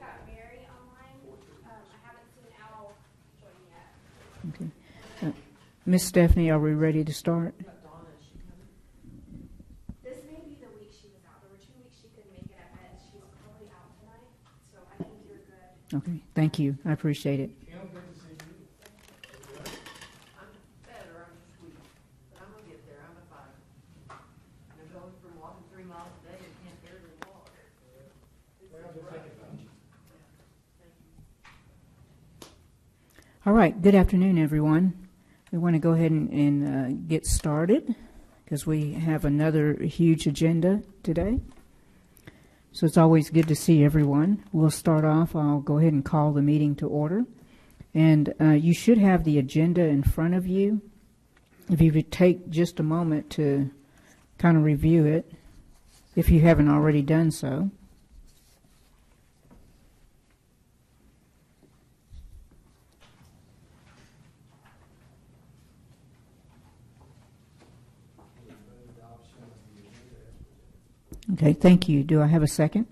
got Mary online. I haven't seen Al join yet. Okay. Miss Stephanie, are we ready to start? This may be the week she was out. There were 2 weeks she couldn't make it at Med. She's probably out tonight, so I think you're good. Okay, thank you. I appreciate it. I'm better. I'm just weak, but I'm gonna get there. I'm at 5. I'm going from walking 3 miles a day and can't barely walk. All right, good afternoon, everyone. We want to go ahead and get started because we have another huge agenda today. So it's always good to see everyone. We'll start off. I'll go ahead and call the meeting to order. And you should have the agenda in front of you. If you would take just a moment to kind of review it, if you haven't already done so. Okay, thank you. Do I have a second?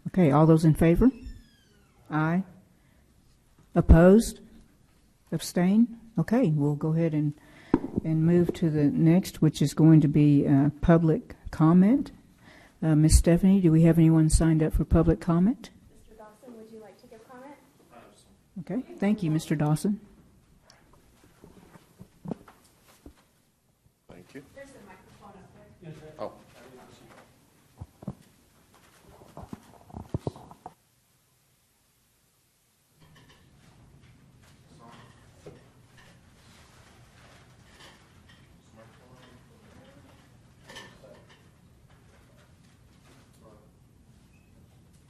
Okay, all those in favor? Aye. Opposed? Abstain? Okay, we'll go ahead and move to the next, which is going to be public comment. Ms. Stephanie, do we have anyone signed up for public comment? Mr. Dawson, would you like to give comment? Okay, thank you, Mr. Dawson. Thank you. There's a microphone up there. Oh.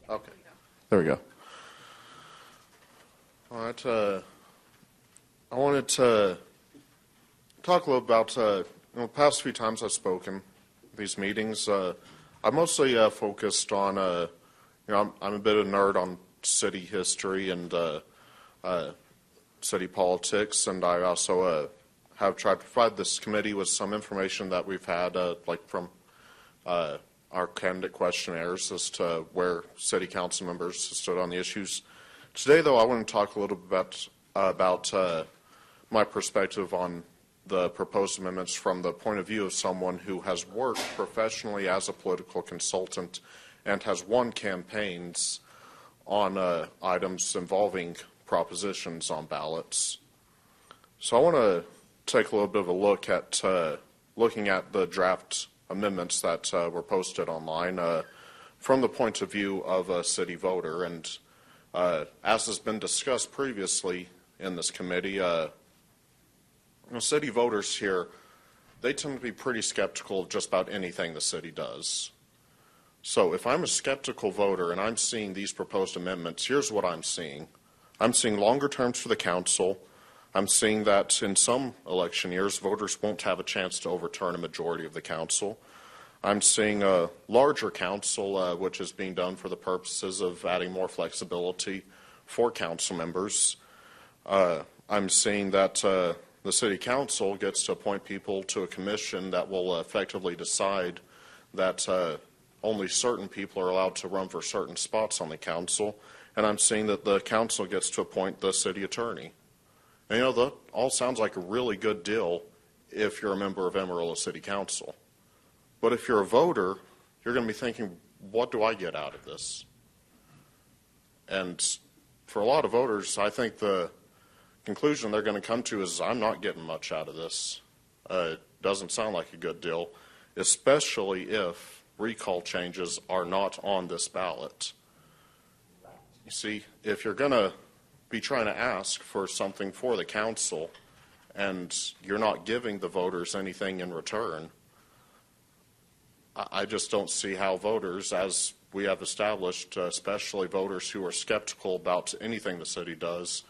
Okay, there we go. All right, I wanted to talk a little about, the past few times I've spoken at these meetings, I mostly focused on, I'm a bit of a nerd on city history and city politics, and I also have tried to provide this committee with some information that we've had, like from our candidate questionnaires as to where city council members stood on the issues. Today, though, I want to talk a little bit about my perspective on the proposed amendments from the point of view of someone who has worked professionally as a political consultant and has won campaigns on items involving propositions on ballots. So I want to take a little bit of a look at looking at the draft amendments that were posted online from the point of view of a city voter. And as has been discussed previously in this committee, city voters here, they tend to be pretty skeptical of just about anything the city does. So if I'm a skeptical voter and I'm seeing these proposed amendments, here's what I'm seeing. I'm seeing longer terms for the council. I'm seeing that in some election years, voters won't have a chance to overturn a majority of the council. I'm seeing a larger council, which is being done for the purposes of adding more flexibility for council members. I'm seeing that the city council gets to appoint people to a commission that will effectively decide that only certain people are allowed to run for certain spots on the council. And I'm seeing that the council gets to appoint the city attorney. And, that all sounds like a really good deal if you're a member of Amarillo City Council. But if you're a voter, you're going to be thinking, what do I get out of this? And for a lot of voters, I think the conclusion they're going to come to is, I'm not getting much out of this. It doesn't sound like a good deal, especially if recall changes are not on this ballot. You see, if you're going to be trying to ask for something for the council and you're not giving the voters anything in return, I just don't see how voters, as we have established, especially voters who are skeptical about anything the city does,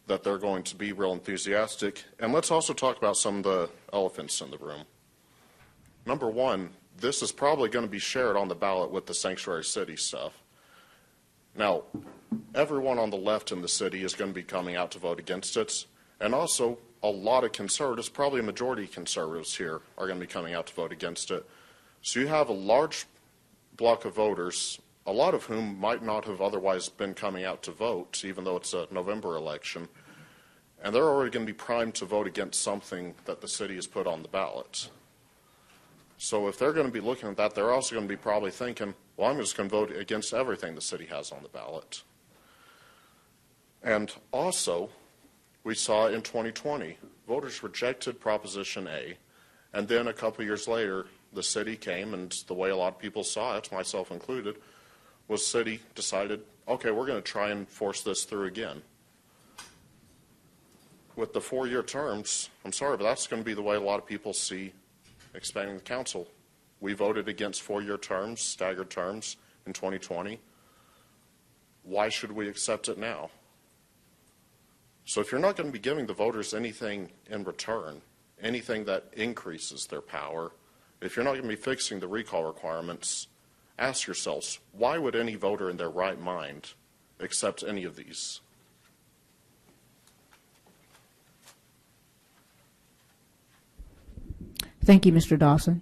that they're going to be real enthusiastic. And let's also talk about some of the elephants in the room. Number one, this is probably going to be shared on the ballot with the sanctuary city stuff. Now, everyone on the left in the city is going to be coming out to vote against it. And also, a lot of conservatives, probably a majority of conservatives here, are going to be coming out to vote against it. So you have a large block of voters, a lot of whom might not have otherwise been coming out to vote, even though it's a November election. And they're already going to be primed to vote against something that the city has put on the ballot. So if they're going to be looking at that, they're also going to be probably thinking, well, I'm just going to vote against everything the city has on the ballot. And also, we saw in 2020, voters rejected Proposition A, and then a couple years later, the city came, and the way a lot of people saw it, myself included, was city decided, okay, we're going to try and force this through again. With the 4-year terms, I'm sorry, but that's going to be the way a lot of people see expanding the council. We voted against 4-year terms, staggered terms in 2020. Why should we accept it now? So if you're not going to be giving the voters anything in return, anything that increases their power, if you're not going to be fixing the recall requirements, ask yourselves, why would any voter in their right mind accept any of these? Thank you, Mr. Dawson.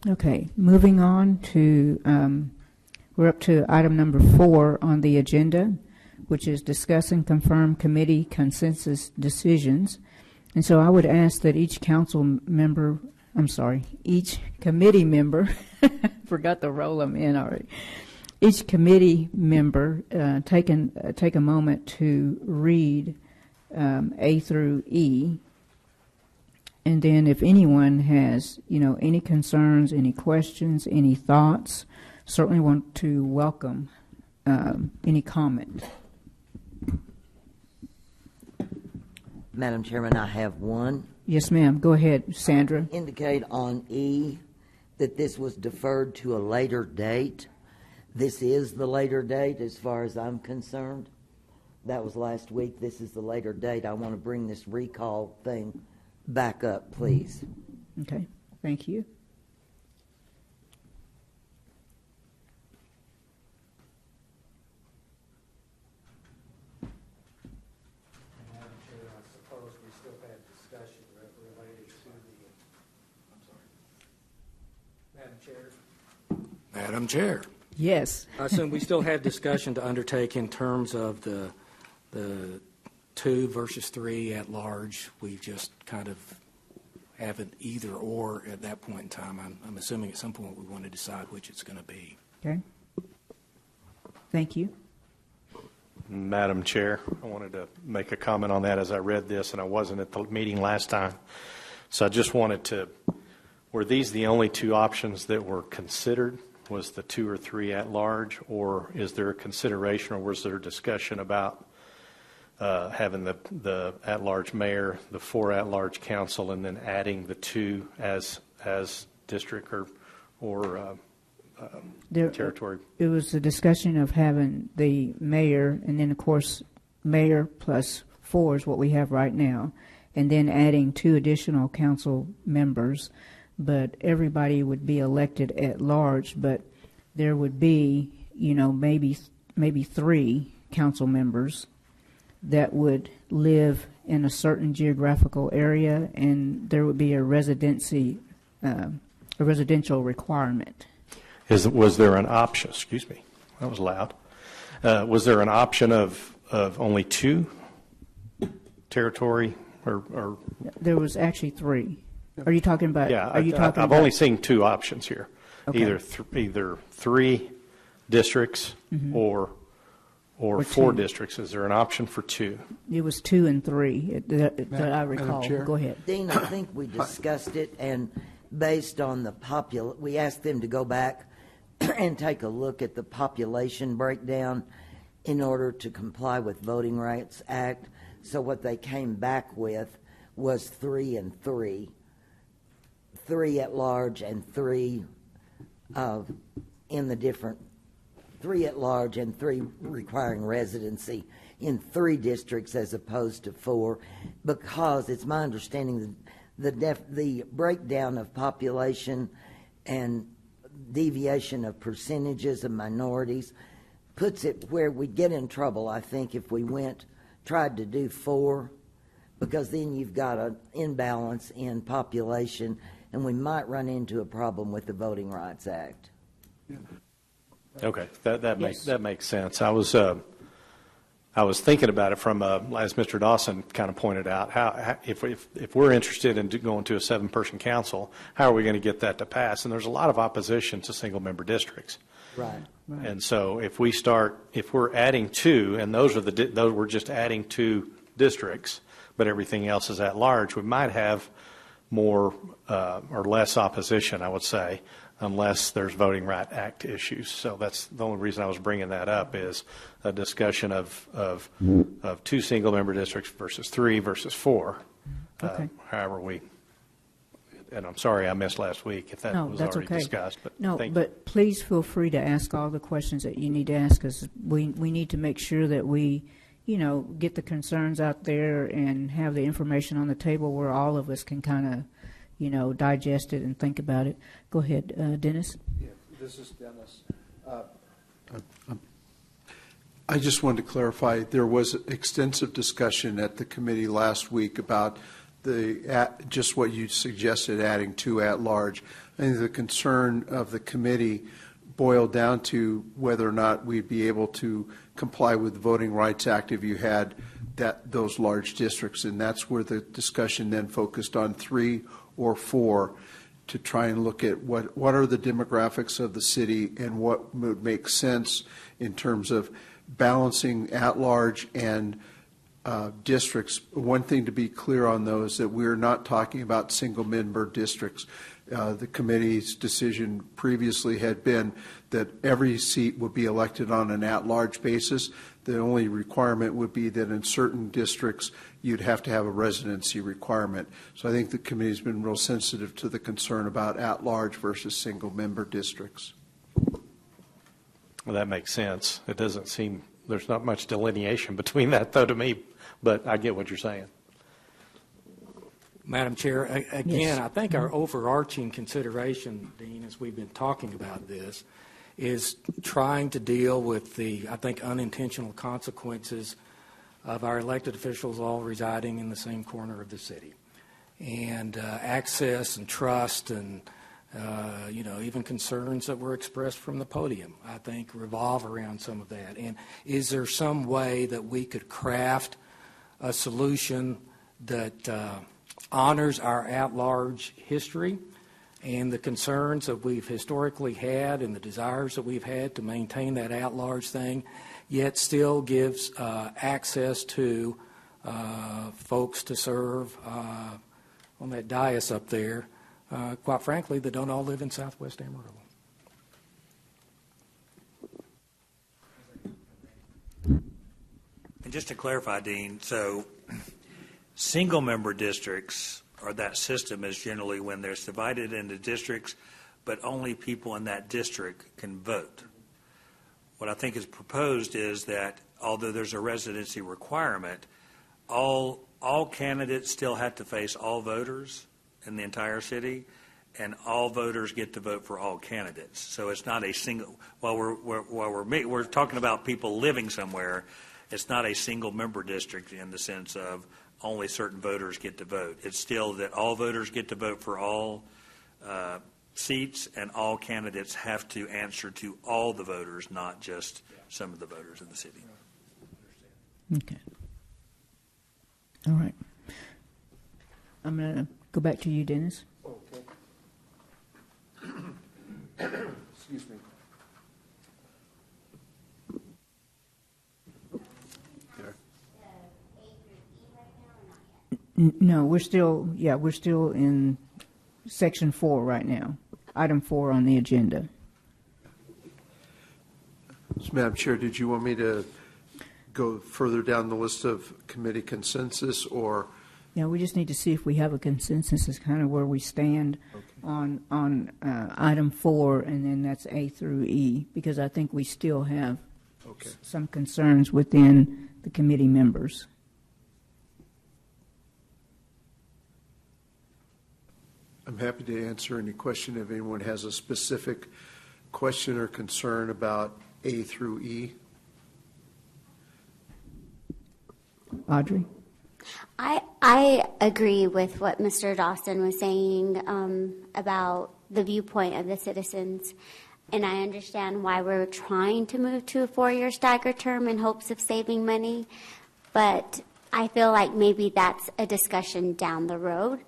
Okay, moving on to, we're up to item number 4 on the agenda, which is discuss and confirm committee consensus decisions. And so I would ask that each each committee member, forgot to roll them in already. Each committee member take a moment to read A through E, and then if anyone has, any concerns, any questions, any thoughts, certainly want to welcome any comment. Madam Chairman, I have one. Yes, ma'am. Go ahead, Sandra. Indicate on E that this was deferred to a later date. This is the later date as far as I'm concerned. That was last week. This is the later date. I want to bring this recall thing back up, please. Okay, thank you. Madam Chair, I suppose we still had discussion related to the, Madam Chair. Madam Chair. Yes. I assume we still had discussion to undertake in terms of the 2 versus 3 at large. We just kind of have an either or at that point in time. I'm assuming at some point we want to decide which it's going to be. Okay. Thank you. Madam Chair, I wanted to make a comment on that as I read this, and I wasn't at the meeting last time. So I just wanted to, were these the only 2 options that were considered? Was the 2 or 3 at large, or is there a consideration, or was there a discussion about having the at-large mayor, the 4 at-large council, and then adding the 2 as district or territory? It was a discussion of having the mayor, and then of course mayor plus 4 is what we have right now, and then adding 2 additional council members. But everybody would be elected at large, but there would be, maybe 3 council members that would live in a certain geographical area, and there would be a residential requirement. Was there an option? Excuse me, that was loud. Was there an option of only 2 territory or? There was actually 3. Are you talking about? Yeah, I've only seen 2 options here. Okay. Either 3 districts or 4 districts. Is there an option for 2? It was 2 and 3 that I recall. Chair? Go ahead. Dean, I think we discussed it, and based on we asked them to go back and take a look at the population breakdown in order to comply with Voting Rights Act. So what they came back with was 3 and 3. 3 at large and 3 in the different 3 at large and 3 requiring residency in 3 districts as opposed to 4, because it's my understanding that the breakdown of population and deviation of percentages of minorities puts it where we get in trouble, I think, if we tried to do 4, because then you've got an imbalance in population and we might run into a problem with the Voting Rights Act. Okay, that Yes. makes sense. I was thinking about it from as Mr. Dawson kind of pointed out. How if we're interested in going to a 7-person council, how are we going to get that to pass? And there's a lot of opposition to single-member districts. Right. And so if we're adding 2, and those we're just adding 2 districts, but everything else is at large, we might have more or less opposition, I would say, unless there's Voting Rights Act issues. So that's the only reason I was bringing that up, is a discussion of 2 single-member districts versus 3 versus 4. Okay. However and I'm sorry I missed last week if that No, was that's already okay. discussed. But No, thank you. but please feel free to ask all the questions that you need to ask, because we need to make sure that we, get the concerns out there and have the information on the table where all of us can kind of, digest it and think about it. Go ahead, Dennis. Yeah, this is Dennis. I just wanted to clarify, there was extensive discussion at the committee last week about just what you suggested, adding 2 at large. I think the concern of the committee boiled down to whether or not we'd be able to comply with the Voting Rights Act if you had those large districts, and that's where the discussion then focused on 3 or 4 to try and look at what are the demographics of the city and what would make sense in terms of balancing at large and districts. One thing to be clear on those, that we're not talking about single-member districts. The committee's decision previously had been that every seat would be elected on an at-large basis. The only requirement would be that in certain districts you'd have to have a residency requirement. So I think the committee's been real sensitive to the concern about at-large versus single-member districts. Well, that makes sense. It doesn't seem, there's not much delineation between that, though, to me, but I get what you're saying. Madam Chair, again, Yes. I think our overarching consideration, Dean, as we've been talking about this, is trying to deal with the, I think, unintentional consequences of our elected officials all residing in the same corner of the city. And access and trust and, even concerns that were expressed from the podium, I think, revolve around some of that. And is there some way that we could craft a solution that honors our at-large history and the concerns that we've historically had and the desires that we've had to maintain that at-large thing, yet still gives access to folks to serve on that dais up there, quite frankly, that don't all live in Southwest Amarillo. And just to clarify, Dean, so single-member districts, or that system, is generally when they're divided into districts, but only people in that district can vote. What I think is proposed is that although there's a residency requirement, all candidates still have to face all voters in the entire city, and all voters get to vote for all candidates. So it's not a single. While we're talking about people living somewhere, it's not a single-member district in the sense of only certain voters get to vote. It's still that all voters get to vote for all seats, and all candidates have to answer to all the voters, not just some of the voters in the city. Okay. All right. I'm going to go back to you, Dennis. Okay. Excuse me. No, we're still in section 4 right now. Item 4 on the agenda. So, Madam Chair, did you want me to go further down the list of committee consensus, or? Yeah, we just need to see if we have a consensus as kind of where we stand on item 4, and then that's A through E, because I think we still have some concerns within the committee members. I'm happy to answer any question if anyone has a specific question or concern about A through E. Audrey? I I agree with what Mr. Dawson was saying about the viewpoint of the citizens. And I understand why we're trying to move to a 4-year staggered term in hopes of saving money. But I feel like maybe that's a discussion down the road.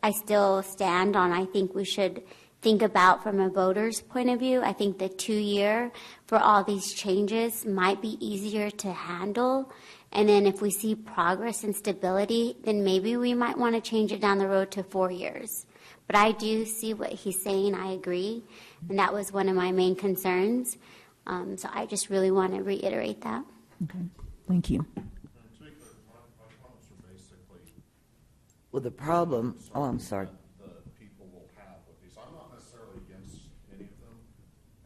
I still stand on, I think we should think about from a voter's point of view. I think the 2-year for all these changes might be easier to handle. And then if we see progress and stability, then maybe we might want to change it down the road to 4 years. But I do see what he's saying. I agree. And that was one of my main concerns. So I just really want to reiterate that. Okay. Thank you. Well, the problem, oh, I'm sorry. The people will have with these. I'm not necessarily against any of them,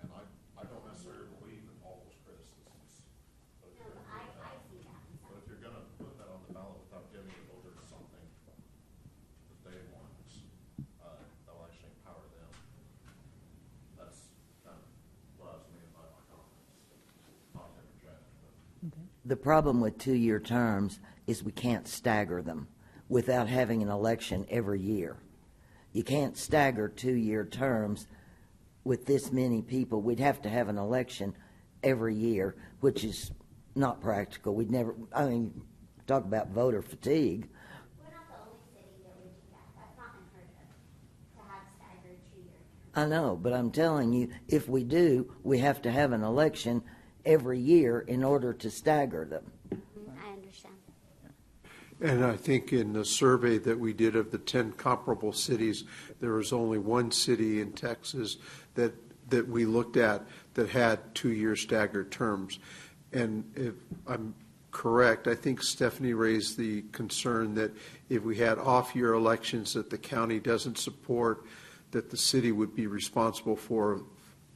and I don't necessarily believe in all those criticisms. But if you're going to put that on the ballot without giving the voters something that they want, that'll actually empower them. That's kind of what I was meaning by my comments. Not to interject, but. The problem with 2-year terms is we can't stagger them without having an election every year. You can't stagger 2-year terms with this many people. We'd have to have an election every year, which is not practical. We'd never, I mean, talk about voter fatigue. We're not the only city that would do that. That's not unheard of, to have staggered 2-year terms. I know, but I'm telling you, if we do, we have to have an election every year in order to stagger them. I understand. And I think in the survey that we did of the 10 comparable cities, there was only one city in Texas that we looked at that had 2-year staggered terms. And if I'm correct, I think Stephanie raised the concern that if we had off-year elections that the county doesn't support, that the city would be responsible for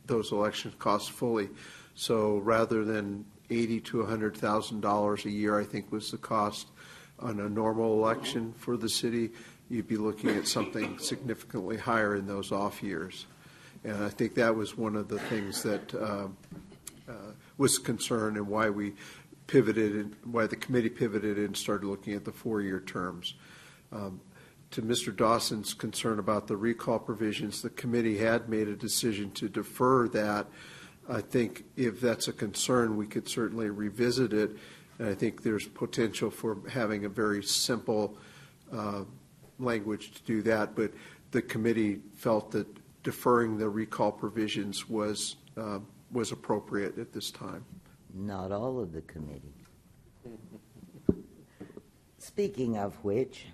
those election costs fully. So rather than $80,000 to $100,000 a year, I think was the cost on a normal election for the city, you'd be looking at something significantly higher in those off years. And I think that was one of the things that was concern and why we pivoted and why the committee pivoted and started looking at the 4-year terms. To Mr. Dawson's concern about the recall provisions, the committee had made a decision to defer that. I think if that's a concern, we could certainly revisit it. And I think there's potential for having a very simple language to do that. But the committee felt that deferring the recall provisions was appropriate at this time. Not all of the committee. Speaking of which,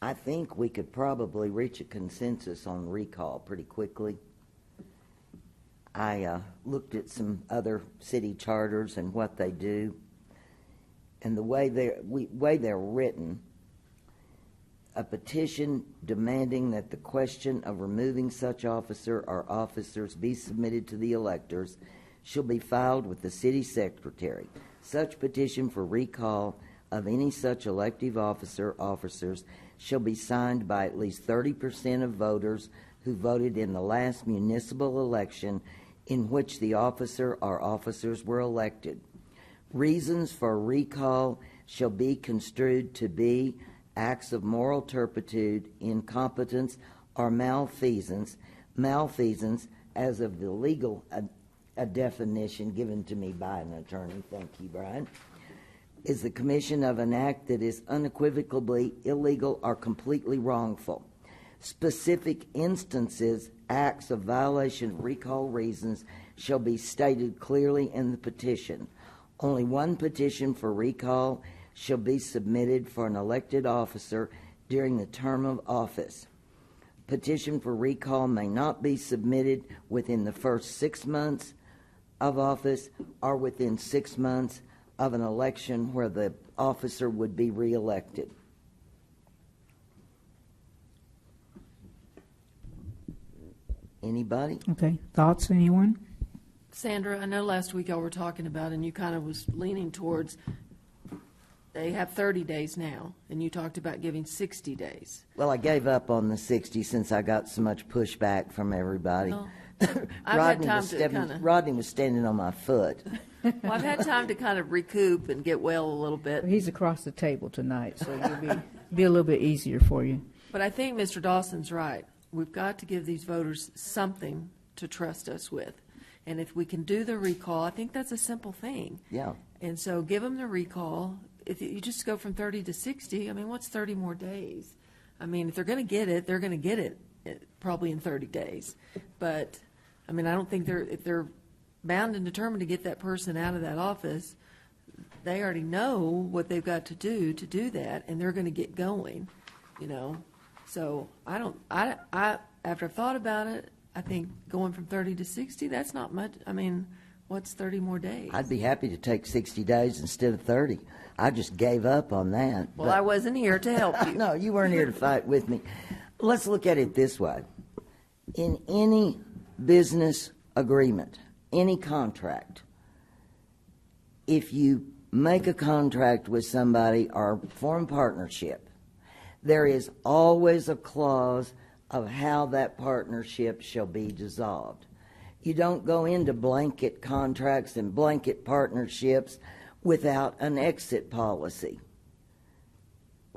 I think we could probably reach a consensus on recall pretty quickly. I looked at some other city charters and what they do, and the way they're written, a petition demanding that the question of removing such officer or officers be submitted to the electors shall be filed with the city secretary. Such petition for recall of any such elective officer or officers shall be signed by at least 30% of voters who voted in the last municipal election in which the officer or officers were elected. Reasons for recall shall be construed to be acts of moral turpitude, incompetence, or malfeasance as of the legal a definition given to me by an attorney, thank you, Brian, is the commission of an act that is unequivocally illegal or completely wrongful. Specific instances, acts of violation of recall reasons shall be stated clearly in the petition. Only one petition for recall shall be submitted for an elected officer during the term of office. Petition for recall may not be submitted within the first 6 months of office or within 6 months of an election where the officer would be reelected. Anybody? Okay. Thoughts, anyone? Sandra, I know last week y'all were talking about, and you kind of was leaning towards, they have 30 days now, and you talked about giving 60 days. Well, I gave up on the 60 since I got so much pushback from everybody. Well, I've had time to Rodney was standing on my foot. Well, I've had time to kind of recoup and get well a little bit. He's across the table tonight, so it'll be a little bit easier for you. But I think Mr. Dawson's right. We've got to give these voters something to trust us with. And if we can do the recall, I think that's a simple thing. Yeah. And so give them the recall. If you just go from 30 to 60, I mean, what's 30 more days? I mean, if they're going to get it, they're going to get it probably in 30 days. But, I mean, I don't think if they're bound and determined to get that person out of that office, they already know what they've got to do that, and they're going to get going, you know. So I after I've thought about it, I think going from 30 to 60, that's not much. I mean, what's 30 more days? I'd be happy to take 60 days instead of 30. I just gave up on that. Well, I wasn't here to help you. No, you weren't here to fight with me. Let's look at it this way. In any business agreement, any contract, if you make a contract with somebody or form partnership, there is always a clause of how that partnership shall be dissolved. You don't go into blanket contracts and blanket partnerships without an exit policy.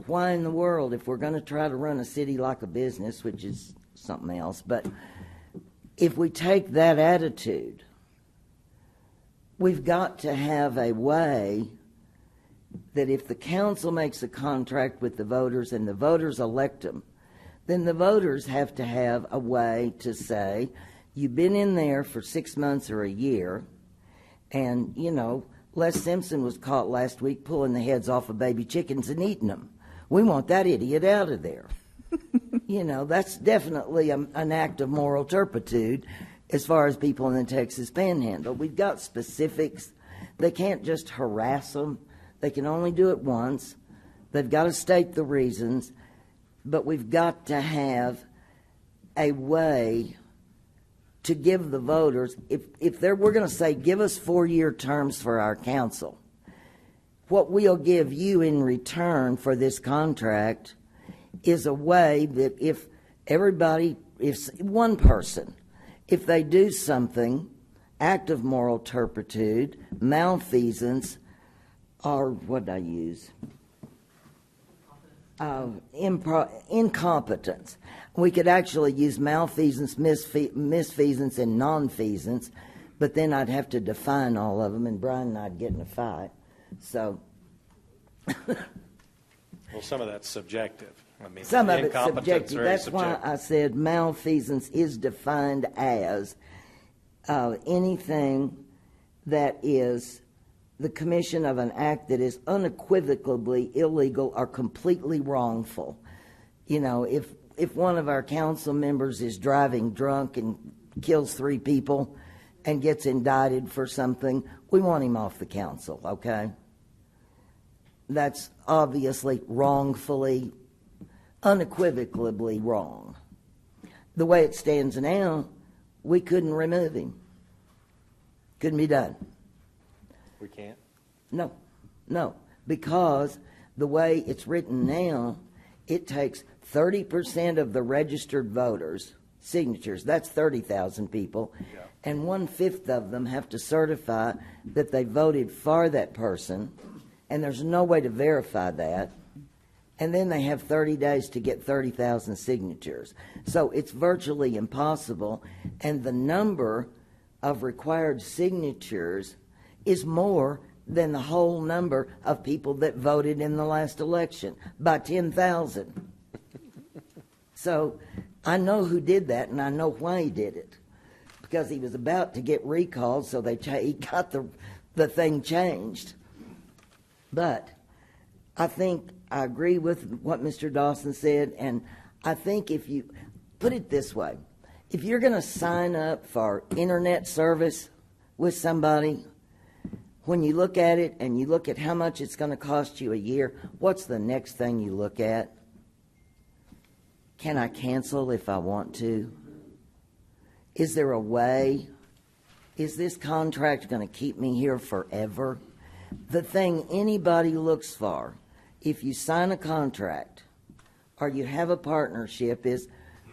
Why in the world, if we're going to try to run a city like a business, which is something else, but if we take that attitude, we've got to have a way that if the council makes a contract with the voters and the voters elect them, then the voters have to have a way to say, you've been in there for 6 months or a year, and, you know, Les Simpson was caught last week pulling the heads off of baby chickens and eating them. We want that idiot out of there. You know, that's definitely an act of moral turpitude as far as people in the Texas Panhandle. We've got specifics. They can't just harass them. They can only do it once. They've got to state the reasons. But we've got to have a way to give the voters, we're going to say, give us 4-year terms for our council. What we'll give you in return for this contract is a way that if one person, if they do something, act of moral turpitude, malfeasance, or what did I use? Incompetence. We could actually use malfeasance, misfeasance, and nonfeasance, but then I'd have to define all of them, and Brian and I'd get in a fight. So, Well, some of that's subjective. I mean, some of it's incompetence subjective. very That's why subjective. I said malfeasance is defined as anything that is the commission of an act that is unequivocally illegal or completely wrongful. You know, if one of our council members is driving drunk and kills 3 people and gets indicted for something, we want him off the council, okay? That's obviously wrongfully, unequivocally wrong. The way it stands now, we couldn't remove him. Couldn't be done. We can't? No, because the way it's written now, it takes 30% of the registered voters' signatures, that's 30,000 people, and 1/5 of them have to certify that they voted for that person, and there's no way to verify that, and then they have 30 days to get 30,000 signatures. So it's virtually impossible, and the number of required signatures is more than the whole number of people that voted in the last election by 10,000. So I know who did that, and I know why he did it. Because he was about to get recalled, so he got the thing changed. But I think I agree with what Mr. Dawson said, and I think if you put it this way, if you're going to sign up for internet service with somebody, when you look at it and you look at how much it's going to cost you a year, what's the next thing you look at? Can I cancel if I want to? Is there a way? Is this contract going to keep me here forever? The thing anybody looks for, if you sign a contract or you have a partnership, is,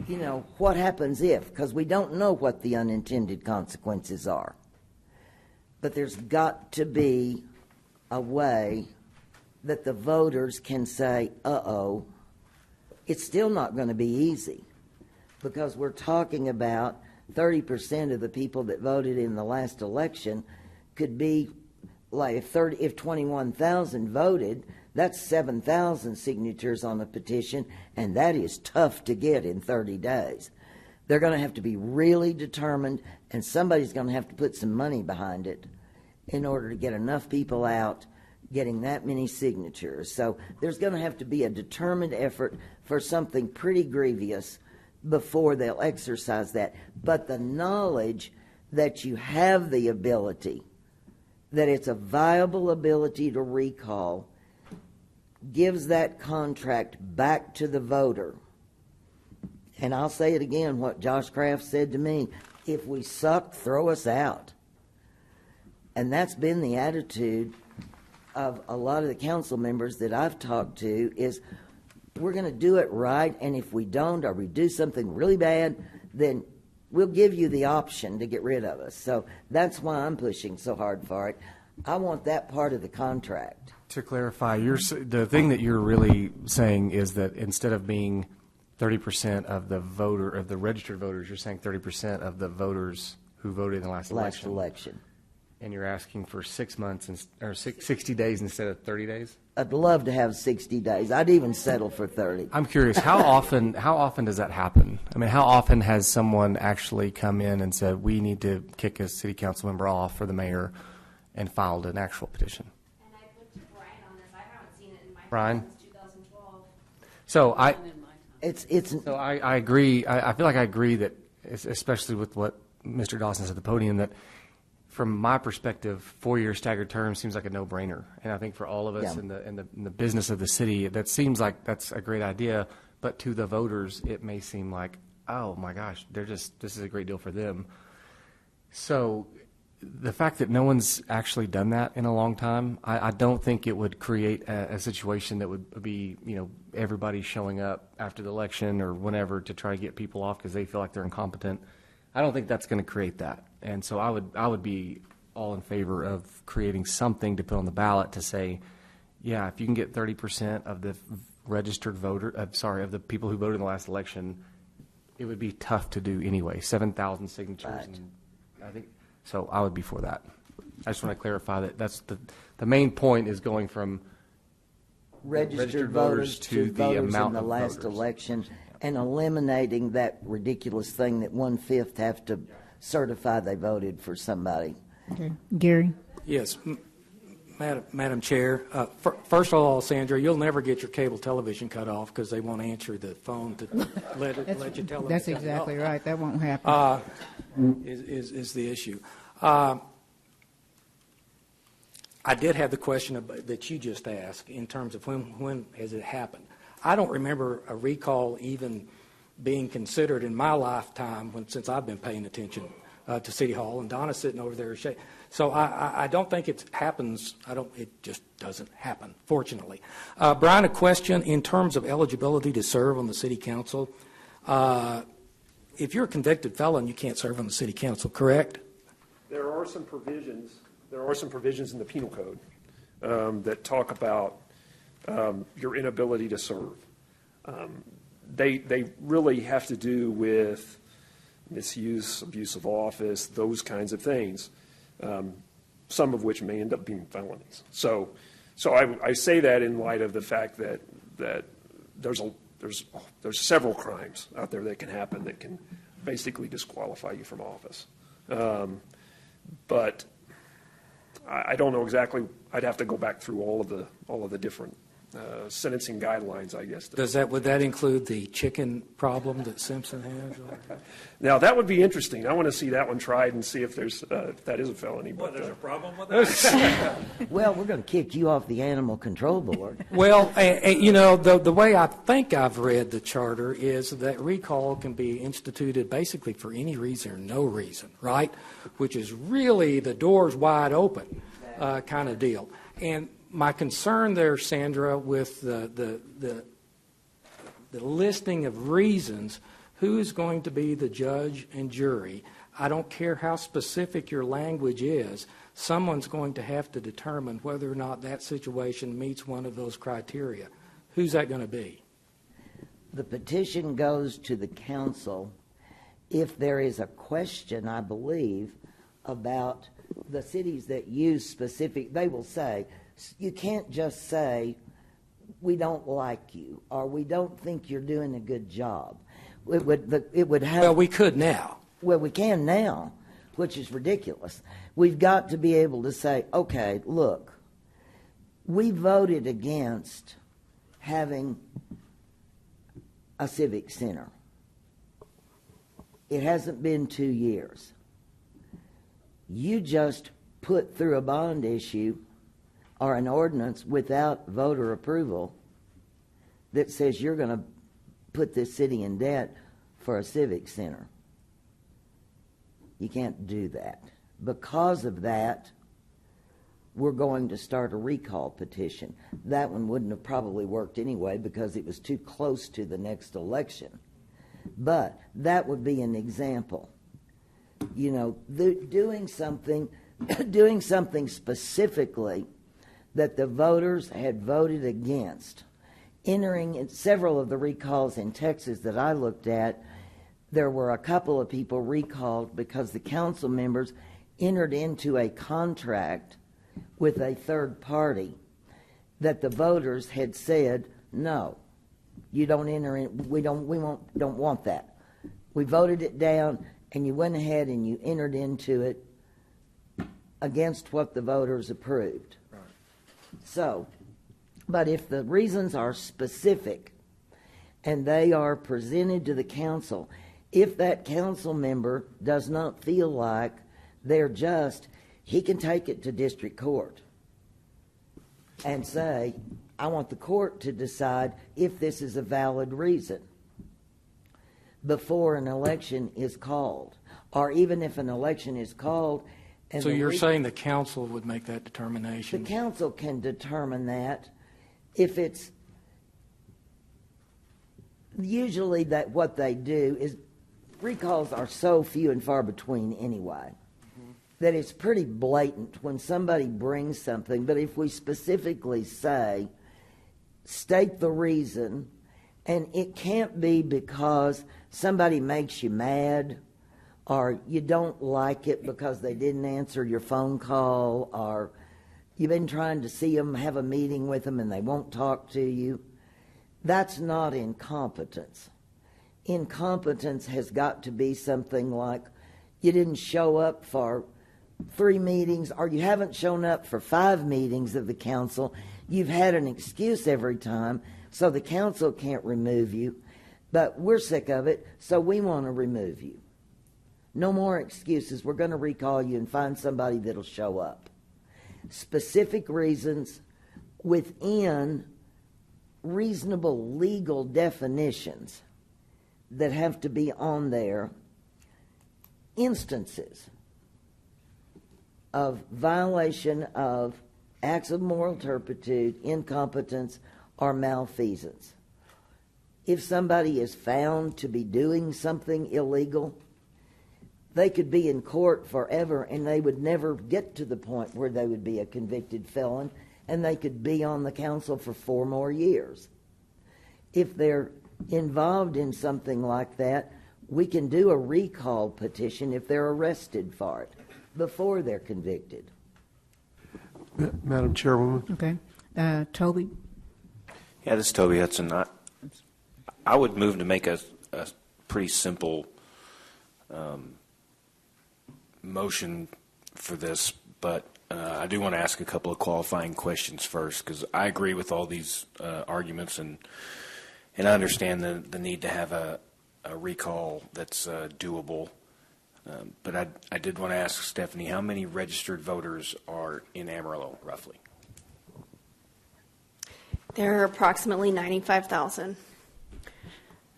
you know, what happens if? Because we don't know what the unintended consequences are. but there's got to be a way that the voters can say, uh-oh, it's still not going to be easy, because we're talking about 30% of the people that voted in the last election could be, like, if 21,000 voted, that's 7,000 signatures on a petition, and that is tough to get in 30 days. They're going to have to be really determined, and somebody's going to have to put some money behind it in order to get enough people out getting that many signatures. So there's going to have to be a determined effort for something pretty grievous before they'll exercise that. But the knowledge that you have the ability, that it's a viable ability to recall, gives that contract back to the voter. And I'll say it again, what Josh Kraft said to me, if we suck, throw us out. And that's been the attitude of a lot of the council members that I've talked to, is we're going to do it right, and if we don't, or we do something really bad, then we'll give you the option to get rid of us. So that's why I'm pushing so hard for it. I want that part of the contract. To clarify, the thing that you're really saying is that instead of being 30% of the registered voters, you're saying 30% of the voters who voted in the last election. And you're asking for 6 months or 60 days instead of 30 days? I'd love to have 60 days. I'd even settle for 30. I'm curious, how often does that happen? I mean, how often has someone actually come in and said, we need to kick a city council member off for the mayor, and filed an actual petition? And I've looked at Brian on this. I haven't seen it in my Brian? since 2012. So I agree. I feel like I agree that, especially with what Mr. Dawson said at the podium, that from my perspective, 4-year staggered term seems like a no-brainer. And I think for all of us in the business of the city, that seems like that's a great idea. But to the voters, it may seem like, oh my gosh, this is a great deal for them. So the fact that no one's actually done that in a long time, I don't think it would create a situation that would be, everybody showing up after the election or whenever to try to get people off because they feel like they're incompetent. I don't think that's going to create that. And so I would be all in favor of creating something to put on the ballot to say, yeah, if you can get 30% of the registered of the people who voted in the last election, it would be tough to do anyway. 7,000 signatures. Right. And I think so. I would be for that. I just want to clarify that that's the main point is going from Registered voters to the voters amount in the of last voters. election, and eliminating that ridiculous thing that 1/5 have to certify they voted for somebody. Okay. Gary? Yes, Madam Chair. First of all, Sandra, you'll never get your cable television cut off because they won't answer the phone to let your television. That's exactly right. That won't happen. Is the issue. I did have the question that you just asked in terms of when has it happened. I don't remember a recall even being considered in my lifetime since I've been paying attention to City Hall, and Donna's sitting over there. So I don't think it happens. It just doesn't happen, fortunately. Brian, a question in terms of eligibility to serve on the City Council. If you're a convicted felon, you can't serve on the City Council, correct? There are some provisions in the Penal Code that talk about your inability to serve. They really have to do with misuse, abuse of office, those kinds of things, some of which may end up being felonies. So I say that in light of the fact that there's several crimes out there that can happen that can basically disqualify you from office. But I don't know exactly. I'd have to go back through all of the different sentencing guidelines, I guess. Would that include the chicken problem that Simpson has? Now that would be interesting. I want to see that one tried and see if if that is a felony. Well, there's a problem with that. Well, we're going to kick you off the Animal Control Board. Well, the way I think I've read the charter is that recall can be instituted basically for any reason or no reason, right? Which is really the door's wide open kind of deal. And my concern there, Sandra, with the listing of reasons Who is going to be the judge and jury? I don't care how specific your language is. Someone's going to have to determine whether or not that situation meets one of those criteria. Who's that going to be? The petition goes to the council if there is a question, I believe, about the cities that use specific, they will say, you can't just say, we don't like you, or we don't think you're doing a good job. It would have. Well, we could now. Well, we can now, which is ridiculous. We've got to be able to say, okay, look, we voted against having a civic center. It hasn't been 2 years. You just put through a bond issue or an ordinance without voter approval that says you're going to put this city in debt for a civic center. You can't do that. Because of that, we're going to start a recall petition. That one wouldn't have probably worked anyway because it was too close to the next election. But that would be an example. You know, doing something specifically that the voters had voted against. Entering in several of the recalls in Texas that I looked at, there were a couple of people recalled because the council members entered into a contract with a third party that the voters had said, no, you don't enter in, we don't want that. We voted it down, and you went ahead and you entered into it against what the voters approved. Right. So, but if the reasons are specific and they are presented to the council, if that council member does not feel like they're just, he can take it to district court and say, I want the court to decide if this is a valid reason before an election is called. Or even if an election is called. And so you're saying the council would make that determination? The council can determine that. If it's usually that what they do is recalls are so few and far between anyway, that it's pretty blatant when somebody brings something. But if we specifically say, state the reason, and it can't be because somebody makes you mad or you don't like it because they didn't answer your phone call, or you've been trying to see them, have a meeting with them, and they won't talk to you. That's not incompetence. Incompetence has got to be something like you didn't show up for 3 meetings, or you haven't shown up for 5 meetings of the council. You've had an excuse every time, so the council can't remove you. But we're sick of it, so we want to remove you. No more excuses. We're going to recall you and find somebody that'll show up. Specific reasons within reasonable legal definitions that have to be on there. Instances of violation of acts of moral turpitude, incompetence, or malfeasance. If somebody is found to be doing something illegal, they could be in court forever and they would never get to the point where they would be a convicted felon, and they could be on the council for 4 more years. If they're involved in something like that, we can do a recall petition if they're arrested for it before they're convicted. Madam Chairwoman. Okay. Toby? Yeah, this is Toby Hudson. I would move to make a pretty simple motion for this, but I do want to ask a couple of qualifying questions first, because I agree with all these arguments, and I understand the need to have a recall that's doable. But I did want to ask Stephanie, how many registered voters are in Amarillo, roughly? There are approximately 95,000.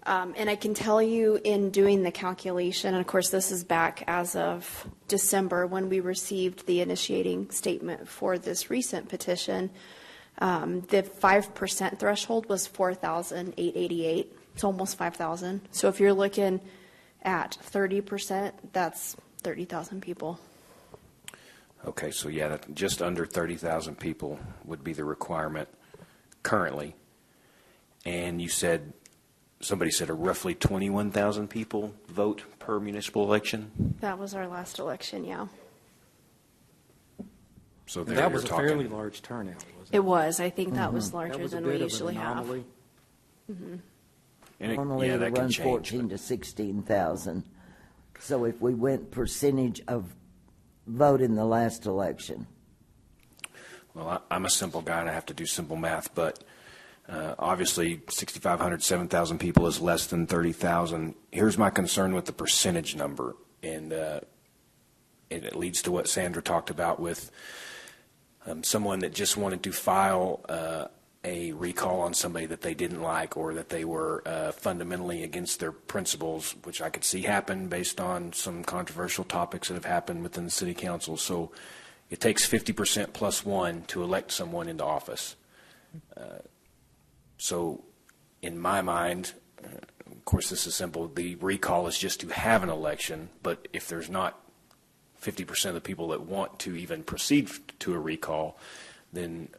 And I can tell you in doing the calculation, and of course this is back as of December when we received the initiating statement for this recent petition, the 5% threshold was 4,888. It's almost 5,000. So if you're looking at 30%, that's 30,000 people. Okay, so yeah, just under 30,000 people would be the requirement currently. And you said, somebody said roughly 21,000 people vote per municipal election? That was our last election, yeah. So And there that you're was a talking. fairly large turnout, wasn't it? It was. I think that was That larger was a than bit we of an usually have. anomaly. And it, Normally yeah, it'll that can run change. 14 to 16,000. So if we went percentage of vote in the last election, Well, I'm a simple guy and I have to do simple math, but obviously 6,500, 7,000 people is less than 30,000. Here's my concern with the percentage number, and it leads to what Sandra talked about with someone that just wanted to file a recall on somebody that they didn't like or that they were fundamentally against their principles, which I could see happen based on some controversial topics that have happened within the city council. So it takes 50% plus one to elect someone into office. So in my mind, of course this is simple, the recall is just to have an election, but if there's not 50% of the people that want to even proceed to a recall, then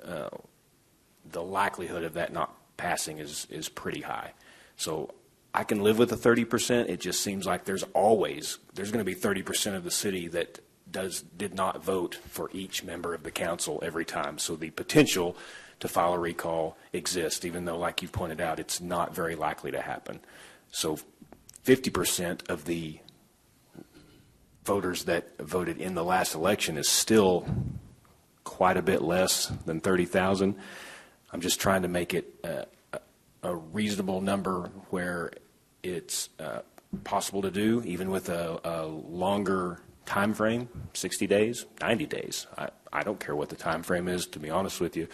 the likelihood of that not passing is pretty high. So I can live with the 30%. It just seems like there's going to be 30% of the city that did not vote for each member of the council every time. So the potential to file a recall exists, even though, like you pointed out, it's not very likely to happen. So 50% of the voters that voted in the last election is still quite a bit less than 30,000. I'm just trying to make it a reasonable number where it's possible to do, even with a longer time frame, 60 days, 90 days. I don't care what the time frame is, to be honest with you.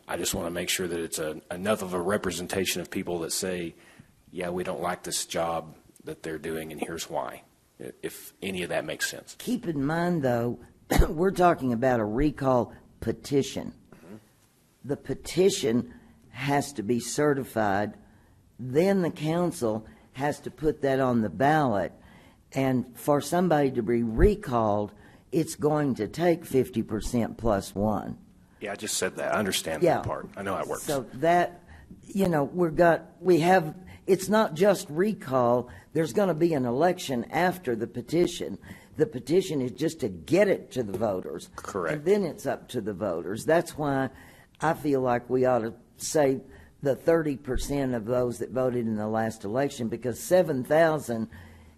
I just want to make sure that it's enough of a representation of people that say, yeah, we don't like this job that they're doing, and here's why, if any of that makes sense. keep in mind, though, we're talking about a recall petition. The petition has to be certified, then the council has to put that on the ballot, and for somebody to be recalled, it's going to take 50% plus one. Yeah, I just said that. I understand Yeah. that part. I know how it works. So that, it's not just recall, there's going to be an election after the petition. The petition is just to get it to the voters. Correct. And then it's up to the voters. That's why I feel like we ought to say the 30% of those that voted in the last election, because 7,000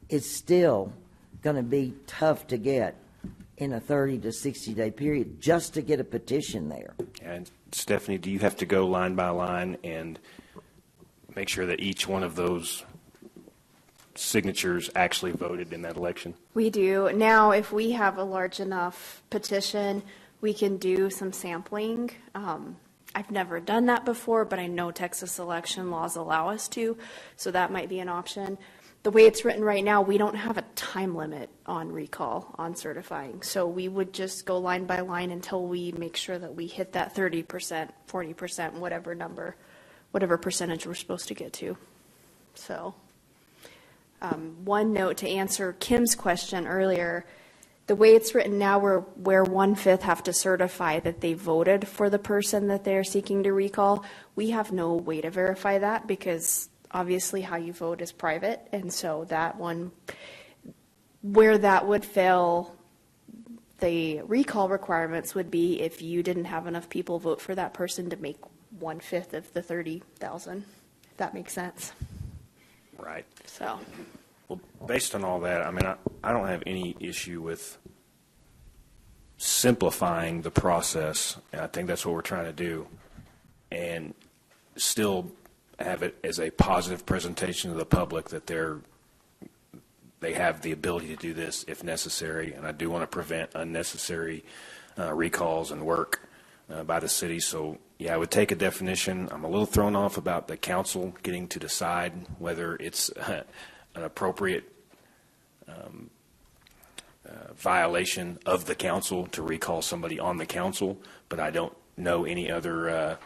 is still going to be tough to get in a 30 to 60 day period just to get a petition there. And Stephanie, do you have to go line by line and make sure that each one of those signatures actually voted in that election? We do. Now, if we have a large enough petition, we can do some sampling. I've never done that before, but I know Texas election laws allow us to, so that might be an option. The way it's written right now, we don't have a time limit on recall, on certifying. So we would just go line by line until we make sure that we hit that 30%, 40%, whatever number, whatever percentage we're supposed to get to. So one note to answer Kim's question earlier, the way it's written now, where 1/5 have to certify that they voted for the person that they're seeking to recall, we have no way to verify that because obviously how you vote is private. And so that one, where that would fail the recall requirements would be if you didn't have enough people vote for that person to make 1/5 of the 30,000, if that makes sense. Right. So. Well, based on all that, I mean, I don't have any issue with simplifying the process, and I think that's what we're trying to do, and still have it as a positive presentation to the public that they have the ability to do this if necessary, and I do want to prevent unnecessary recalls and work by the city. So, yeah, I would take a definition. I'm a little thrown off about the council getting to decide whether it's an appropriate violation of the council to recall somebody on the council, but I don't know any other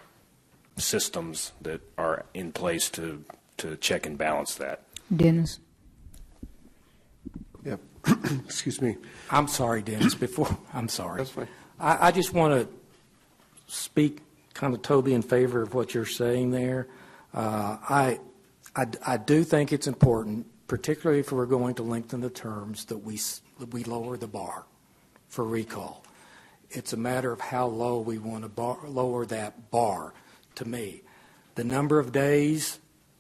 systems that are in place to to check and balance that. Dennis? Yep. Excuse me. I'm sorry, Dennis, I'm sorry. That's fine. I just want to speak kind of, Toby, in favor of what you're saying there. I do think it's important, particularly if we're going to lengthen the terms, that we lower the bar for recall. It's a matter of how low we want to lower that bar, to me. The number of days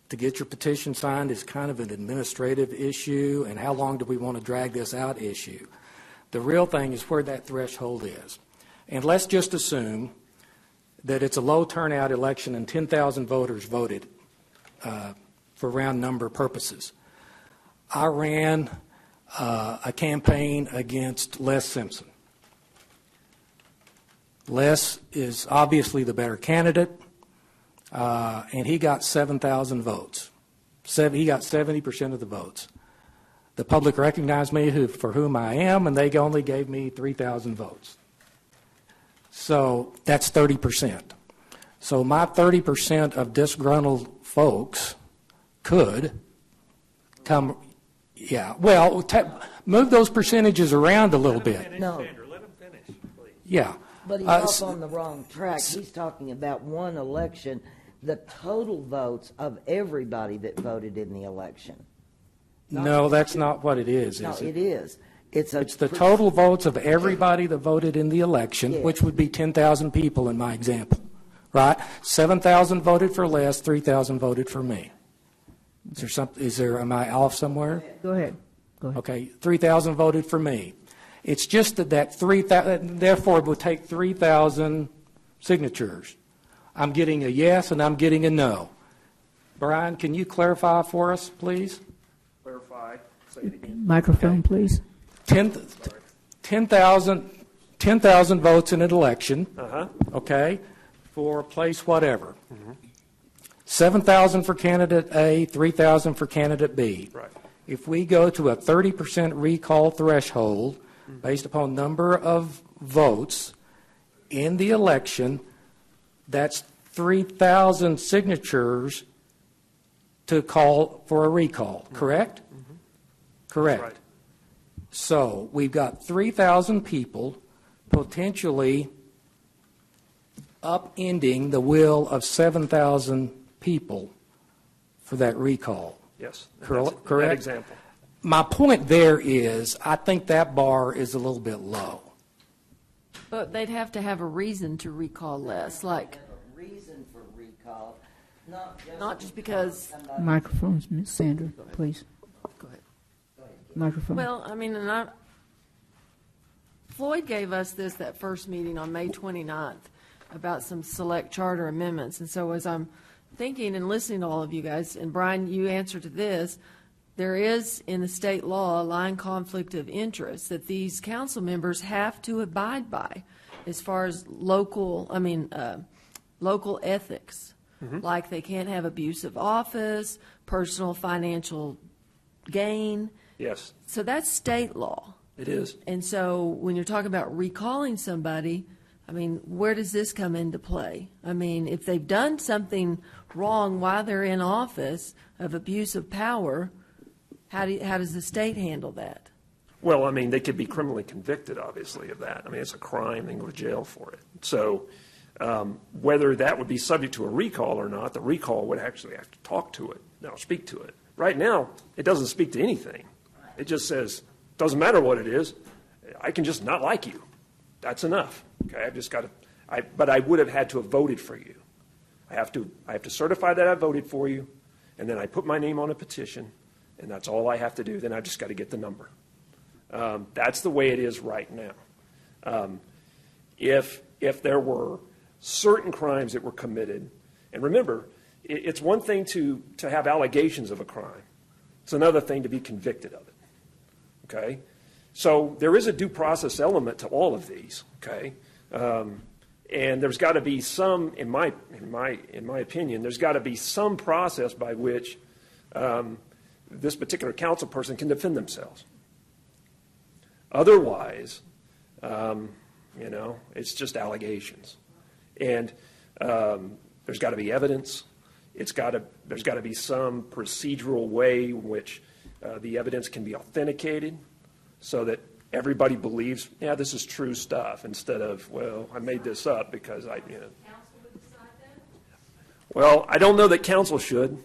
to get your petition signed is kind of an administrative issue, and how long do we want to drag this out issue. The real thing is where that threshold is. And let's just assume that it's a low turnout election and 10,000 voters voted for round number purposes. I ran a campaign against Les Simpson. Les is obviously the better candidate, and he got 7,000 votes. He got 70% of the votes. The public recognized me for whom I am, and they only gave me 3,000 votes. So that's 30%. So my 30% of disgruntled folks could come, yeah, well, move those percentages around a little bit. No. Let him finish, please. Yeah. But he's off on the wrong track. He's talking about one election, the total votes of everybody that voted in the election. No, that's not what it is No, it? it is. It's the total votes of everybody that voted in the election, Yes. which would be 10,000 people in my example, right? 7,000 voted for Les, 3,000 voted for me. Am I off somewhere? Go ahead. Okay, 3,000 voted for me. It's just that 3,000, therefore it would take 3,000 signatures. I'm getting a yes and I'm getting a no. Brian, can you clarify for us, please? Clarify, say it again. Microphone, please. 10,000 votes in an election, Uh-huh. okay, for place whatever. 7,000 for candidate A, 3,000 for candidate B. Right. If we go to a 30% recall threshold based upon number of votes in the election, that's 3,000 signatures to call for a recall, correct? Correct. Right. So we've got 3,000 people potentially upending the will of 7,000 people for that recall. Yes. Correct? That example. My point there is, I think that bar is a little bit low. But they'd have to have a reason to recall less, like, A reason for recall, not just because, Microphones, Ms. Sandra, please. go ahead. Microphone. Well, I mean, Floyd gave us that first meeting on May 29th about some select charter amendments. And so as I'm thinking and listening to all of you guys, and Brian, you answered to this, there is in the state law a line conflict of interest that these council members have to abide by as far as local ethics. Like they can't have abuse of office, personal financial gain. Yes, So that's state law. it is. And so when you're talking about recalling somebody, I mean, where does this come into play? I mean, if they've done something wrong while they're in office of abuse of power, how does the state handle that? Well, I mean, they could be criminally convicted, obviously, of that. I mean, it's a crime, they can go to jail for it. So whether that would be subject to a recall or not, the recall would actually have to talk to it, speak to it. Right now, it doesn't speak to anything. It just says, doesn't matter what it is, I can just not like you. That's enough. Okay, I've just got to, but I would have had to have voted for you. I have to certify that I voted for you, and then I put my name on a petition, and that's all I have to do. Then I've just got to get the number. That's the way it is right now. If there were certain crimes that were committed, and remember, it's one thing to have allegations of a crime. It's another thing to be convicted of it. Okay? So there is a due process element to all of these. Okay? And there's got to be some, in my opinion, there's got to be some process by which this particular council person can defend themselves. Otherwise, it's just allegations. And there's got to be evidence. there's got to be some procedural way in which the evidence can be authenticated so that everybody believes, yeah, this is true stuff, instead of, well, I made this up because Well, I don't know that council should.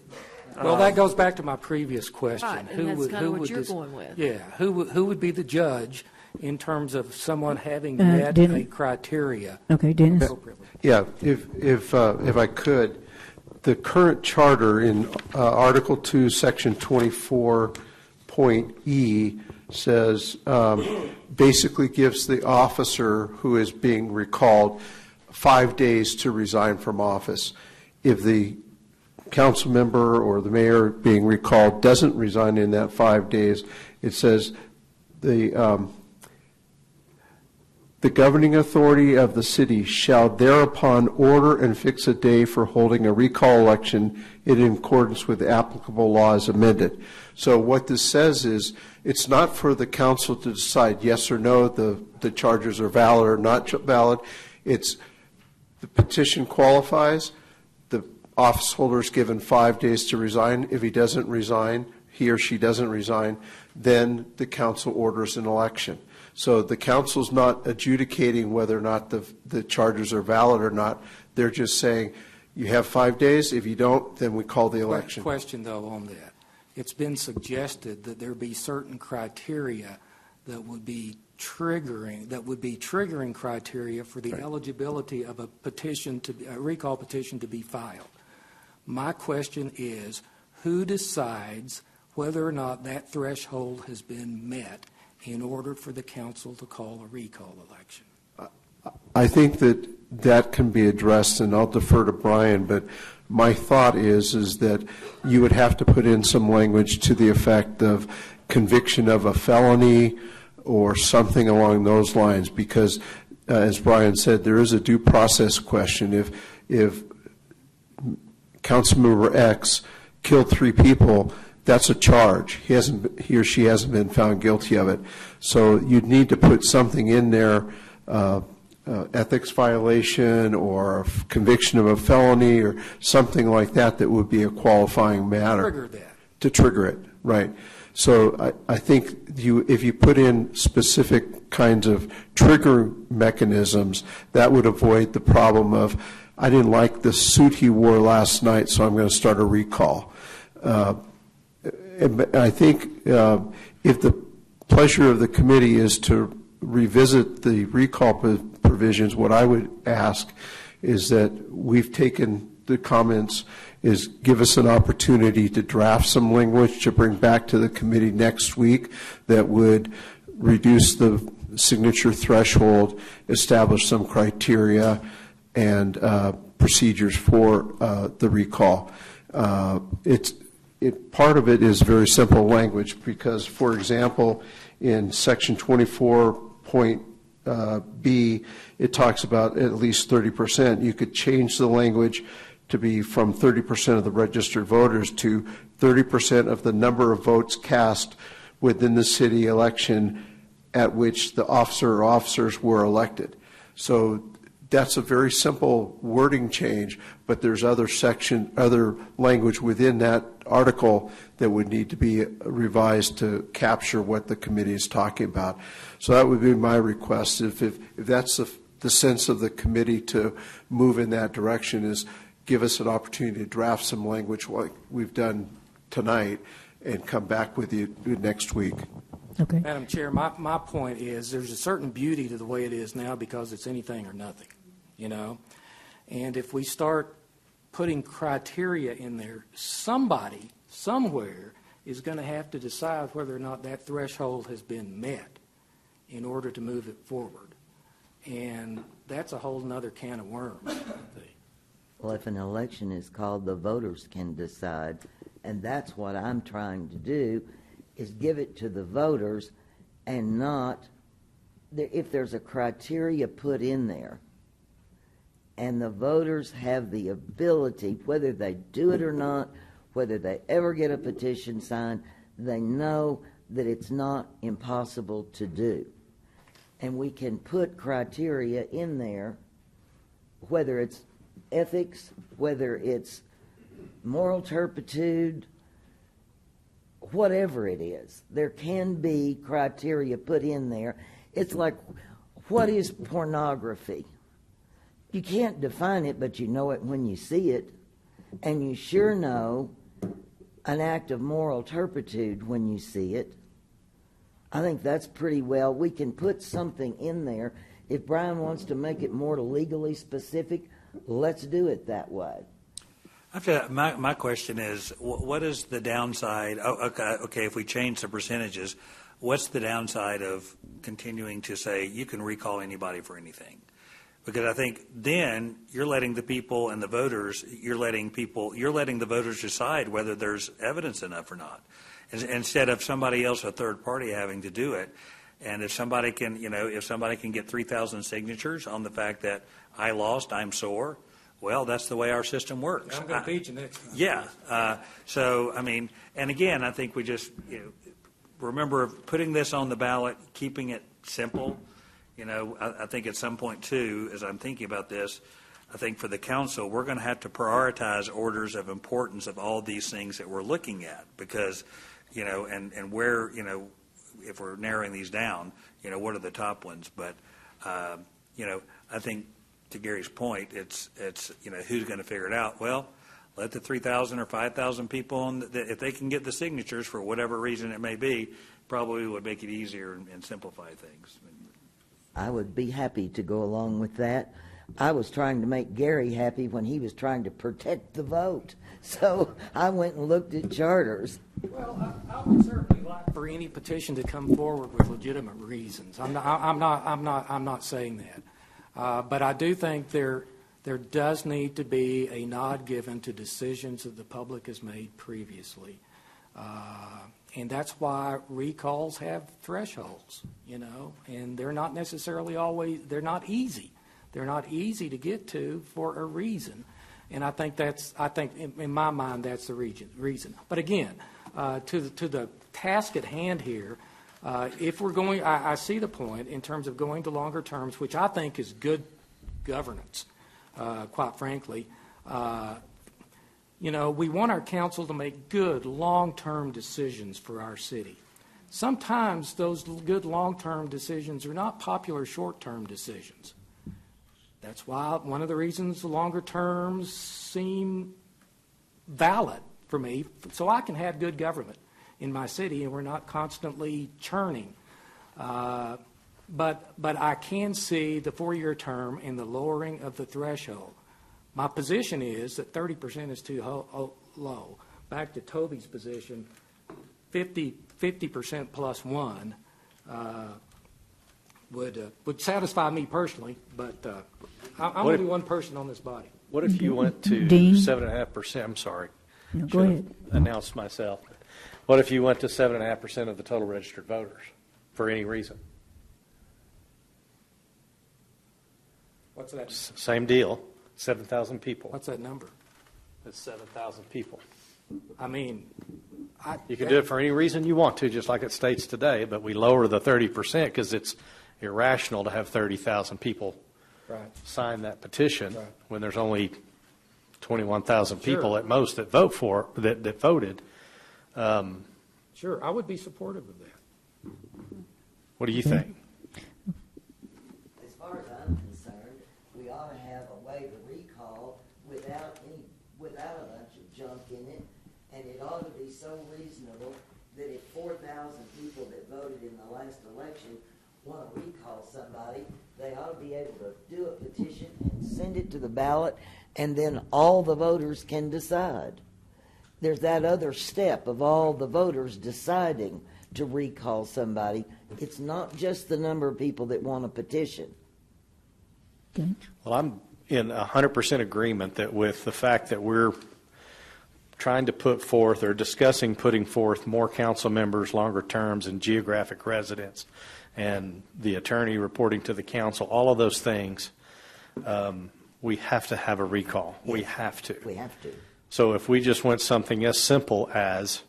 Well, that goes back to my previous question. Right, and that's kind of what you're going with. Yeah, who would be the judge in terms of someone having met Dennis. a criteria? Okay, Dennis. appropriately? Yeah, if I could, the current charter in Article 2, Section 24.E says, basically gives the officer who is being recalled 5 days to resign from office. If the council member or the mayor being recalled doesn't resign in that 5 days, it says the governing authority of the city shall thereupon order and fix a day for holding a recall election in accordance with applicable laws amended. So what this says is it's not for the council to decide yes or no, the charges are valid or not valid. It's the petition qualifies, the office holder is given 5 days to resign. If he doesn't resign, he or she doesn't resign, then the council orders an election. So the council's not adjudicating whether or not the charges are valid or not. They're just saying, you have 5 days. If you don't, then we call the election. Question, though, on that. It's been suggested that there be certain criteria that would be triggering criteria for the eligibility of a recall petition to be filed. My question is, who decides whether or not that threshold has been met in order for the council to call a recall election? I think that can be addressed, and I'll defer to Brian, but my thought is that you would have to put in some language to the effect of conviction of a felony or something along those lines, because, as Brian said, there is a due process question. If Councilmember X killed 3 people, that's a charge. He or she hasn't been found guilty of it. So you'd need to put something in there, ethics violation or conviction of a felony or something like that would be a qualifying matter. Trigger that. To trigger it, right. So I think if you put in specific kinds of trigger mechanisms, that would avoid the problem of, I didn't like the suit he wore last night, so I'm going to start a recall. I think if the pleasure of the committee is to revisit the recall provisions, what I would ask is that we've taken the comments, is give us an opportunity to draft some language to bring back to the committee next week that would reduce the signature threshold, establish some criteria and procedures for the recall. Part of it is very simple language because, for example, in Section 24.B, it talks about at least 30%. You could change the language to be from 30% of the registered voters to 30% of the number of votes cast within the city election at which the officer or officers were elected. So that's a very simple wording change, but there's other language within that article that would need to be revised to capture what the committee is talking about. So that would be my request. If that's the sense of the committee to move in that direction, is give us an opportunity to draft some language like we've done tonight and come back with you next week. Okay. Madam Chair, my point is there's a certain beauty to the way it is now because it's anything or nothing, you know? And if we start putting criteria in there, somebody, somewhere, is going to have to decide whether or not that threshold has been met in order to move it forward. And that's a whole other can of worms, I think. Well, if an election is called, the voters can decide, and that's what I'm trying to do, is give it to the voters and not, if there's a criteria put in there, and the voters have the ability, whether they do it or not, whether they ever get a petition signed, they know that it's not impossible to do. And we can put criteria in there, whether it's ethics, whether it's moral turpitude, whatever it is, there can be criteria put in there. It's like, what is pornography? You can't define it, but you know it when you see it. And you sure know an act of moral turpitude when you see it. I think that's pretty well. We can put something in there. If Brian wants to make it more legally specific, let's do it that way. My question is, what is the downside? Okay, if we change the percentages, what's the downside of continuing to say you can recall anybody for anything? Because I think then you're letting the people and the voters, you're letting the voters decide whether there's evidence enough or not, instead of somebody else, a third party, having to do it. And if somebody can get 3,000 signatures on the fact that I lost, I'm sore, well, that's the way our system works. I'm going to beat you next time. Yeah. So, I mean, and again, I think we just, remember putting this on the ballot, keeping it simple. I think at some point, too, as I'm thinking about this, I think for the council, we're going to have to prioritize orders of importance of all these things that we're looking at because, and where, if we're narrowing these down, what are the top ones? But, I think to Gary's point, it's who's going to figure it out? Well, let the 3,000 or 5,000 people, if they can get the signatures for whatever reason it may be, probably would make it easier and simplify things. I would be happy to go along with that. I was trying to make Gary happy when he was trying to protect the vote. So I went and looked at charters. Well, I would certainly like for any petition to come forward with legitimate reasons. I'm not saying that, but I do think there does need to be a nod given to decisions that the public has made previously, and that's why recalls have thresholds, and they're not necessarily always easy. They're not easy to get to for a reason. And I think in my mind, that's the reason. But again, to the task at hand here, if we're going, I see the point in terms of going to longer terms, which I think is good governance, quite frankly. We want our council to make good long-term decisions for our city. Sometimes those good long-term decisions are not popular short-term decisions. That's why one of the reasons the longer terms seem valid for me, so I can have good government in my city and we're not constantly churning. But I can see the 4-year term and the lowering of the threshold. My position is that 30% is too low. Back to Toby's position, 50% plus one would satisfy me personally, but I'm only one person on this body. What if you went to Dean? 7.5%? I'm sorry. No, go ahead. Announced myself. What if you went to 7.5% of the total registered voters for any reason? What's that? Same deal. 7,000 people. What's that number? That's 7,000 people. I mean, You can do it for any reason you want to, just like it states today, but we lower the 30% because it's irrational to have 30,000 people sign that petition when there's only 21,000 people at most that that voted. Sure, I would be supportive of that. What do you think? As far as I'm concerned, we ought to have a way to recall without a bunch of junk in it, and it ought to be so reasonable that if 4,000 people that voted in the last election want to recall somebody, they ought to be able to do a petition and send it to the ballot, and then all the voters can decide. There's that other step of all the voters deciding to recall somebody. It's not just the number of people that want a petition. Okay. Well, I'm in 100% agreement that with the fact that we're trying to put forth or discussing putting forth more council members, longer terms, and geographic residence, and the attorney reporting to the council, all of those things, we have to have a recall. Yes. We have to. We have to. So if we just went something as simple as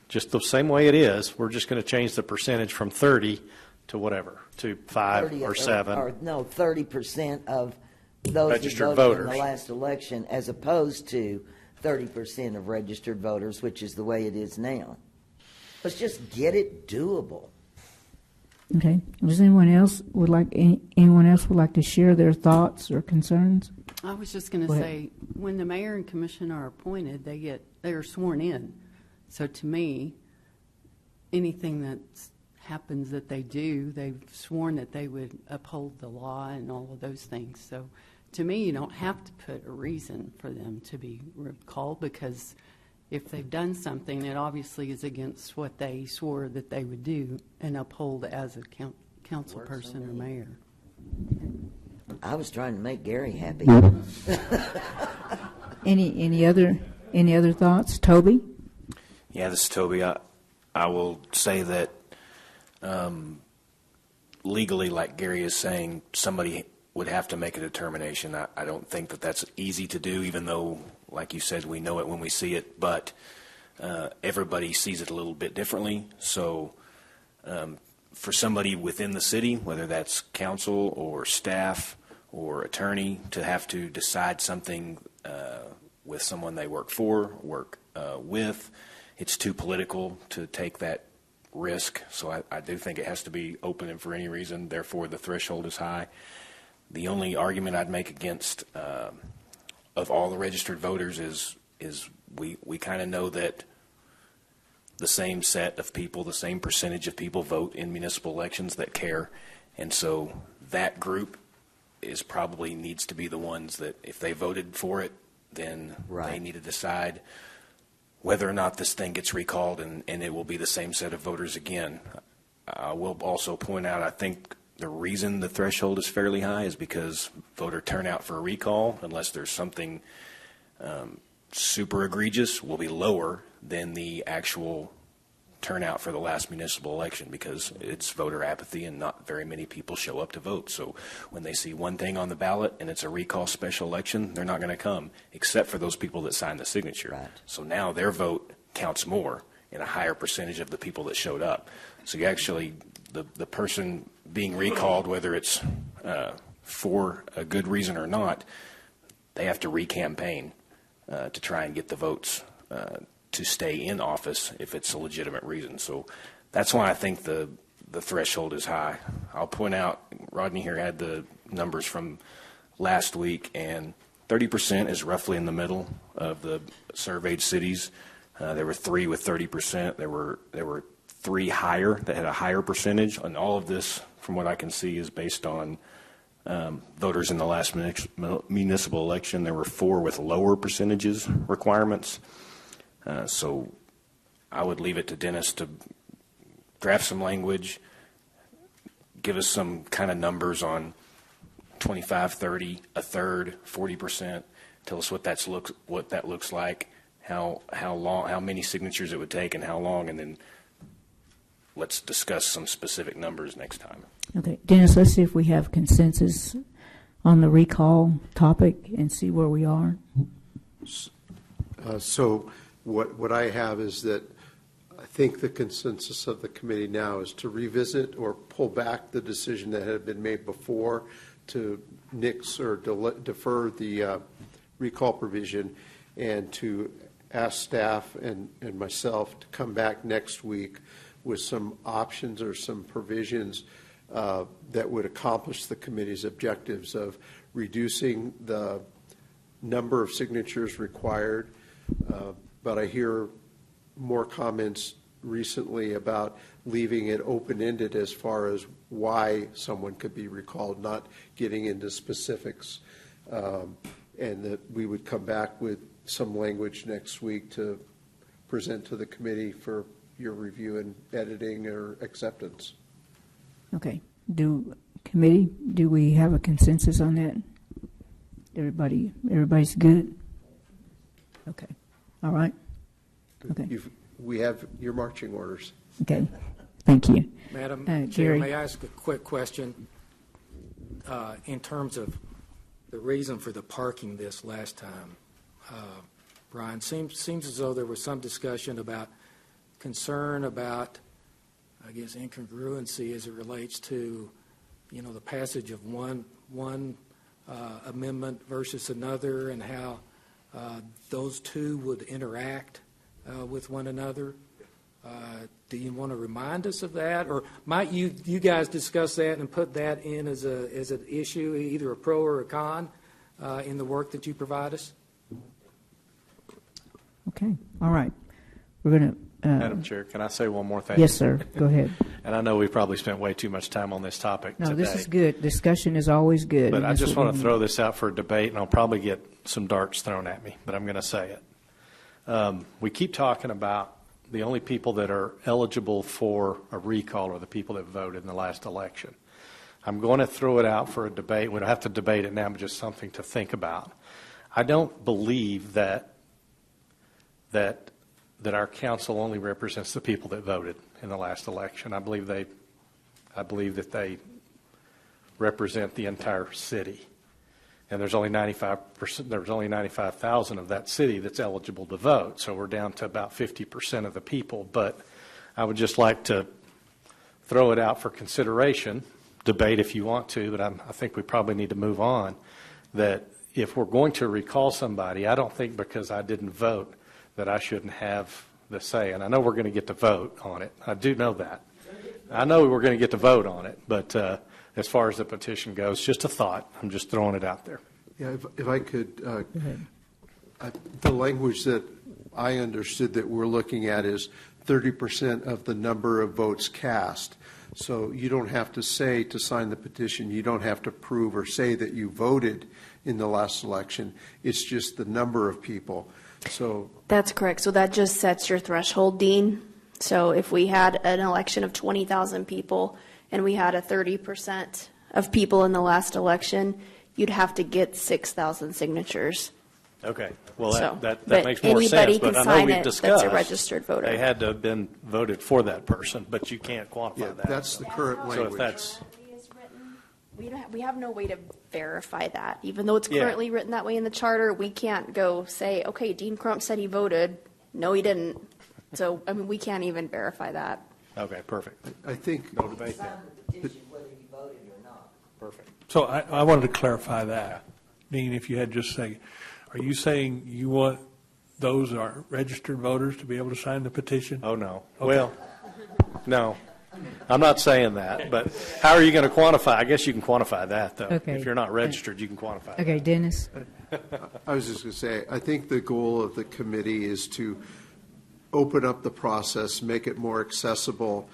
just the same way it is, we're just going to change the percentage from 30 to whatever, to 5 or 7. No, 30% of those Registered who voted in voters. the last election, as opposed to 30% of registered voters, which is the way it is now. Let's just get it doable. Okay. Does anyone else would like to share their thoughts or concerns? I was just going to say, when the mayor and commission are appointed, they are sworn in. So to me, anything that happens that they do, they've sworn that they would uphold the law and all of those things. So to me, you don't have to put a reason for them to be recalled, because if they've done something, it obviously is against what they swore that they would do and uphold as a council person or mayor. I was trying to make Gary happy. Any other thoughts, Toby? Yeah, this is Toby. I will say that legally, like Gary is saying, somebody would have to make a determination. I don't think that that's easy to do, even though, like you said, we know it when we see it, but everybody sees it a little bit differently. So for somebody within the city, whether that's council or staff or attorney, to have to decide something with someone they work for, with, it's too political to take that risk. So I do think it has to be open and for any reason. Therefore, the threshold is high. The only argument I'd make against of all the registered voters is we kind of know that the same set of people, the same percentage of people vote in municipal elections that care. And so that group is probably needs to be the ones that if they voted for it, then they need to decide whether or not this thing gets recalled, and it will be the same set of voters again. I will also point out, I think the reason the threshold is fairly high is because voter turnout for a recall, unless there's something super egregious, will be lower than the actual turnout for the last municipal election, because it's voter apathy and not very many people show up to vote. So when they see one thing on the ballot and it's a recall special election, they're not going to come, except for those people that signed the signature. Right. So now their vote counts more in a higher percentage of the people that showed up. So you actually, the person being recalled, whether it's for a good reason or not, they have to re-campaign to try and get the votes to stay in office if it's a legitimate reason. So that's why I think the threshold is high. I'll point out, Rodney here had the numbers from last week, and 30% is roughly in the middle of the surveyed cities. There were 3 with 30%. There were 3 higher that had a higher percentage, and all of this, from what I can see, is based on voters in the last municipal election. There were 4 with lower percentages requirements. So I would leave it to Dennis to draft some language, give us some kind of numbers on 25, 30, a third, 40%. Tell us what that looks like, how long, how many signatures it would take, and how long, and then let's discuss some specific numbers next time. Okay, Dennis, let's see if we have consensus on the recall topic and see where we are. So what I have is that I think the consensus of the committee now is to revisit or pull back the decision that had been made before to nix or defer the recall provision, and to ask staff and myself to come back next week with some options or some provisions that would accomplish the committee's objectives of reducing the number of signatures required. But I hear more comments recently about leaving it open-ended as far as why someone could be recalled, not getting into specifics, and that we would come back with some language next week to present to the committee for your review and editing or acceptance. Okay. Do we have a consensus on that? Everybody's good? Okay. All right. Okay. We have your marching orders. Okay. Thank you. Madam Jerry. Chair, may I ask a quick question in terms of the reason for the parking this last time? Brian, seems as though there was some discussion about concern about, I guess, incongruency as it relates to, the passage of one amendment versus another, and how those two would interact with one another. Do you want to remind us of that, or might you guys discuss that and put that in as an issue, either a pro or a con, in the work that you provide us? Okay, all right. We're going to. Madam Chair, can I say one more thing? Yes, sir. Go ahead. And I know we probably spent way too much time on this topic today. No, this is good. Discussion is always good. But I just want to throw this out for a debate, and I'll probably get some darts thrown at me, but I'm going to say it. We keep talking about the only people that are eligible for a recall are the people that voted in the last election. I'm going to throw it out for a debate. We don't have to debate it now, but just something to think about. I don't believe that our council only represents the people that voted in the last election. I believe that they represent the entire city. And there's only 95,000 of that city that's eligible to vote. So we're down to about 50% of the people. But I would just like to throw it out for consideration, debate if you want to, but I think we probably need to move on, that if we're going to recall somebody, I don't think because I didn't vote that I shouldn't have the say. And I know we're going to get to vote on it. I do know that. I know we're going to get to vote on it, but as far as the petition goes, just a thought. I'm just throwing it out there. Yeah, if I could, the language that I understood that we're looking at is 30% of the number of votes cast. So you don't have to say to sign the petition, you don't have to prove or say that you voted in the last election. It's just the number of people. So That's correct. So that just sets your threshold, Dean. So if we had an election of 20,000 people and we had a 30% of people in the last election, you'd have to get 6,000 signatures. Okay. Well, So, that but makes more anybody sense. But can I know sign we've it discussed that's a registered voter. they had to have been voted for that person, but you can't quantify yeah, that. that's the current So language. if that's We have no way to verify that. Even though it's Yeah. currently written that way in the charter, we can't go say, okay, Dean Crump said he voted. No, he didn't. So, I mean, we can't even verify that. okay, perfect. I think No debate there. Whether you voted or not. Perfect. So I wanted to clarify that. Dean, if you had just said, are you saying you want those that are registered voters to be able to sign the petition? Oh, no. Okay. Well, no. I'm not saying that, but how are you going to quantify? I guess you can quantify that, though. Okay. If you're not registered, you can quantify it. Okay, Dennis. I was just going to say, I think the goal of the committee is to open up the process, make it more accessible.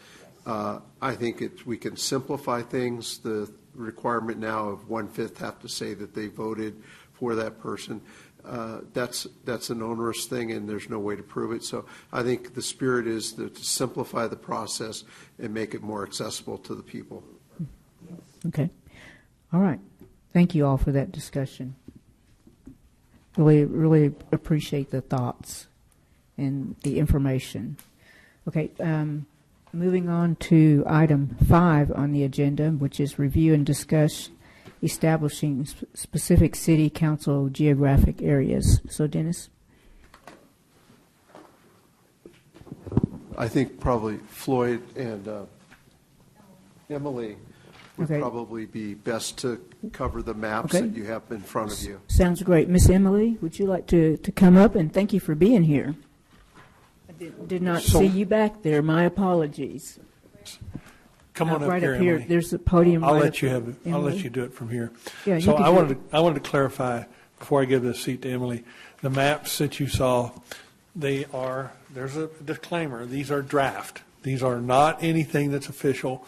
I think we can simplify things. The requirement now of 1/5 have to say that they voted for that person. That's an onerous thing, and there's no way to prove it. So I think the spirit is to simplify the process and make it more accessible to the people. Okay. All right. Thank you all for that discussion. Really appreciate the thoughts and the information. Okay. Moving on to item 5 on the agenda, which is review and discuss establishing specific city council geographic areas. So, Dennis? I think probably Floyd and Emily would Okay. probably be best to cover the maps Okay. that you have in front of you. Sounds great. Miss Emily, would you like to come up? And thank you for being here. I did not So- see you back there. My apologies. Come on up right here, up here. Emily. There's a podium. I'll right let up you there. have it. I'll Emily? let you do it from here. Yeah, you So can I do wanted to clarify before I give the seat to Emily. The maps that you saw, there's a disclaimer. These are draft. These are not anything that's official.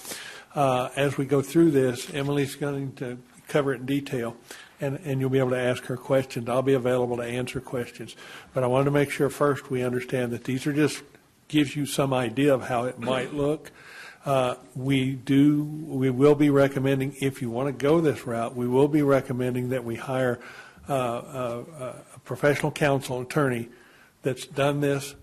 As we go through this, Emily's going to cover it in detail, and you'll be able to ask her questions. I'll be available to answer questions. But I wanted to make sure first we understand that these are just gives you some idea of how it might look. We will be recommending, if you want to go this route, we will be recommending that we hire a professional counsel attorney that's done this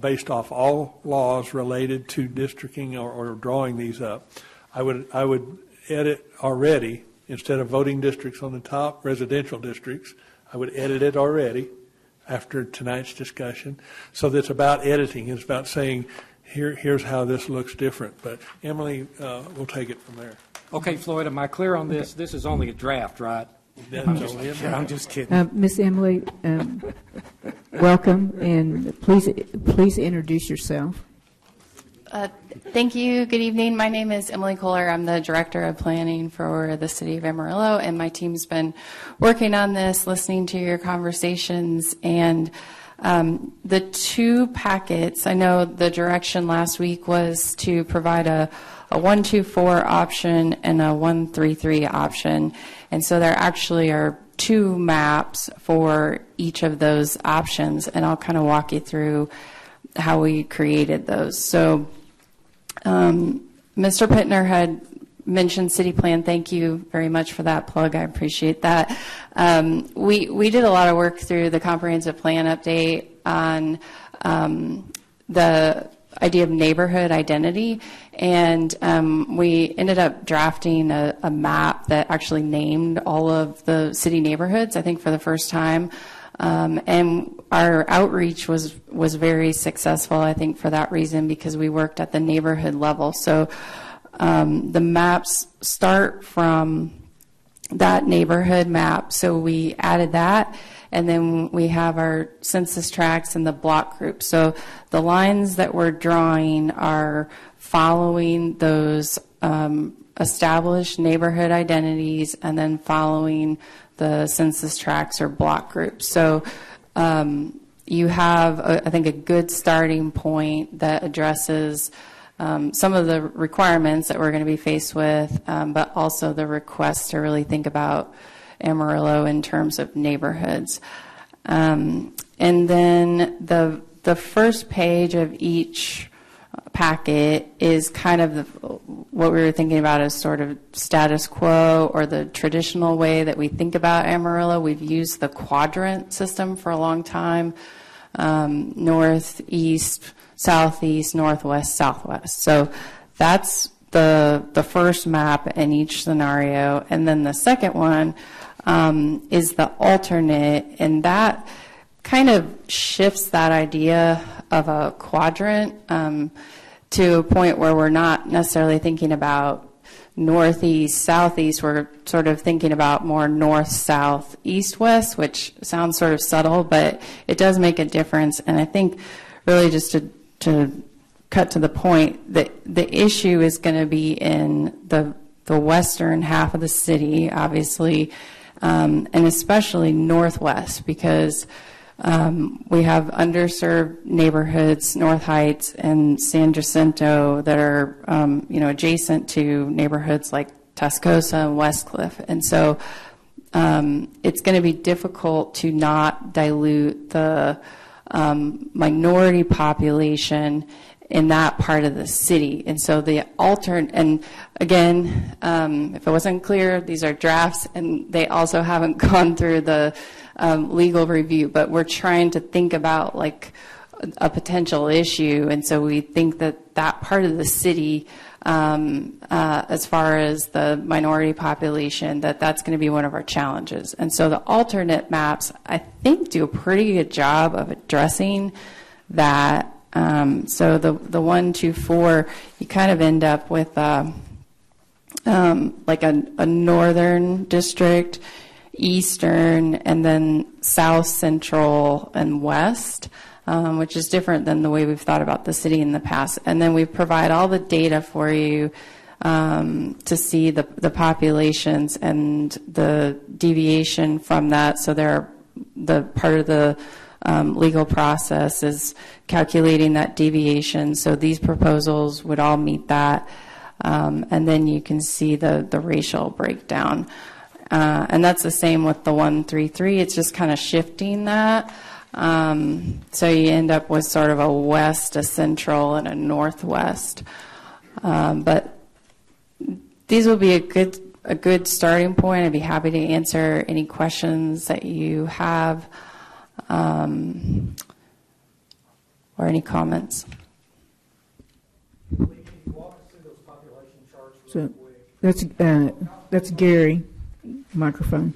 based off all laws related to districting or drawing these up. I would edit already, instead of voting districts on the top, residential districts, I would edit it already after tonight's discussion. So that's about editing. It's about saying, here's how this looks different. But Emily will take it from there. Okay, Floyd, am I clear on this? This is only a draft, right? I'm just kidding. Miss Emily, welcome, and please introduce yourself. Thank you. Good evening. My name is Emily Kohler. I'm the Director of Planning for the City of Amarillo, and my team's been working on this, listening to your conversations, and the two packets, I know the direction last week was to provide a 124 option and a 133 option, and so there actually are two maps for each of those options, and I'll kind of walk you through how we created those. So Mr. Pittner had mentioned city plan. Thank you very much for that plug. I appreciate that. We did a lot of work through the comprehensive plan update on the idea of neighborhood identity, and we ended up drafting a map that actually named all of the city neighborhoods, I think for the first time. And our outreach was very successful, I think, for that reason, because we worked at the neighborhood level. So the maps start from that neighborhood map. So we added that, and then we have our census tracts and the block groups. So the lines that we're drawing are following those established neighborhood identities and then following the census tracts or block groups. So you have, I think, a good starting point that addresses some of the requirements that we're going to be faced with, but also the request to really think about Amarillo in terms of neighborhoods. And then the first page of each packet is kind of what we were thinking about as sort of status quo, or the traditional way that we think about Amarillo. We've used the quadrant system for a long time, north, east, southeast, northwest, southwest. So that's the first map in each scenario. And then the second one is the alternate, and that kind of shifts that idea of a quadrant to a point where we're not necessarily thinking about northeast, southeast. We're sort of thinking about more north, south, east, west, which sounds sort of subtle, but it does make a difference. And I think really just to cut to the point, that the issue is going to be in the western half of the city, obviously, and especially northwest, because we have underserved neighborhoods, North Heights and San Jacinto, that are adjacent to neighborhoods like Tascosa and Westcliff. And so it's going to be difficult to not dilute the minority population in that part of the city. And so the alternate, and again, if it wasn't clear, these are drafts, and they also haven't gone through the legal review, but we're trying to think about like a potential issue. And so we think that that part of the city, as far as the minority population, that's going to be one of our challenges. And so the alternate maps, I think, do a pretty good job of addressing that. So the 1, 2, 4, you kind of end up with like a northern district, eastern, and then south, central, and west, which is different than the way we've thought about the city in the past. And then we provide all the data for you to see the populations and the deviation from that. So the part of the legal process is calculating that deviation. So these proposals would all meet that. And then you can see the racial breakdown. And that's the same with the 133. It's just kind of shifting that. So you end up with sort of a west, a central, and a northwest. But these will be a good starting point. I'd be happy to answer any questions that you have, or any comments. So that's Gary. Microphone,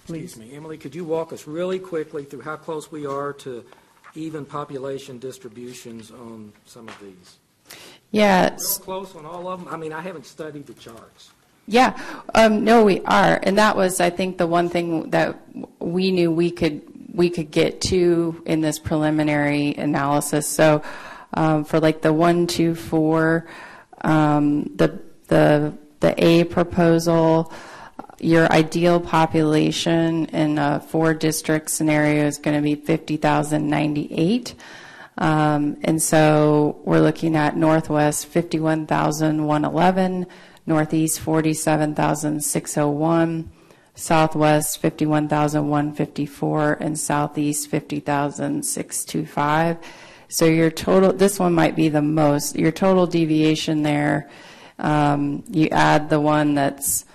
please. Excuse me, Emily, could you walk us really quickly through how close we are to even population distributions on some of these? Yeah. Real close on all of them? I mean, I haven't studied the charts. Yeah, no, we are, and that was, I think, the one thing that we knew we could get to in this preliminary analysis. So, for like the 1, 2, 4, the A proposal, your ideal population in a 4-district scenario is going to be 50,098. And so we're looking at Northwest 51,111, Northeast 47,601, Southwest 51,154, and Southeast 50,625. So your total, this one might be the most, your total deviation there, you add the one that's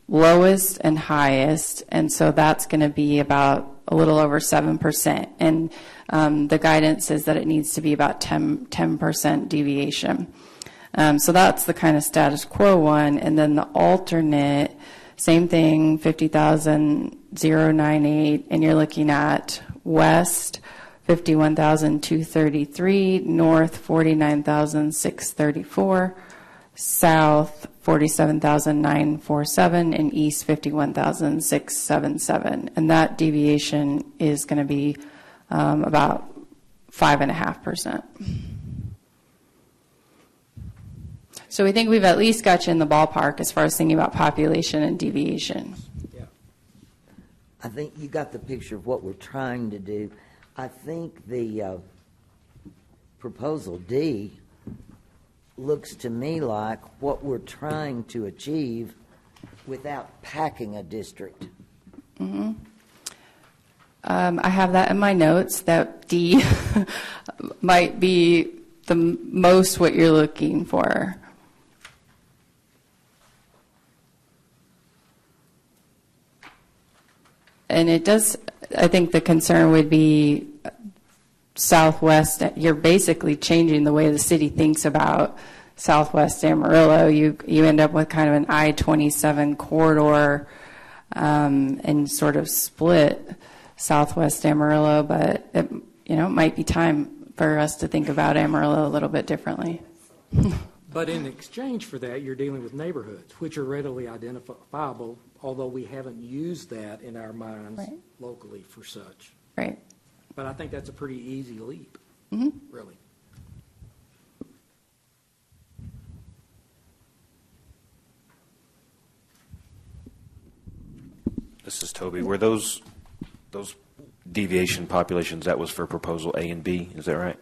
lowest and highest, and so that's going to be about a little over 7%. And the guidance is that it needs to be about 10% deviation. So that's the kind of status quo one. And then the alternate, same thing, 50,098, and you're looking at West 51,233, North 49,634, South 47,947, and East 51,677. And that deviation is going to be about 5.5%. So we think we've at least got you in the ballpark as far as thinking about population and deviation. Yeah. I think you got the picture of what we're trying to do. I think the proposal D looks to me like what we're trying to achieve without packing a district. Mm-hmm. I have that in my notes, that D might be the most what you're looking for. And it does, I think the concern would be Southwest. You're basically changing the way the city thinks about Southwest Amarillo. You end up with kind of an I-27 corridor and sort of split Southwest Amarillo, but it might be time for us to think about Amarillo a little bit differently. But in exchange for that, you're dealing with neighborhoods, which are readily identifiable, although we haven't used that in our minds locally for such. Right. But I think that's a pretty easy leap, really. This is Toby. Were those deviation populations, that was for proposal A and B, is that right?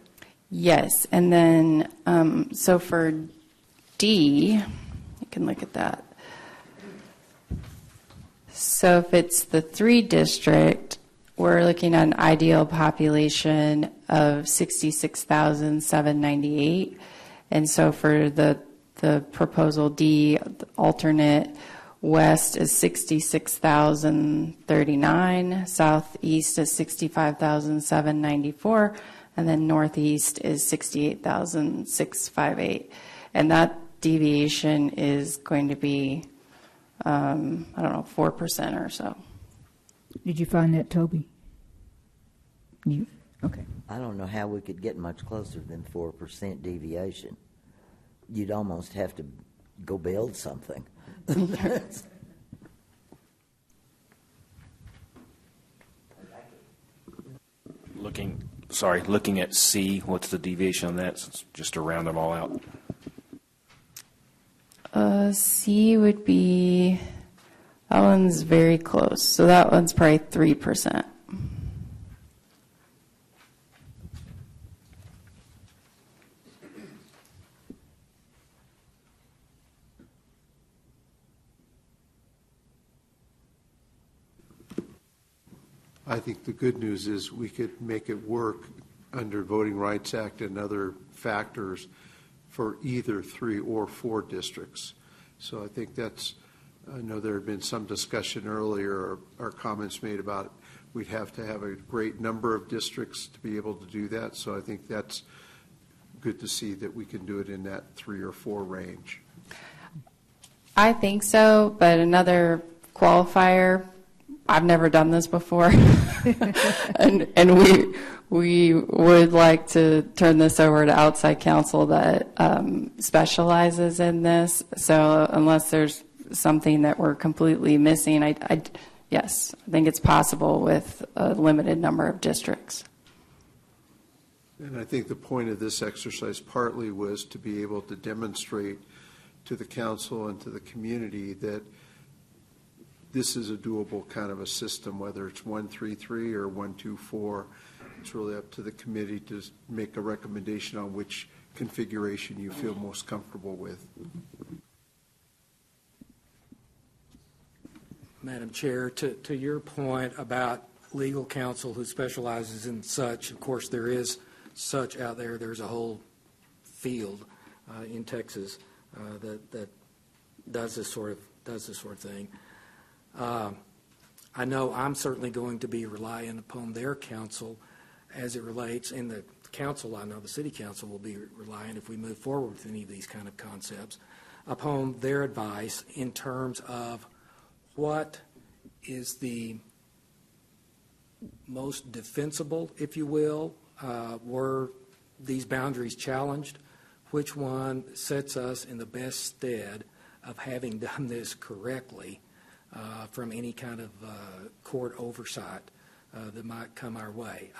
Yes, and then so for D, you can look at that. So if it's the 3-district, we're looking at an ideal population of 66,798, and so for the proposal D, the alternate West is 66,039, Southeast is 65,794, and then Northeast is 68,658. And that deviation is going to be, 4% or so. Did you find that, Toby? Okay. I don't know how we could get much closer than 4% deviation. You'd almost have to go build something. Looking at C, what's the deviation on that, just to round them all out? C would be, that one's very close. So that one's probably 3%. I think the good news is we could make it work under Voting Rights Act and other factors for either 3 or 4 districts. So I think I know there had been some discussion earlier, or comments made about we'd have to have a great number of districts to be able to do that. So I think that's good to see that we can do it in that 3 or 4 range. I think so, but another qualifier, I've never done this before, and we would like to turn this over to outside counsel that specializes in this. So unless there's something that we're completely missing, yes, I think it's possible with a limited number of districts. And I think the point of this exercise partly was to be able to demonstrate to the council and to the community that this is a doable kind of a system, whether it's 133 or 124. It's really up to the committee to make a recommendation on which configuration you feel most comfortable with. Madam Chair, to your point about legal counsel who specializes in such, of course, there is such out there. There's a whole field in Texas that does this sort of thing. I know I'm certainly going to be relying upon their counsel as it relates, and the council, I know the city council will be relying, if we move forward with any of these kind of concepts, upon their advice in terms of what is the most defensible, if you will, were these boundaries challenged, which one sets us in the best stead of having done this correctly from any kind of court oversight that might come our way.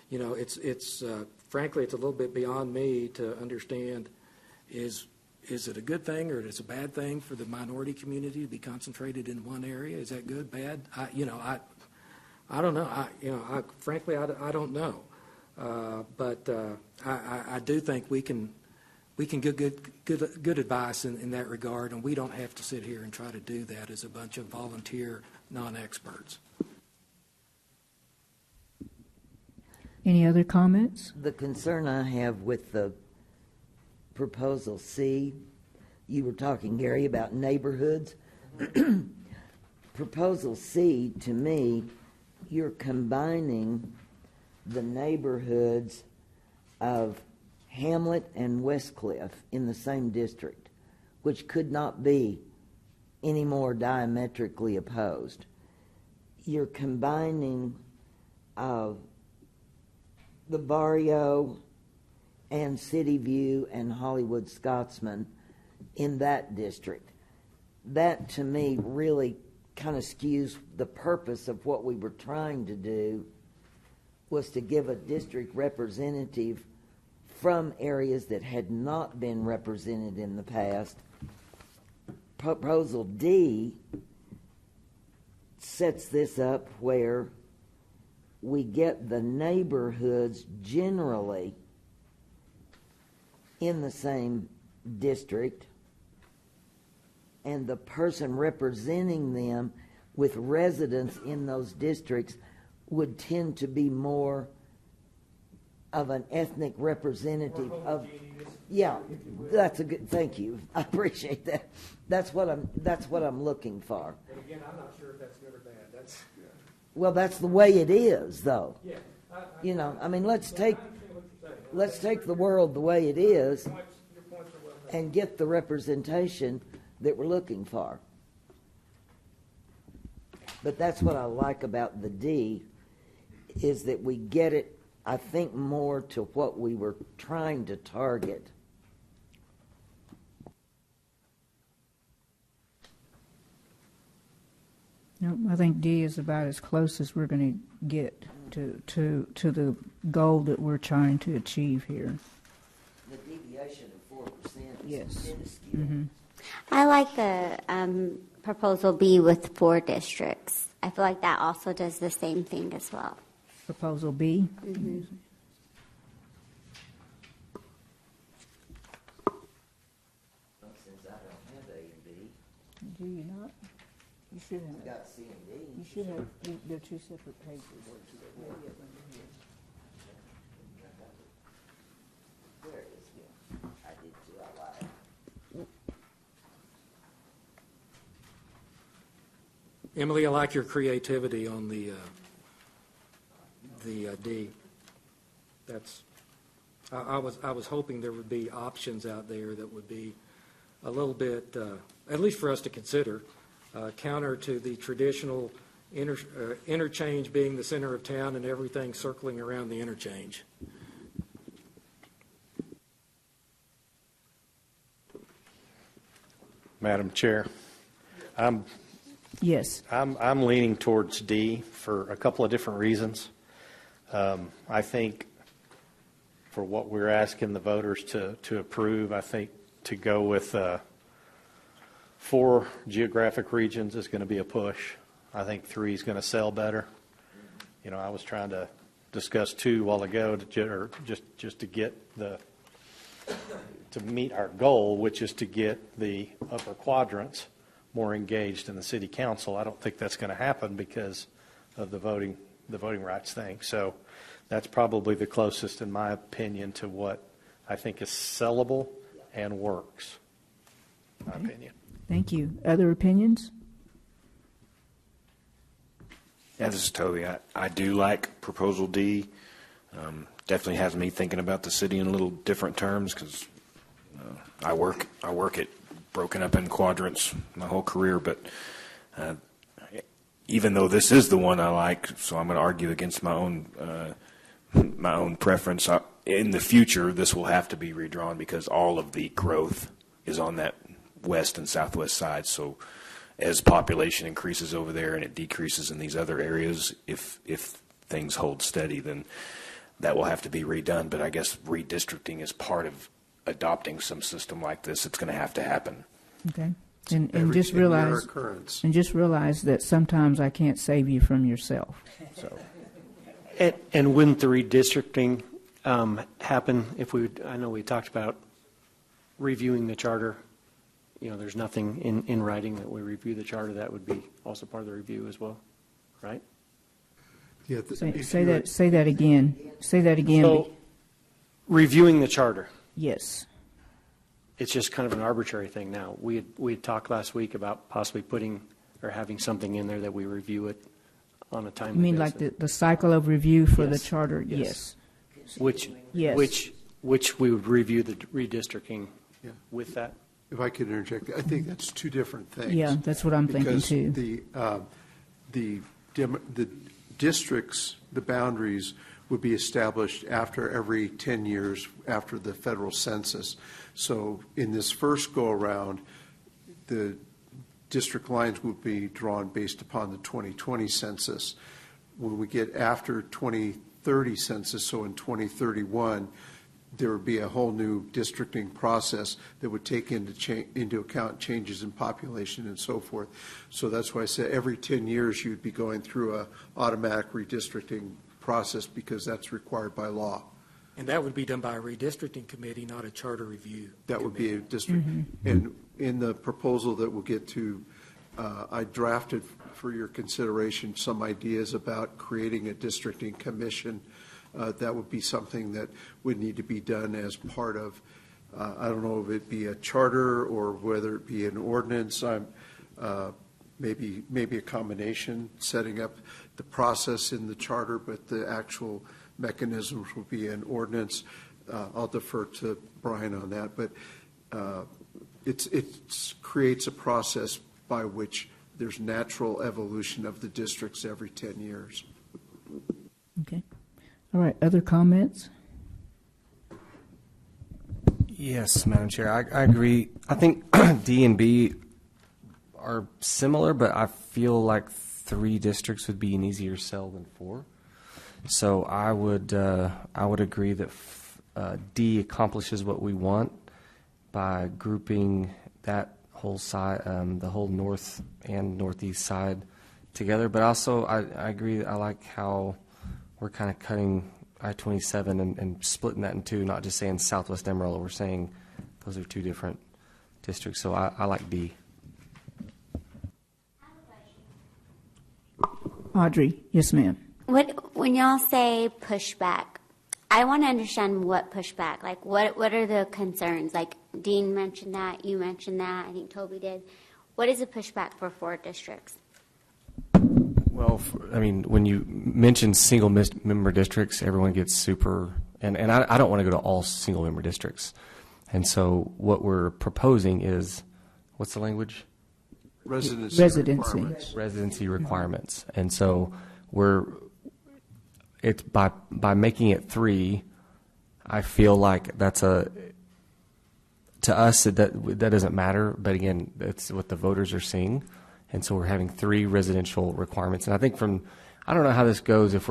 It's frankly, it's a little bit beyond me to understand is it a good thing or is it a bad thing for the minority community to be concentrated in one area? Is that good, bad? I don't know. Frankly, I don't know. But I do think we can get good advice in that regard, and we don't have to sit here and try to do that as a bunch of volunteer non-experts. Any other comments? The concern I have with the proposal C, you were talking, Gary, about neighborhoods. Proposal C, to me, you're combining the neighborhoods of Hamlet and Westcliff in the same district, which could not be any more diametrically opposed. You're combining the Barrio and City View and Hollywood Scotsman in that district. That, to me, really kind of skews the purpose of what we were trying to do, was to give a district representative from areas that had not been represented in the past. Proposal D sets this up where we get the neighborhoods generally in the same district, and the person representing them with residents in those districts would tend to be more of an ethnic representative of. Yeah, that's a good. Thank you. I appreciate that. That's what I'm looking for. But again, I'm not sure if that's good or bad. Well, that's the way it is, though. Yeah. I mean, let's take the world the way it is and get the representation that we're looking for. But that's what I like about the D, is that we get it, I think, more to what we were trying to target. No, I think D is about as close as we're going to get to the goal that we're trying to achieve here. The deviation of 4% is Yes. minuscule. Mm-hmm. I like the proposal B with 4 districts. I feel like that also does the same thing as well. Proposal B. Mm-hmm. Since I don't have A and B, Do you not? You should have. I've got C and D. You should have. They're 2 separate pages. There it is. I did too. I lied. Emily, I like your creativity on the D. That's. I was hoping there would be options out there that would be a little bit, at least for us to consider, counter to the traditional interchange being the center of town and everything circling around the interchange. Madam Chair, Yes. I'm leaning towards D for a couple of different reasons. I think for what we're asking the voters to approve, I think to go with 4 geographic regions is going to be a push. I think 3 is going to sell better. You know, I was trying to discuss 2 a while ago just to get to meet our goal, which is to get the upper quadrants more engaged in the city council. I don't think that's going to happen because of the voting rights thing. So that's probably the closest, in my opinion, to what I think is sellable and works, in my opinion. Thank you. Other opinions? Yeah, this is Toby. I do like Proposal D. Definitely has me thinking about the city in a little different terms because I work it broken up in quadrants my whole career. But even though this is the one I like, so I'm going to argue against my own preference. In the future, this will have to be redrawn because all of the growth is on that west and southwest side. So as population increases over there and it decreases in these other areas, if things hold steady, then that will have to be redone. But I guess redistricting is part of adopting some system like this. It's going to have to happen. Okay. And just realize that sometimes I can't save you from yourself. So. And wouldn't the redistricting happen if I know we talked about reviewing the charter. You know, there's nothing in writing that we review the charter. That would be also part of the review as well, right? Yeah. Say that again. Say that again. So, reviewing the charter. Yes. It's just kind of an arbitrary thing now. We had talked last week about possibly putting or having something in there that we review it on a timely basis. You mean like the cycle of review for the charter? Yes. Which we would review the redistricting with that. If I could interject, I think that's 2 different things. Yeah, that's what I'm thinking too. Because the districts, the boundaries would be established after every 10 years after the federal census. So in this first go-around, the district lines would be drawn based upon the 2020 census. When we get after 2030 census, so in 2031, there would be a whole new districting process that would take into account changes in population and so forth. So that's why I said every 10 years you'd be going through a automatic redistricting process because that's required by law. And that would be done by a redistricting committee, not a charter review. That would be a district. Mm-hmm. And in the proposal that we'll get to, I drafted for your consideration some ideas about creating a districting commission. That would be something that would need to be done as part of, I don't know if it be a charter or whether it be an ordinance. Maybe a combination, setting up the process in the charter, but the actual mechanisms will be an ordinance. I'll defer to Brian on that, but it creates a process by which there's natural evolution of the districts every 10 years. Okay. All right. Other comments? Yes, Madam Chair, I agree. I think D and B are similar, but I feel like 3 districts would be an easier sell than 4. So I would agree that D accomplishes what we want by grouping that whole side, the whole north and northeast side together. But also, I agree. I like how we're kind of cutting I-27 and splitting that in 2, not just saying Southwest Amarillo. We're saying those are 2 different districts. So I like D. Audrey, yes, ma'am. When y'all say pushback, I want to understand what pushback. Like, what are the concerns? Like, Dean mentioned that, you mentioned that, I think Toby did. What is a pushback for 4 districts? Well, I mean, when you mention single-member districts, everyone gets super, and I don't want to go to all single-member districts. And so what we're proposing is, what's the language? residency requirements. And so it's by making it 3, I feel like that's to us, that doesn't matter, but again, that's what the voters are seeing. And so we're having 3 residential requirements. And I think I don't know how this goes if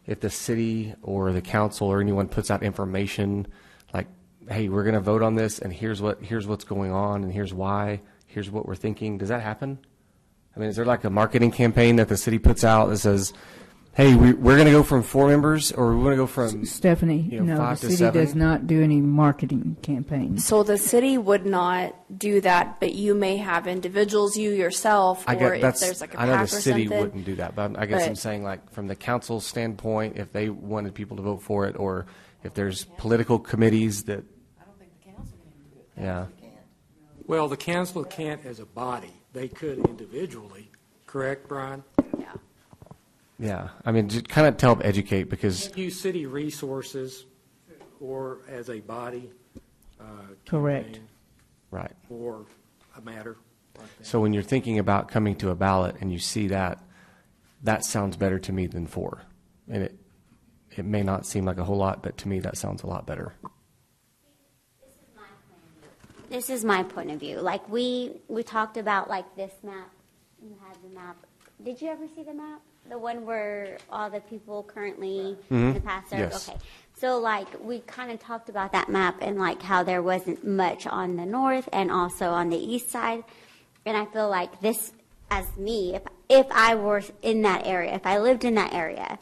if the city or the council or anyone puts out information like, hey, we're going to vote on this and here's what's going on and here's why, here's what we're thinking. Does that happen? I mean, is there like a marketing campaign that the city puts out that says, hey, we're going to go from 4 members, or we want to go from Stephanie, no, 5 the to city 7? does not do any marketing campaigns. So the city would not do that, but you may have individuals, you yourself, or if there's like a I know PAC the or city something. wouldn't do that, but I guess I'm saying like from the council standpoint, if they wanted people to vote for it, or if there's political committees that. I don't think the council can do it. Yeah. Well, the council can't as a body. They could individually, correct, Brian? Yeah. Yeah, I mean, just kind of to help educate, because Use city resources or as a body. Correct. campaign right. For a matter like that. So when you're thinking about coming to a ballot and you see that sounds better to me than 4. And it may not seem like a whole lot, but to me that sounds a lot better. This is my point of view. Like we talked about like this map. You had the map. Did you ever see the map? The one where all the people currently in the past are? Yes. Okay. So like we kind of talked about that map and like how there wasn't much on the north and also on the east side. And I feel like this, as me, if I were in that area, if I lived in that area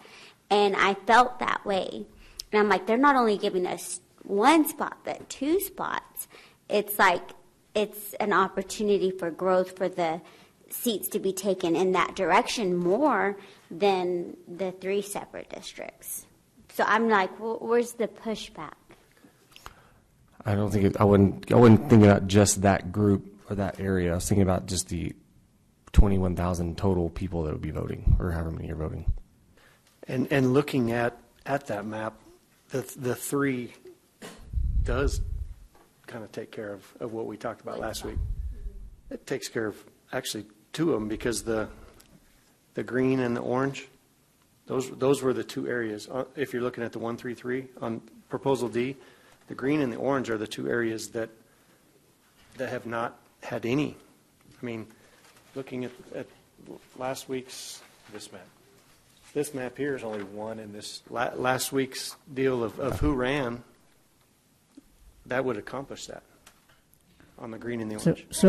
and I felt that way, and I'm like, they're not only giving us 1 spot, but 2 spots. It's like it's an opportunity for growth for the seats to be taken in that direction more than the 3 separate districts. So I'm like, where's the pushback? I don't think I wouldn't think about just that group or that area. I was thinking about just the 21,000 total people that would be voting, or however many are voting. And looking at that map, the 3 does kind of take care of what we talked about last week. It takes care of actually 2 of them, because the green and the orange, those were the 2 areas. If you're looking at the 133 on Proposal D, the green and the orange are the 2 areas that have not had any. I mean, looking at last week's this map here is only 1 in this last week's deal of who ran. That would accomplish that on the green and the orange. Because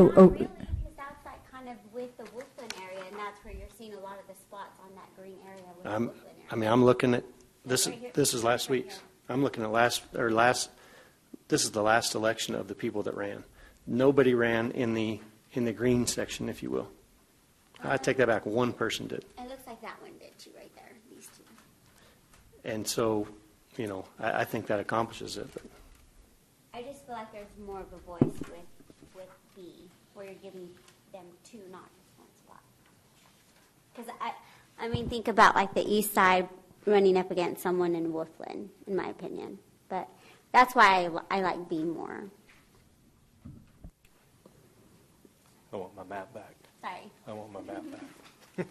that's like kind of with the Woodland area, and that's where you're seeing a lot of the spots on that green area with the Woodland area. I'm looking at this. This is last week's. I'm looking at last. This is the last election of the people that ran. Nobody ran in the green section, if you will. I take that back. 1 person did. It looks like that one did too, right there. These 2. And so, I think that accomplishes it. But I just feel like there's more of a voice with B, where you're giving them 2, not just 1 spot. Because I mean, think about like the east side running up against someone in Wolfland, in my opinion. But that's why I like B more. I want my map back. Sorry. I want my map back.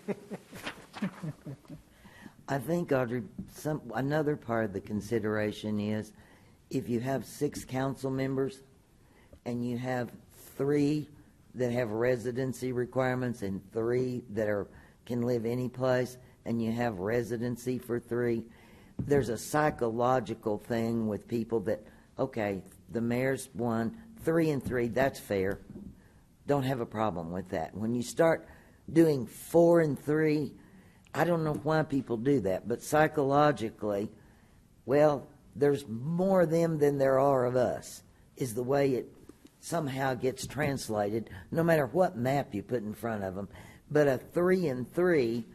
I think, Audrey, another part of the consideration is if you have 6 council members and you have 3 that have residency requirements and 3 that can live any place, and you have residency for 3, there's a psychological thing with people that, okay, the mayor's 1, 3 and 3, that's fair. Don't have a problem with that. When you start doing 4 and 3, I don't know why people do that, but psychologically, well, there's more of them than there are of us, is the way it somehow gets translated, no matter what map you put in front of them. But a 3 and 3,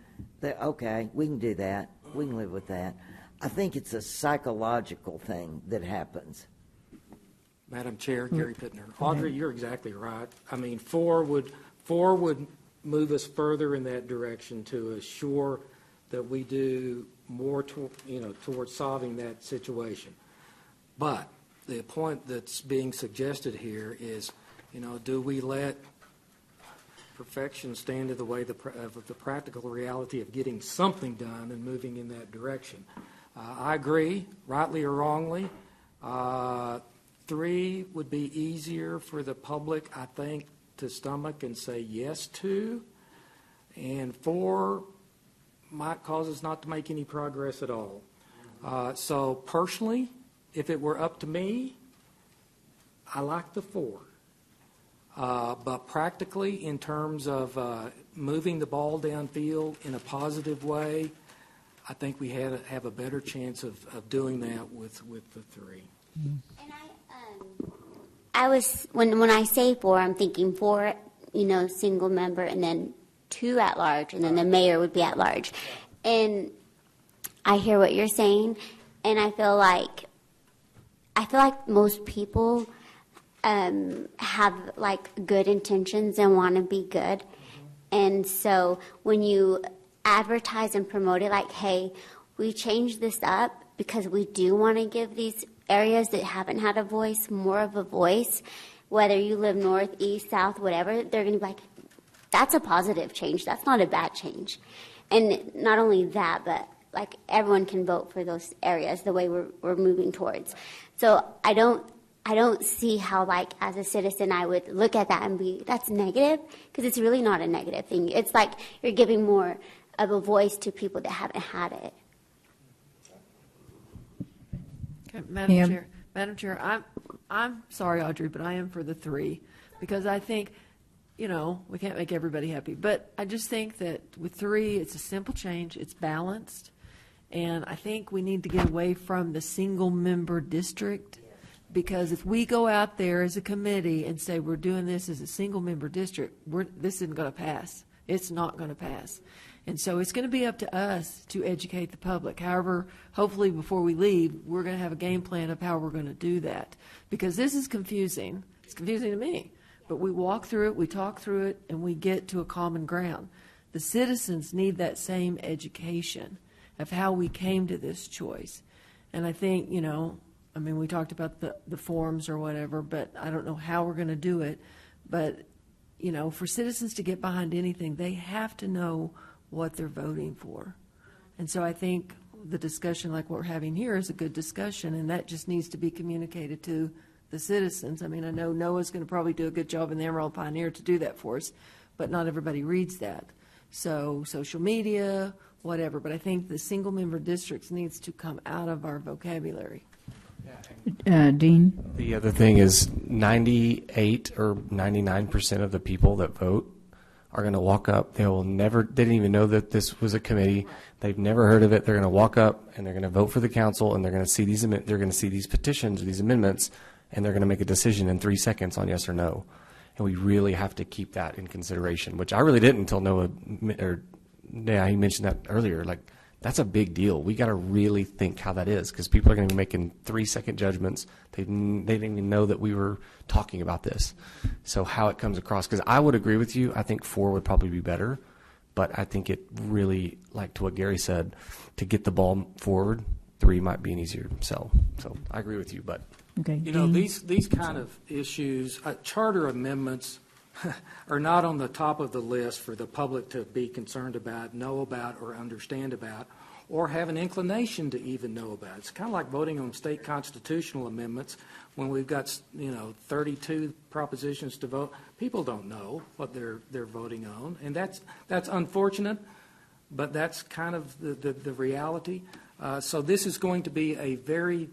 okay, we can do that. We can live with that. I think it's a psychological thing that happens. Madam Chair, Gary Pittner. Audrey, you're exactly right. I mean, 4 would move us further in that direction to assure that we do more towards solving that situation. But the point that's being suggested here is, do we let perfection stand in the way of the practical reality of getting something done and moving in that direction. I agree, rightly or wrongly. 3 would be easier for the public, I think, to stomach and say yes to. And 4 might cause us not to make any progress at all. So personally, if it were up to me, I like the 4. But practically, in terms of moving the ball downfield in a positive way, I think we have a better chance of doing that with the 3. And I was when I say 4, I'm thinking 4, single member, and then 2 at large, and then the mayor would be at large. And I hear what you're saying, and I feel like most people have like good intentions and want to be good. And so when you advertise and promote it like, hey, we changed this up because we do want to give these areas that haven't had a voice more of a voice, whether you live north, east, south, whatever, they're going to be like, that's a positive change. That's not a bad change. And not only that, but like everyone can vote for those areas the way we're moving towards. So I don't see how, like, as a citizen, I would look at that and be, that's negative, because it's really not a negative thing. It's like you're giving more of a voice to people that haven't had it. Okay, Madam Chair, I'm sorry, Audrey, but I am for the 3, because I think, we can't make everybody happy. But I just think that with 3, it's a simple change, it's balanced, and I think we need to get away from the single-member district. Because if we go out there as a committee and say we're doing this as a single-member district, this isn't going to pass. It's not going to pass. And so it's going to be up to us to educate the public. However, hopefully before we leave, we're going to have a game plan of how we're going to do that. Because this is confusing. It's confusing to me. But we walk through it, we talk through it, and we get to a common ground. The citizens need that same education of how we came to this choice. And I think, we talked about the forms or whatever, but I don't know how we're going to do it. But, for citizens to get behind anything, they have to know what they're voting for. And so I think the discussion like what we're having here is a good discussion, and that just needs to be communicated to the citizens. I know Noah's going to probably do a good job in the Emerald Pioneer to do that for us, but not everybody reads that. So social media, whatever. But I think the single-member districts needs to come out of our vocabulary. Dean? The other thing is 98 or 99% of the people that vote are going to walk up. They didn't even know that this was a committee. They've never heard of it. They're going to walk up and they're going to vote for the council, and they're going to see these petitions, these amendments, and they're going to make a decision in 3 seconds on yes or no. And we really have to keep that in consideration, which I really didn't until Noah, he mentioned that earlier. Like, that's a big deal. We got to really think how that is, because people are going to be making 3-second judgments. They didn't even know that we were talking about this. So how it comes across, because I would agree with you. I think 4 would probably be better, but I think it really, like to what Gary said, to get the ball forward, 3 might be an easier sell. So I agree with you, but okay. These kind of issues, charter amendments are not on the top of the list for the public to be concerned about, know about, or understand about, or have an inclination to even know about. It's kind of like voting on state constitutional amendments when we've got 32 propositions to vote. People don't know what they're voting on, and that's unfortunate, but that's kind of the reality. So this is going to be a very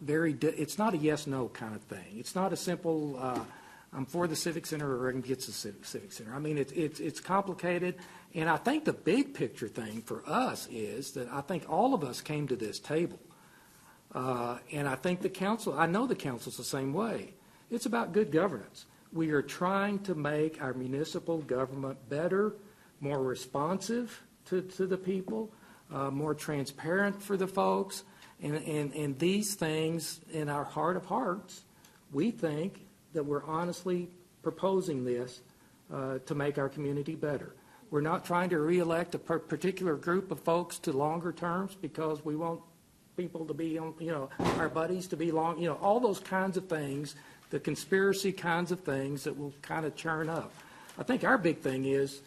it's not a yes/no kind of thing. It's not a simple I'm for the Civic Center or against the Civic Center. It's complicated, and I think the big picture thing for us is that I think all of us came to this table, and I think I know the council's the same way. It's about good governance. We are trying to make our municipal government better, more responsive to the people, more transparent for the folks, and these things in our heart of hearts, we think that we're honestly proposing this to make our community better. We're not trying to reelect a particular group of folks to longer terms because we want people to be on, our buddies to be long, all those kinds of things, the conspiracy kinds of things that will kind of churn up. I think our big thing is,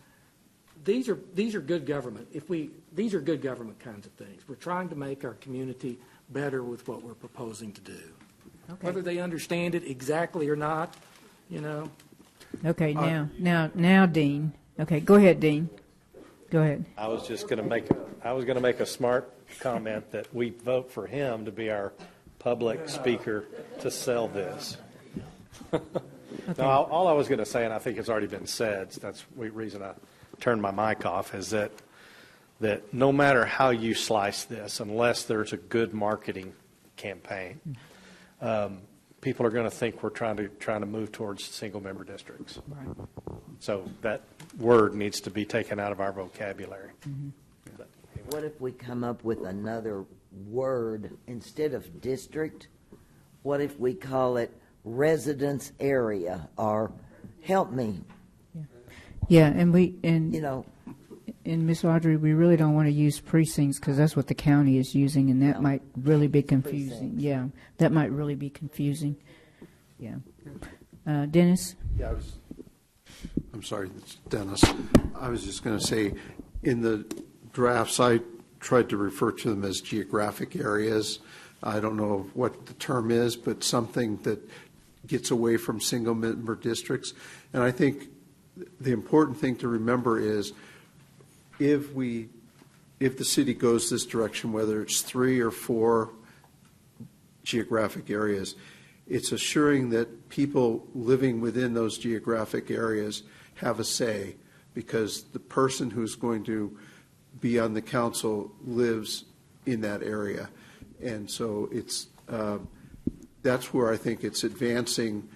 these are good government. These are good government kinds of things. We're trying to make our community better with what we're proposing to do. Okay. Whether they understand it exactly or not, Okay, now, Dean. Okay, go ahead, Dean. Go ahead. I was going to make a smart comment that we vote for him to be our public speaker to sell this. No, all I was going to say, and I think it's already been said, so that's the reason I turned my mic off, is that no matter how you slice this, unless there's a good marketing campaign, people are going to think we're trying to move towards single-member districts. Right. So that word needs to be taken out of our vocabulary. Mm-hmm. But anyway. What if we come up with another word instead of district? What if we call it residence area, or help me? Yeah, and Ms. Audrey, we really don't want to use precincts because that's what the county is using, and that might really be confusing. Yeah, that might really be confusing. Yeah. Dennis? Yeah, I'm sorry, it's Dennis. I was just going to say, in the drafts, I tried to refer to them as geographic areas. I don't know what the term is, but something that gets away from single-member districts. And I think the important thing to remember is if the city goes this direction, whether it's 3 or 4 geographic areas, it's assuring that people living within those geographic areas have a say, because the person who's going to be on the council lives in that area. And so that's where I think it's advancing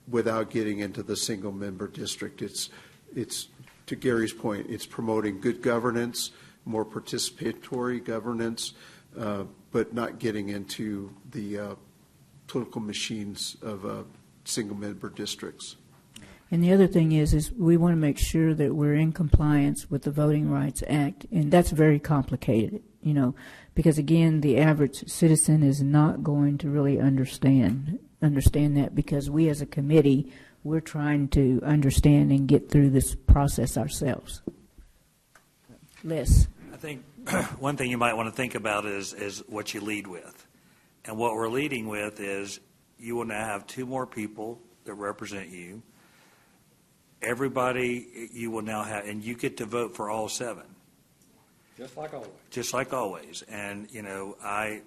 without getting into the single-member district. It's to Gary's point, it's promoting good governance, more participatory governance, but not getting into the political machines of single-member districts. And the other thing is we want to make sure that we're in compliance with the Voting Rights Act, and that's very complicated, because again, the average citizen is not going to really understand that, because we as a committee, we're trying to understand and get through this process ourselves. Les? I think one thing you might want to think about is what you lead with. And what we're leading with is you will now have 2 more people that represent you. Everybody you will now have, and you get to vote for all 7. Just like always. Just like always. And, I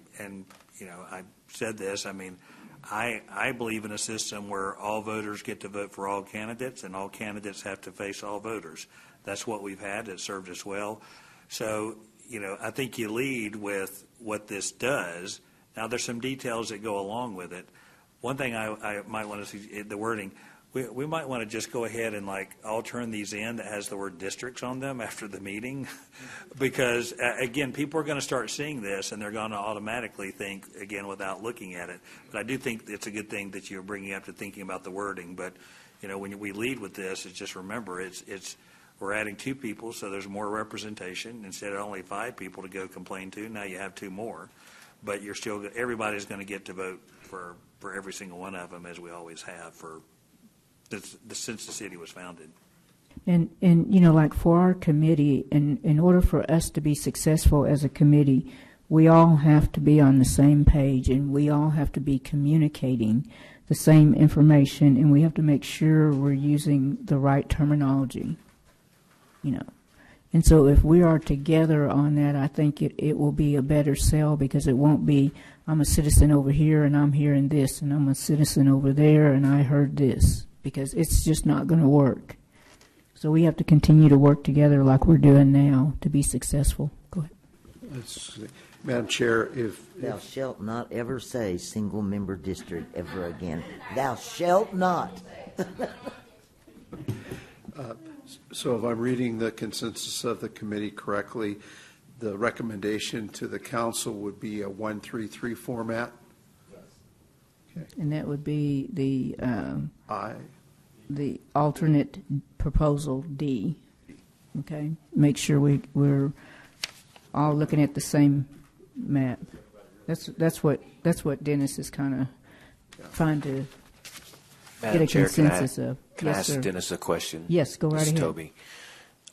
said this, I believe in a system where all voters get to vote for all candidates, and all candidates have to face all voters. That's what we've had. It served us well. So, I think you lead with what this does. Now, there's some details that go along with it. One thing I might want to see, the wording, we might want to just go ahead and all turn these in that has the word districts on them after the meeting, because again, people are going to start seeing this and they're going to automatically think, again, without looking at it. But I do think it's a good thing that you're bringing up to thinking about the wording. But when we lead with this, it's just remember we're adding 2 people, so there's more representation. Instead of only 5 people to go complain to, now you have 2 more. But everybody's going to get to vote for every single one of them, as we always have since the city was founded. And like for our committee, in order for us to be successful as a committee, we all have to be on the same page, and we all have to be communicating the same information, and we have to make sure we're using the right terminology, And so if we are together on that, I think it will be a better sell, because it won't be, I'm a citizen over here and I'm hearing this, and I'm a citizen over there and I heard this, because it's just not going to work. So we have to continue to work together like we're doing now to be successful. Go ahead. Madam Chair, Thou shalt not ever say single-member district ever again. Thou shalt not. So if I'm reading the consensus of the committee correctly, the recommendation to the council would be a 1-3-3 format? Okay. And that would be the alternate proposal D. Okay, make sure we're all looking at the same map. That's what Dennis is kind of trying to get a consensus of. Can I Yes, ask sir. Dennis a question? Yes, go right This is ahead. Toby.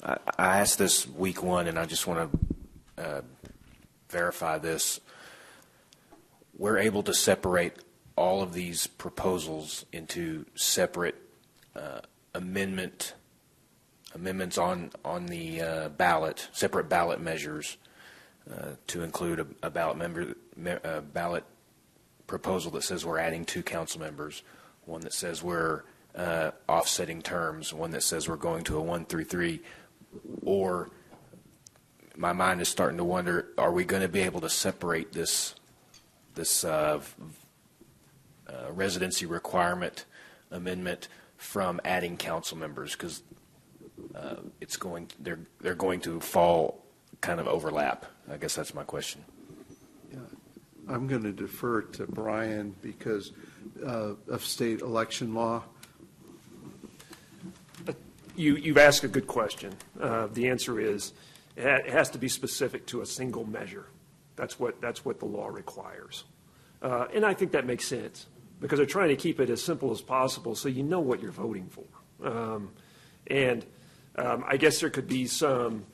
I asked this week one, and I just want to verify this. We're able to separate all of these proposals into separate amendments on the ballot, separate ballot measures to include a ballot proposal that says we're adding 2 council members, one that says we're offsetting terms, one that says we're going to a 1-3-3, or my mind is starting to wonder, are we going to be able to separate this residency requirement amendment from adding council members? Because they're going to fall kind of overlap. I guess that's my question. I'm going to defer to Brian because of state election law. You've asked a good question. The answer is it has to be specific to a single measure. That's what the law requires. And I think that makes sense because they're trying to keep it as simple as possible so you know what you're voting for. I guess there could be some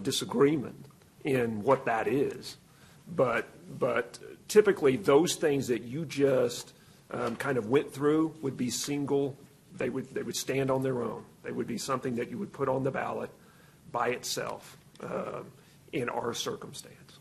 disagreement in what that is. But typically those things that you just kind of went through would be single. They would stand on their own. They would be something that you would put on the ballot by itself in our circumstance.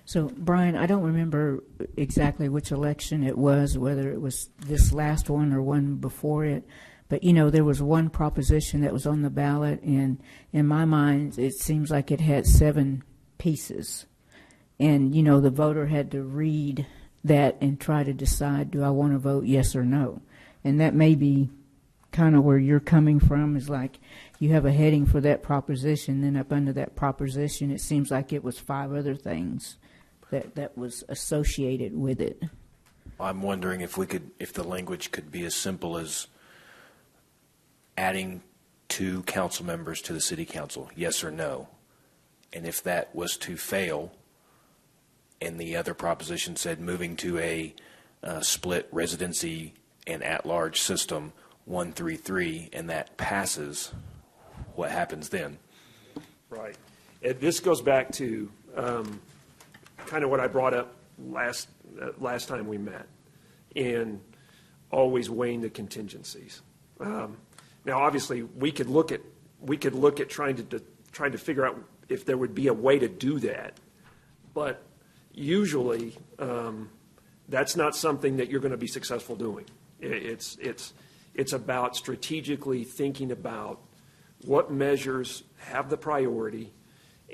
So, Brian, I don't remember exactly which election it was, whether it was this last one or one before it. But, there was one proposition that was on the ballot, and in my mind, it seems like it had 7 pieces. And, the voter had to read that and try to decide, do I want to vote yes or no? And that may be kind of where you're coming from, is like you have a heading for that proposition, then up under that proposition, it seems like it was 5 other things that was associated with it. I'm wondering if the language could be as simple as adding 2 council members to the city council, yes or no. And if that was to fail, and the other proposition said moving to a split residency and at-large system, 1-3-3, and that passes, what happens then? Right. This goes back to kind of what I brought up last time we met, and always weighing the contingencies. Now, obviously, we could look at trying to figure out if there would be a way to do that, but usually that's not something that you're going to be successful doing. It's about strategically thinking about what measures have the priority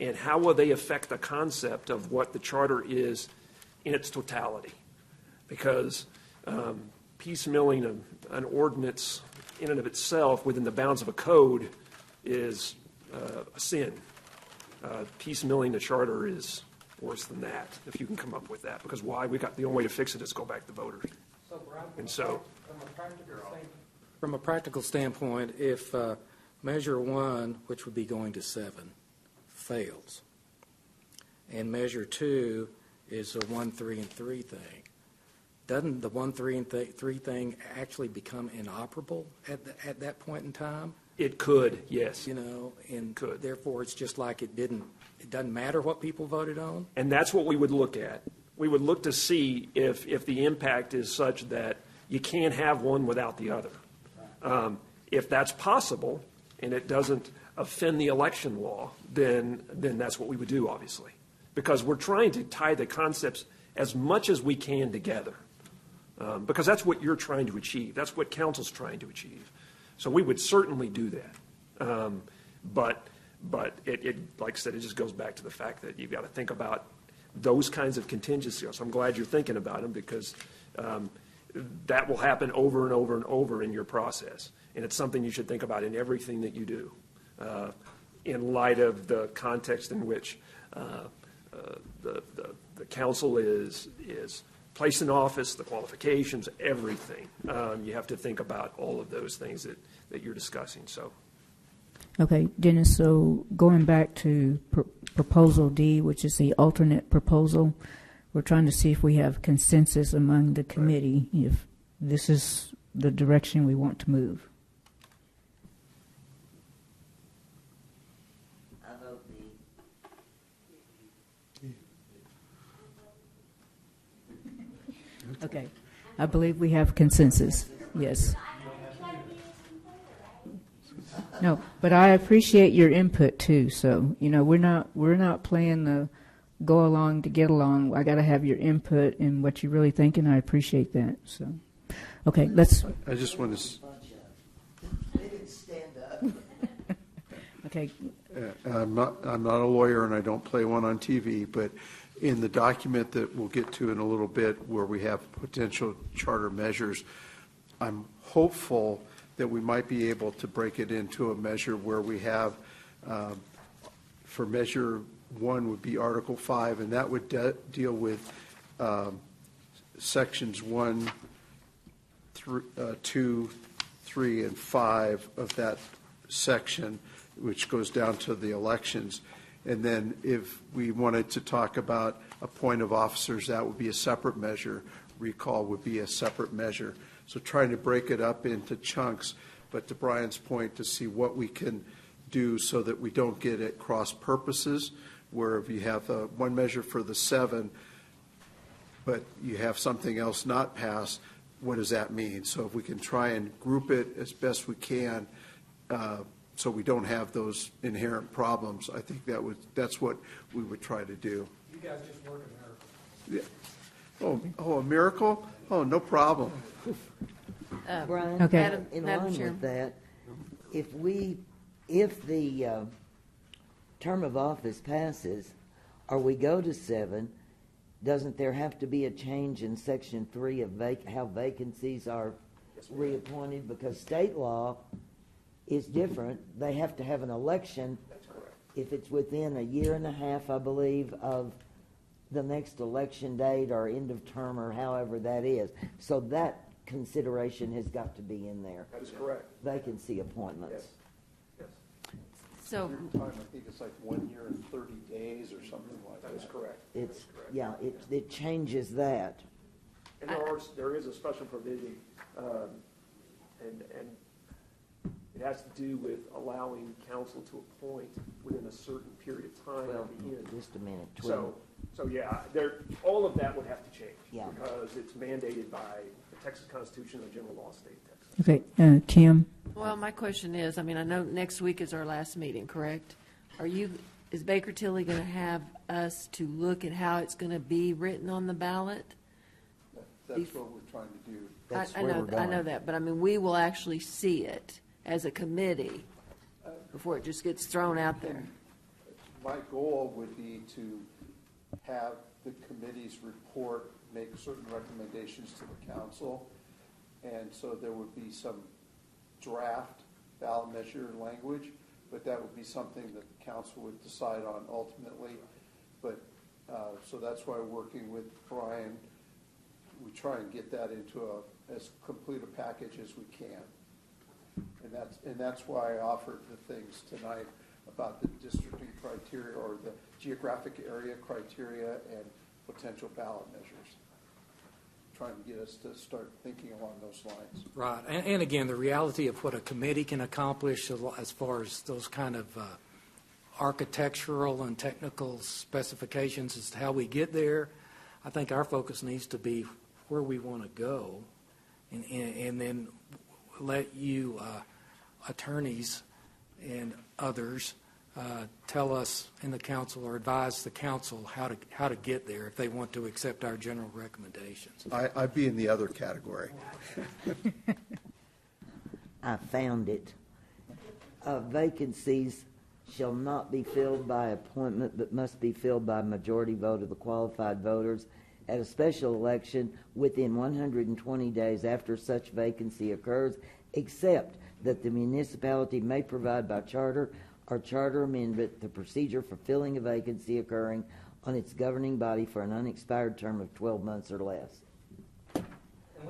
and how will they affect the concept of what the charter is in its totality. Because piecemealing an ordinance in and of itself within the bounds of a code is a sin. Piecemealing the charter is worse than that, if you can come up with that. Because why? The only way to fix it is go back to voters. From a practical standpoint, if Measure 1, which would be going to 7, fails, and Measure 2 is a 1-3-3 thing, doesn't the 1-3-3 thing actually become inoperable at that point in time? It could, yes. And therefore it's just like it doesn't matter what people voted on? And that's what we would look at. We would look to see if the impact is such that you can't have one without the other. If that's possible and it doesn't offend the election law, then that's what we would do, obviously. Because we're trying to tie the concepts as much as we can together. Because that's what you're trying to achieve. That's what council's trying to achieve. So we would certainly do that. But it, like I said, it just goes back to the fact that you've got to think about those kinds of contingencies. So I'm glad you're thinking about them because that will happen over and over and over in your process. And it's something you should think about in everything that you do in light of the context in which the council is placed in office, the qualifications, everything. You have to think about all of those things that you're discussing. So. Okay, Dennis, so going back to Proposal D, which is the alternate proposal, we're trying to see if we have consensus among the committee, if this is the direction we want to move. I vote B. Okay. I believe we have consensus. Yes. No, but I appreciate your input too. So, we're not playing the go along to get along. I got to have your input and what you really think, and I appreciate that. So, okay, let's. I just want to. They didn't stand up. Okay. I'm not a lawyer and I don't play one on TV, but in the document that we'll get to in a little bit where we have potential charter measures, I'm hopeful that we might be able to break it into a measure where we have, for measure 1 would be Article 5, and that would deal with sections 1, 2, 3, and 5 of that section, which goes down to the elections. And then if we wanted to talk about appoint of officers, that would be a separate measure. Recall would be a separate measure. So trying to break it up into chunks, but to Brian's point, to see what we can do so that we don't get at cross purposes, where if you have one measure for the 7, but you have something else not passed, what does that mean? So if we can try and group it as best we can, so we don't have those inherent problems, I think that's what we would try to do. You guys just work a miracle. Yeah. Oh, a miracle? Oh, no problem. Brian, Okay. in line with that, if the term of office passes, or we go to 7, doesn't there have to be a change in Section 3 of how vacancies are reappointed? Because state law is different. They have to have an election. That's correct. If it's within a year and a half, I believe, of the next election date or end of term or however that is. So that consideration has got to be in there. That is correct. Vacancy appointments. Yes. So, I think it's like 1 year and 30 days or something like that. That is correct. It's, yeah, it changes that. And there is a special provision, and it has to do with allowing council to appoint within a certain period of time Well, at the end. just a minute. So yeah, all of that would have to change. Yeah. Because it's mandated by the Texas Constitution and the general law of state of Texas. Okay, Kim. well, my question is, I know next week is our last meeting, correct? Is Baker Tilly going to have us to look at how it's going to be written on the ballot? That's what we're trying to do. That's I where know, we're going. I know that, but we will actually see it as a committee before it just gets thrown out there. My goal would be to have the committee's report make certain recommendations to the council, and so there would be some draft ballot measure language, but that would be something that the council would decide on ultimately. But so that's why working with Brian, we try and get that into as complete a package as we can. And that's why I offered the things tonight about the districting criteria or the geographic area criteria and potential ballot measures. Trying to get us to start thinking along those lines. Right, and again, the reality of what a committee can accomplish as far as those kind of architectural and technical specifications as to how we get there, I think our focus needs to be where we want to go, and then let you attorneys and others tell us in the council or advise the council how to get there if they want to accept our general recommendations. I'd be in the other category. I found it. Vacancies shall not be filled by appointment, but must be filled by majority vote of the qualified voters at a special election within 120 days after such vacancy occurs, except that the municipality may provide by charter or charter amendment the procedure for filling a vacancy occurring on its governing body for an unexpired term of 12 months or less.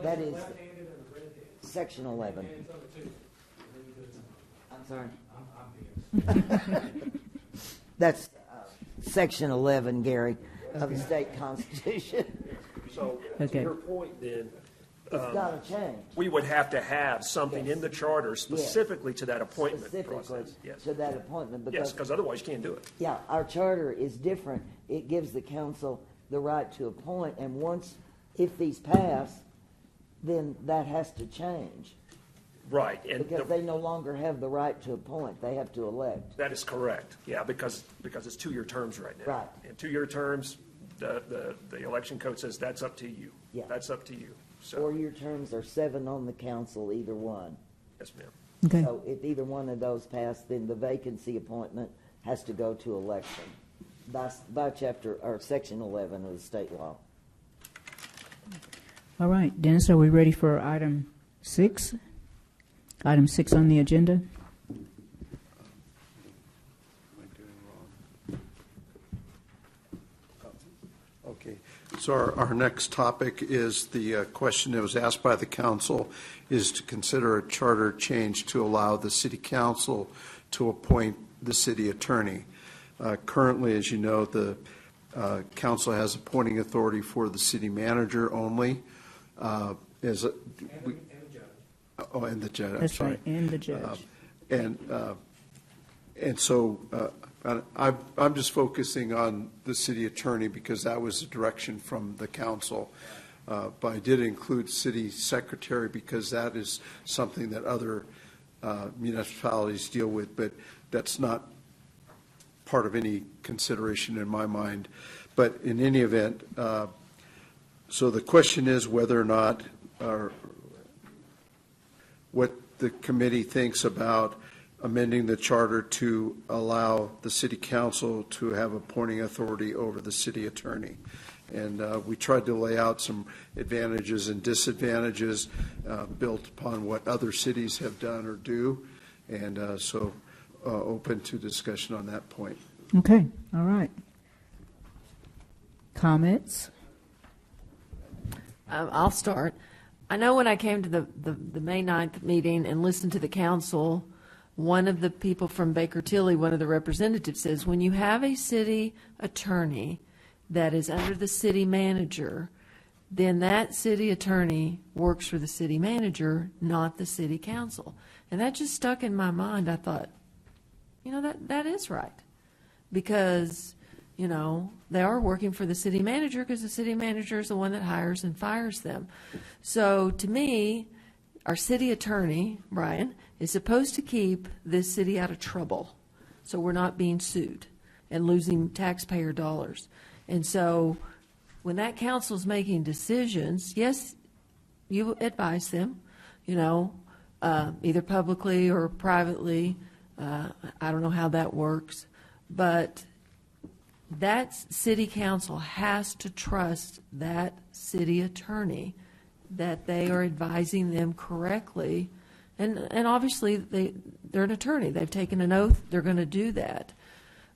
That is Section 11. I'm sorry. That's Section 11, Gary, of the state constitution. So Okay. to your point then, It's got to change. We would have to have something in the charter specifically to that appointment Specifically process. Yes. to that appointment. Yes, because otherwise you can't do it. Yeah, our charter is different. It gives the council the right to appoint, and once, if these pass, then that has to change. Right. And Because they no longer have the right to appoint, they have to elect. that is correct. Yeah, because it's 2-year terms right now. Right. And 2-year terms, the election code says that's up to you. Yeah. That's up to you. So, 4-year terms are 7 on the council, either one. yes, ma'am. Okay. So if either one of those pass, then the vacancy appointment has to go to election by chapter, or section 11 of the state law. All right, Dennis, are we ready for item 6? Item 6 on the agenda? Okay, so our next topic is the question that was asked by the council is to consider a charter change to allow the city council to appoint the city attorney. Currently, as you know, the council has appointing authority for the city manager only. And the judge. That's right, and the judge. And so I'm just focusing on the city attorney because that was the direction from the council. But I did include city secretary because that is something that other municipalities deal with, but that's not part of any consideration in my mind. But in any event, so the question is whether or not, or what the committee thinks about amending the charter to allow the city council to have appointing authority over the city attorney. And we tried to lay out some advantages and disadvantages built upon what other cities have done or do. And so open to discussion on that point. Okay, all right. Comments? I'll start. I know when I came to the May 9th meeting and listened to the council, one of the people from Baker Tilly, one of the representatives, says when you have a city attorney that is under the city manager, then that city attorney works for the city manager, not the city council. And that just stuck in my mind. I thought, that is right. Because, they are working for the city manager because the city manager is the one that hires and fires them. So to me, our city attorney, Brian, is supposed to keep this city out of trouble so we're not being sued and losing taxpayer dollars. And so when that council is making decisions, yes, you advise them, either publicly or privately. I don't know how that works, but that city council has to trust that city attorney that they are advising them correctly. And obviously, they're an attorney. They've taken an oath. They're going to do that.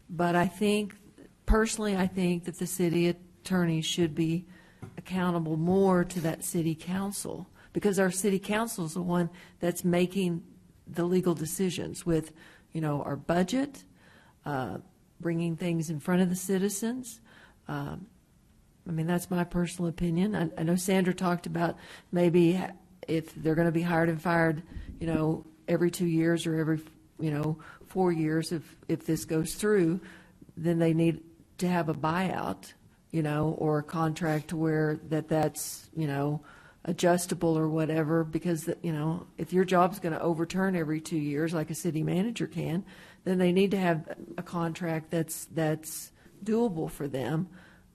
But I think that the city attorney should be accountable more to that city council because our city council is the one that's making the legal decisions with, our budget, bringing things in front of the citizens. That's my personal opinion. I know Sandra talked about maybe if they're going to be hired and fired, every 2 years or every, 4 years, if this goes through, then they need to have a buyout, or a contract to where that's, adjustable or whatever, because, if your job's going to overturn every 2 years like a city manager can, then they need to have a contract that's doable for them.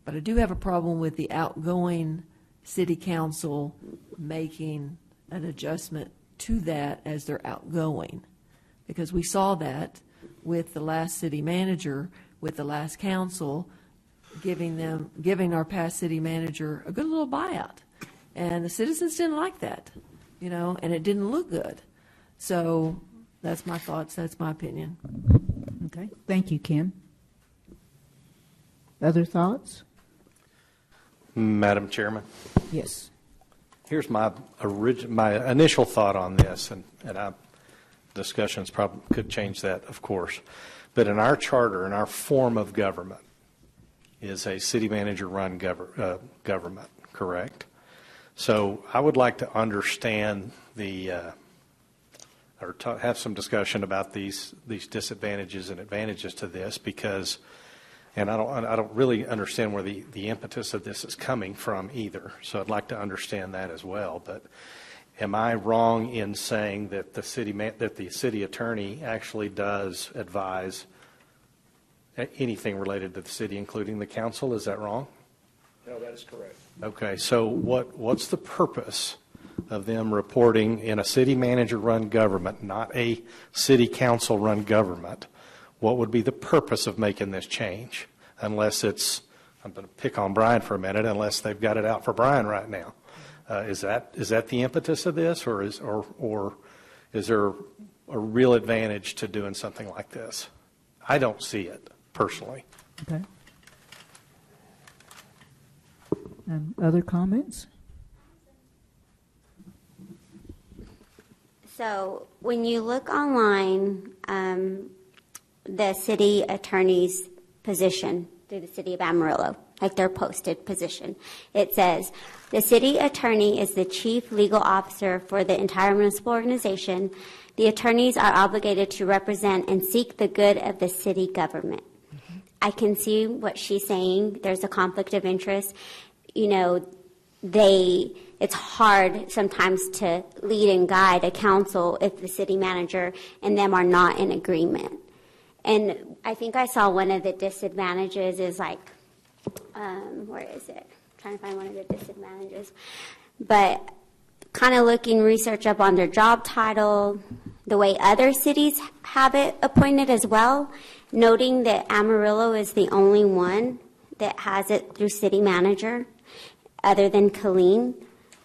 But I do have a problem with the outgoing city council making an adjustment to that as they're outgoing. Because we saw that with the last city manager, with the last council, giving our past city manager a good little buyout. And the citizens didn't like that, and it didn't look good. So that's my thoughts. That's my opinion. Okay, thank you, Kim. Other thoughts? Madam Chairman? Yes. Here's my initial thought on this, and discussions probably could change that, of course. But in our charter, in our form of government, is a city manager-run government, correct? So I would like to understand have some discussion about these disadvantages and advantages to this, because, and I don't really understand where the impetus of this is coming from either. So I'd like to understand that as well. But am I wrong in saying that the city attorney actually does advise anything related to the city, including the council? Is that wrong? No, that is correct. Okay, so what's the purpose of them reporting in a city manager-run government, not a city council-run government? What would be the purpose of making this change? Unless it's, I'm going to pick on Brian for a minute, unless they've got it out for Brian right now. Is that the impetus of this, or is there a real advantage to doing something like this? I don't see it personally. Okay. Other comments? So when you look online, the city attorney's position through the city of Amarillo, like their posted position, it says, the city attorney is the chief legal officer for the entire municipal organization. The attorneys are obligated to represent and seek the good of the city government. Mm-hmm. I can see what she's saying. There's a conflict of interest. You know, it's hard sometimes to lead and guide a council if the city manager and them are not in agreement. And I think I saw one of the disadvantages is like, where is it? I'm trying to find one of the disadvantages. But kind of looking research up on their job title, the way other cities have it appointed as well, noting that Amarillo is the only one that has it through city manager other than Killeen.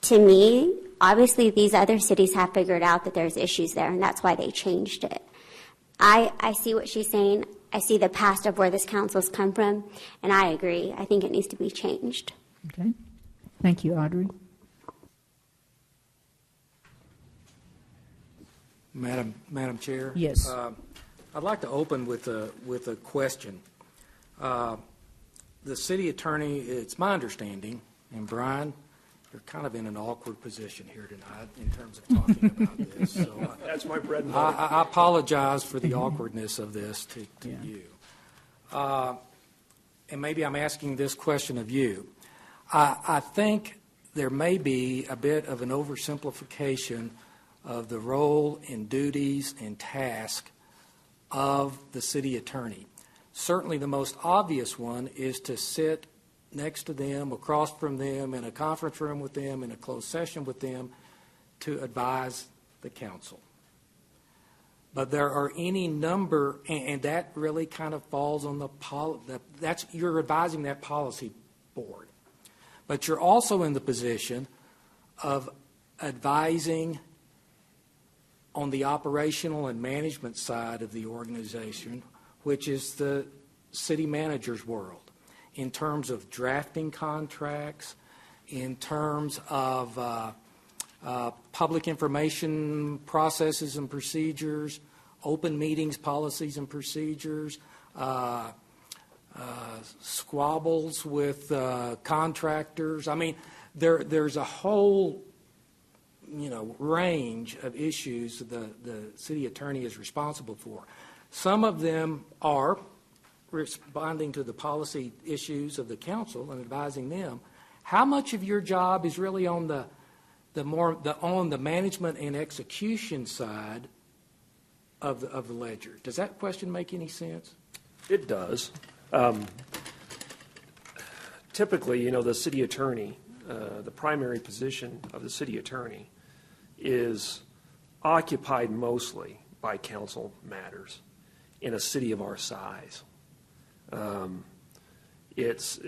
To me, obviously these other cities have figured out that there's issues there, and that's why they changed it. I see what she's saying. I see the past of where this council's come from, and I agree. I think it needs to be changed. Okay. Thank you, Audrey. Madam Chair? Yes. I'd like to open with a question. The city attorney, it's my understanding, and Brian, you're kind of in an awkward position here tonight in terms of talking about this. So that's my bread and butter. I apologize for the awkwardness of this to you. And maybe I'm asking this question of you. I think there may be a bit of an oversimplification of the role and duties and task of the city attorney. Certainly the most obvious one is to sit next to them, across from them, in a conference room with them, in a closed session with them, to advise the council. But there are any number, and that really kind of falls on you're advising that policy board. But you're also in the position of advising on the operational and management side of the organization, which is the city manager's world, in terms of drafting contracts, in terms of public information processes and procedures, open meetings policies and procedures, squabbles with contractors. I mean, there's a whole range of issues the city attorney is responsible for. Some of them are responding to the policy issues of the council and advising them. How much of your job is really on the management and execution side of the ledger? Does that question make any sense? It does. Typically, the city attorney, the primary position of the city attorney is occupied mostly by council matters in a city of our size. It's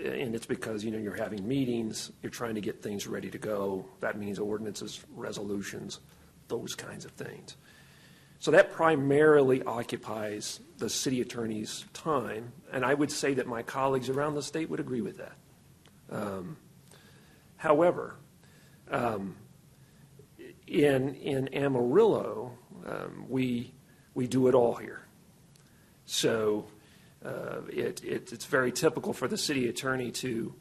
because, you're having meetings, you're trying to get things ready to go. That means ordinances, resolutions, those kinds of things. So that primarily occupies the city attorney's time, and I would say that my colleagues around the state would agree with that. However, in Amarillo, we do it all here. So it's very typical for the city attorney to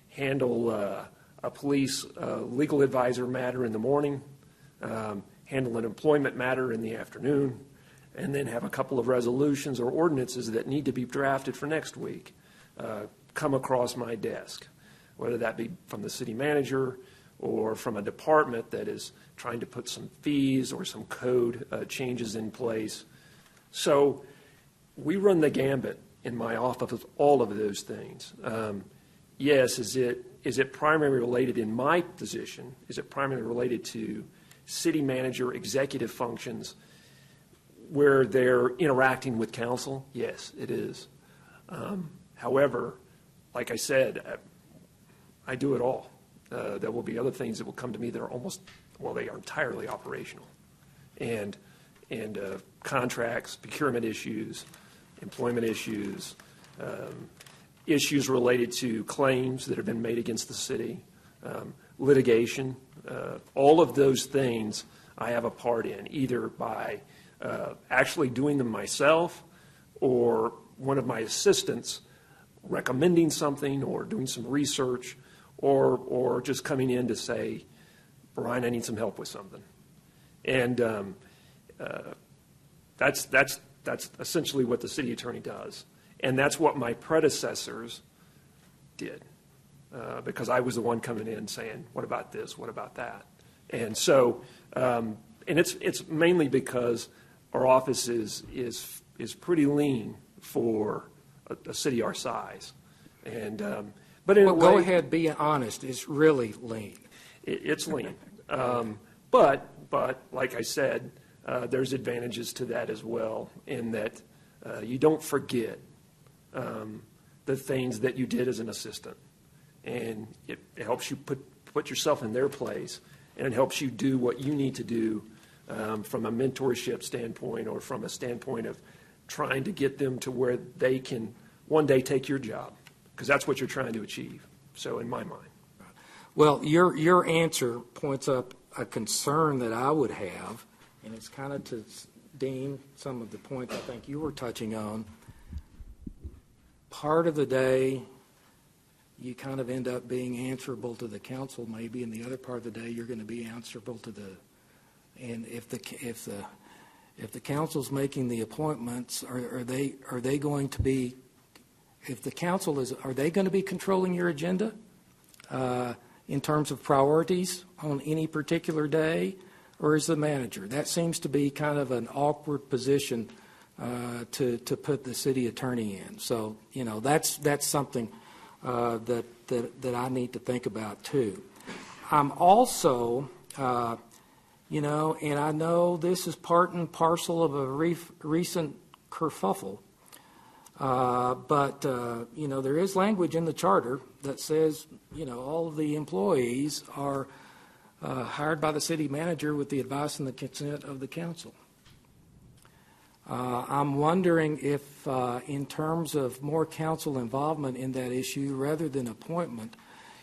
handle a police legal advisor matter in the morning, handle an employment matter in the afternoon, and then have a couple of resolutions or ordinances that need to be drafted for next week come across my desk, whether that be from the city manager or from a department that is trying to put some fees or some code changes in place. So we run the gambit in my office of all of those things. Yes, is it primarily related in my position? Is it primarily related to city manager executive functions where they're interacting with council? Yes, it is. However, like I said, I do it all. There will be other things that will come to me that are they are entirely operational. And contracts, procurement issues, employment issues, issues related to claims that have been made against the city, litigation, all of those things I have a part in, either by actually doing them myself or one of my assistants recommending something or doing some research or just coming in to say, Brian, I need some help with something. And that's essentially what the city attorney does. And that's what my predecessors did, because I was the one coming in saying, what about this, what about that? And so, and it's mainly because our office is pretty lean for a city our size. And but in a way, go ahead, be honest. It's really lean. It's lean. But like I said, there's advantages to that as well, in that you don't forget the things that you did as an assistant, and it helps you put yourself in their place, and it helps you do what you need to do from a mentorship standpoint or from a standpoint of trying to get them to where they can one day take your job, because that's what you're trying to achieve. So in my mind. Well, your answer points up a concern that I would have, and it's kind of to Dean, some of the points I think you were touching on. Part of the day, you kind of end up being answerable to the council, maybe, and the other part of the day, you're going to be answerable to and if the council's making the appointments, are they going to be, if the council is, are they going to be controlling your agenda in terms of priorities on any particular day, or is the manager? That seems to be kind of an awkward position to put the city attorney in. So, that's something that I need to think about too. I'm also, and I know this is part and parcel of a recent kerfuffle, but there is language in the charter that says, all of the employees are hired by the city manager with the advice and the consent of the council. I'm wondering if, in terms of more council involvement in that issue, rather than appointment,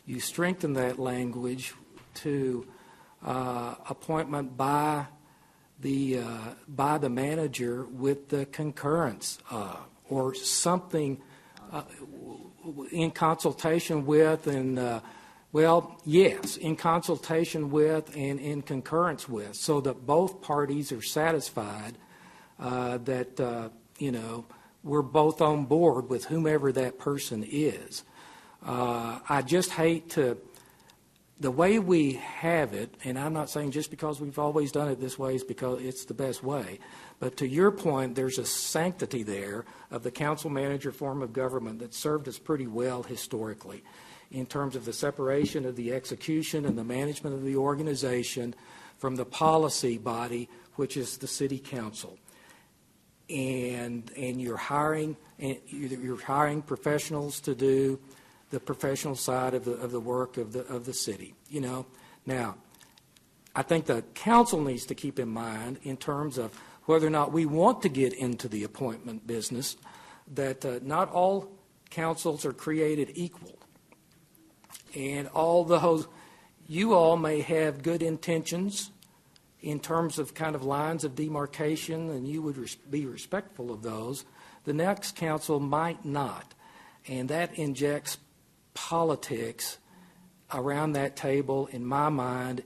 you strengthen that language to appointment by the manager with the concurrence or something in consultation with and in consultation with and in concurrence with, so that both parties are satisfied that we're both on board with whomever that person is. I just hate to, the way we have it, and I'm not saying just because we've always done it this way is because it's the best way, but to your point, there's a sanctity there of the council manager form of government that served us pretty well historically in terms of the separation of the execution and the management of the organization from the policy body, which is the city council. And you're hiring professionals to do the professional side of the work of the city. Now, I think the council needs to keep in mind, in terms of whether or not we want to get into the appointment business, that not all councils are created equal, and although you all may have good intentions in terms of kind of lines of demarcation, and you would be respectful of those, the next council might not. And that injects politics around that table, in my mind,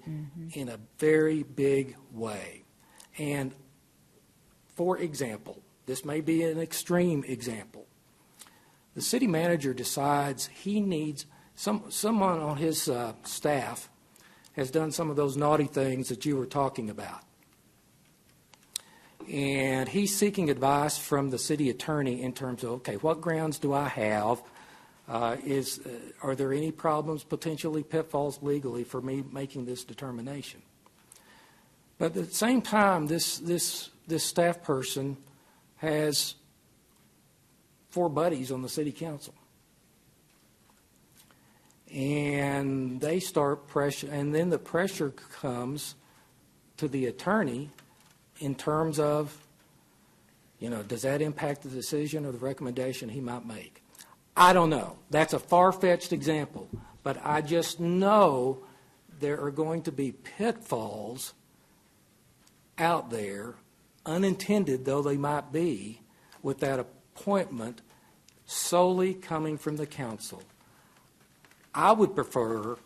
in a very big way. And for example, this may be an extreme example. The city manager decides he needs someone on his staff has done some of those naughty things that you were talking about. And he's seeking advice from the city attorney in terms of, okay, what grounds do I have? Are there any problems, potentially pitfalls legally for me making this determination? But at the same time, this staff person has 4 buddies on the city council. And they start pressure, and then the pressure comes to the attorney in terms of, does that impact the decision or the recommendation he might make? I don't know. That's a far-fetched example, but I just know there are going to be pitfalls out there, unintended though they might be, with that appointment solely coming from the council. I would prefer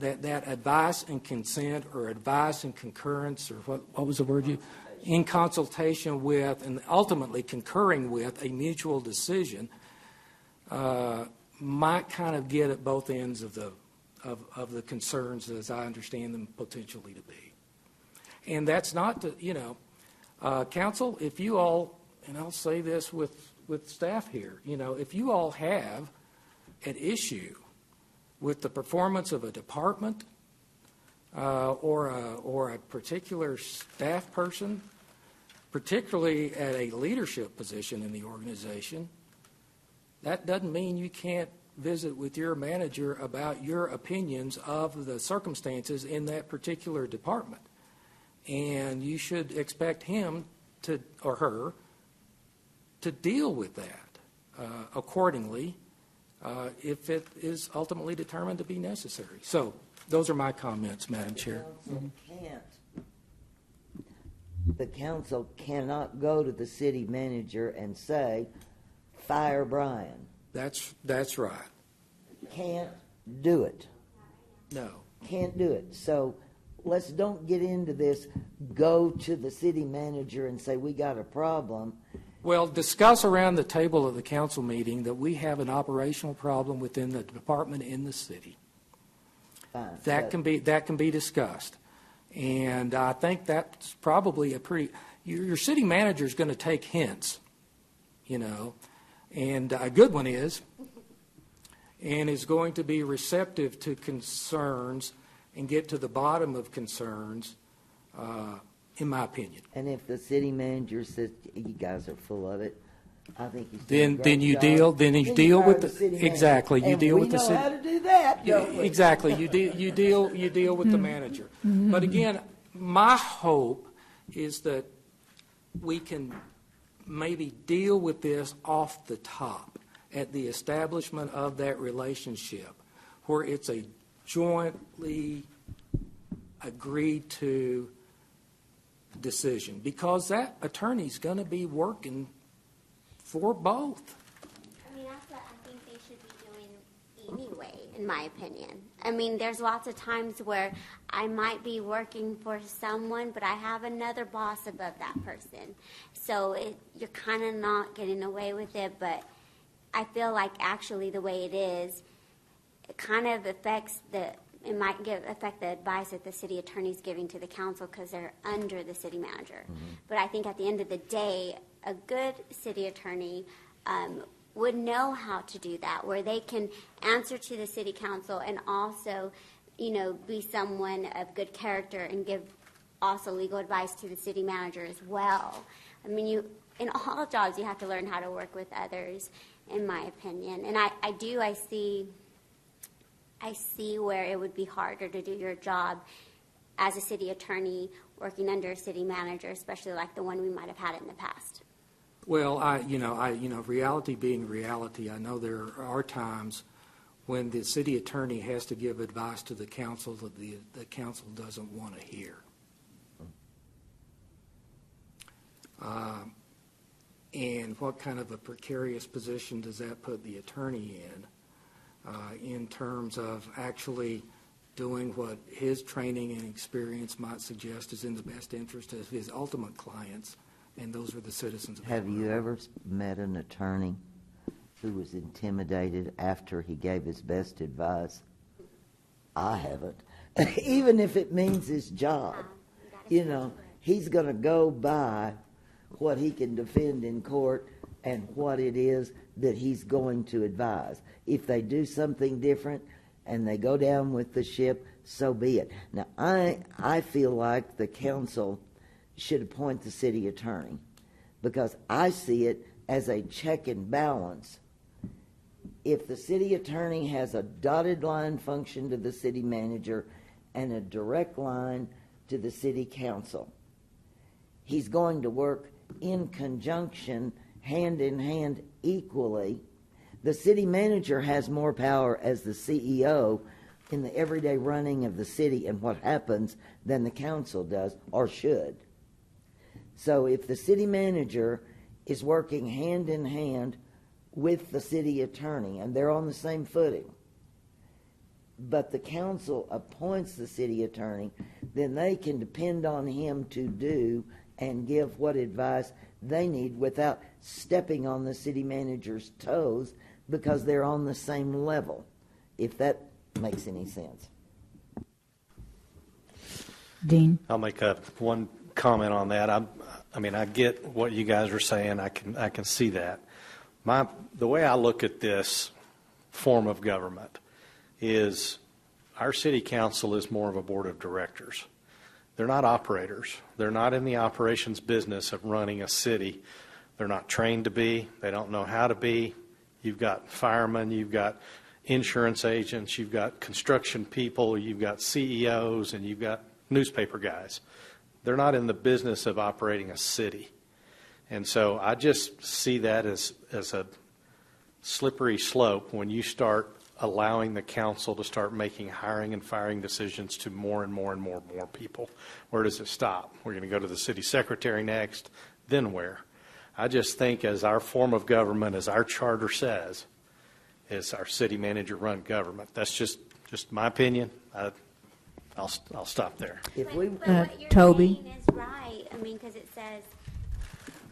that advice and consent, or advice and concurrence, or what was the word you, in consultation with and ultimately concurring with a mutual decision, might kind of get at both ends of the concerns as I understand them potentially to be. And that's not to, council, if you all, and I'll say this with staff here, if you all have an issue with the performance of a department or a particular staff person, particularly at a leadership position in the organization, that doesn't mean you can't visit with your manager about your opinions of the circumstances in that particular department. And you should expect him to, or her, to deal with that accordingly if it is ultimately determined to be necessary. So those are my comments, Madam Chair. The council cannot go to the city manager and say, fire Brian. That's right. Can't do it. No. Can't do it. So let's don't get into this, go to the city manager and say, we got a problem. Well, discuss around the table of the council meeting that we have an operational problem within the department in the city. Fine. That can be discussed. And I think that's probably your city manager is going to take hints, and a good one is going to be receptive to concerns and get to the bottom of concerns, in my opinion. And if the city manager says, you guys are full of it, I think he's then you deal with the exactly. You deal with the city. We know how to do that, don't we? Exactly. You deal with the manager. But again, my hope is that we can maybe deal with this off the top at the establishment of that relationship, where it's a jointly agreed to decision, because that attorney's going to be working for both. I mean, that's what I think they should be doing anyway, in my opinion. I mean, there's lots of times where I might be working for someone, but I have another boss above that person. So you're kind of not getting away with it, but I feel like actually the way it is, it kind of affects it might affect the advice that the city attorney's giving to the council because they're under the city manager. But I think at the end of the day, a good city attorney would know how to do that, where they can answer to the city council and also, be someone of good character and give also legal advice to the city manager as well. I mean, in all jobs, you have to learn how to work with others, in my opinion. And I see where it would be harder to do your job as a city attorney working under a city manager, especially like the one we might have had in the past. Well, reality being reality, I know there are times when the city attorney has to give advice to the council that the council doesn't want to hear. And what kind of a precarious position does that put the attorney in in terms of actually doing what his training and experience might suggest is in the best interest of his ultimate clients, and those are the citizens of Have you ever met an attorney who was intimidated after he gave his best advice? I haven't. Even if it means his job. You know, he's going to go by what he can defend in court and what it is that he's going to advise. If they do something different and they go down with the ship, so be it. Now, I feel like the council should appoint the city attorney because I see it as a check and balance. If the city attorney has a dotted line function to the city manager and a direct line to the city council, he's going to work in conjunction, hand in hand, equally. The city manager has more power as the CEO in the everyday running of the city and what happens than the council does or should. So if the city manager is working hand in hand with the city attorney and they're on the same footing, but the council appoints the city attorney, then they can depend on him to do and give what advice they need without stepping on the city manager's toes because they're on the same level, if that makes any sense. Dean? I'll make one comment on that. I mean, I get what you guys are saying. I can see that. The way I look at this form of government is our city council is more of a board of directors. They're not operators. They're not in the operations business of running a city. They're not trained to be. They don't know how to be. You've got firemen, you've got insurance agents, you've got construction people, you've got CEOs, and you've got newspaper guys. They're not in the business of operating a city. And so I just see that as a slippery slope when you start allowing the council to start making hiring and firing decisions to more and more and more people. Where does it stop? We're going to go to the city secretary next, then where? I just think as our form of government, as our charter says, is our city manager run government. That's just my opinion. I'll stop there. But what you're Toby? saying is right. I mean, because it says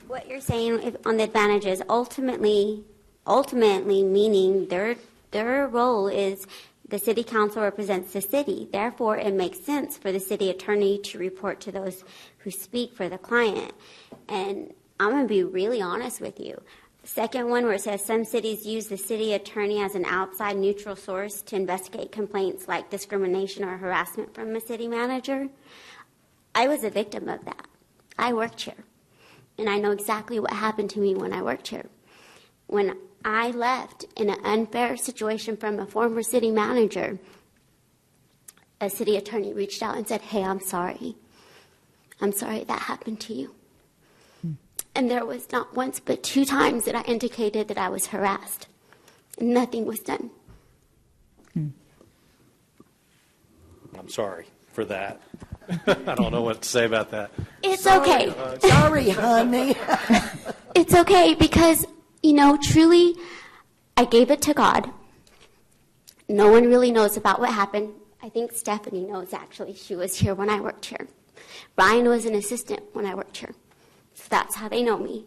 what you're saying on the advantages ultimately meaning their role is the city council represents the city. Therefore, it makes sense for the city attorney to report to those who speak for the client. And I'm going to be really honest with you. The second one where it says some cities use the city attorney as an outside neutral source to investigate complaints like discrimination or harassment from a city manager. I was a victim of that. I worked here. And I know exactly what happened to me when I worked here. When I left in an unfair situation from a former city manager, a city attorney reached out and said, "Hey, I'm sorry. I'm sorry that happened to you." And there was not once but 2 times that I indicated that I was harassed. And nothing was done. I'm sorry for that. I don't know what to say about that. It's okay. Sorry, honey. It's okay because, truly, I gave it to God. No one really knows about what happened. I think Stephanie knows, actually. She was here when I worked here. Ryan was an assistant when I worked here. So that's how they know me.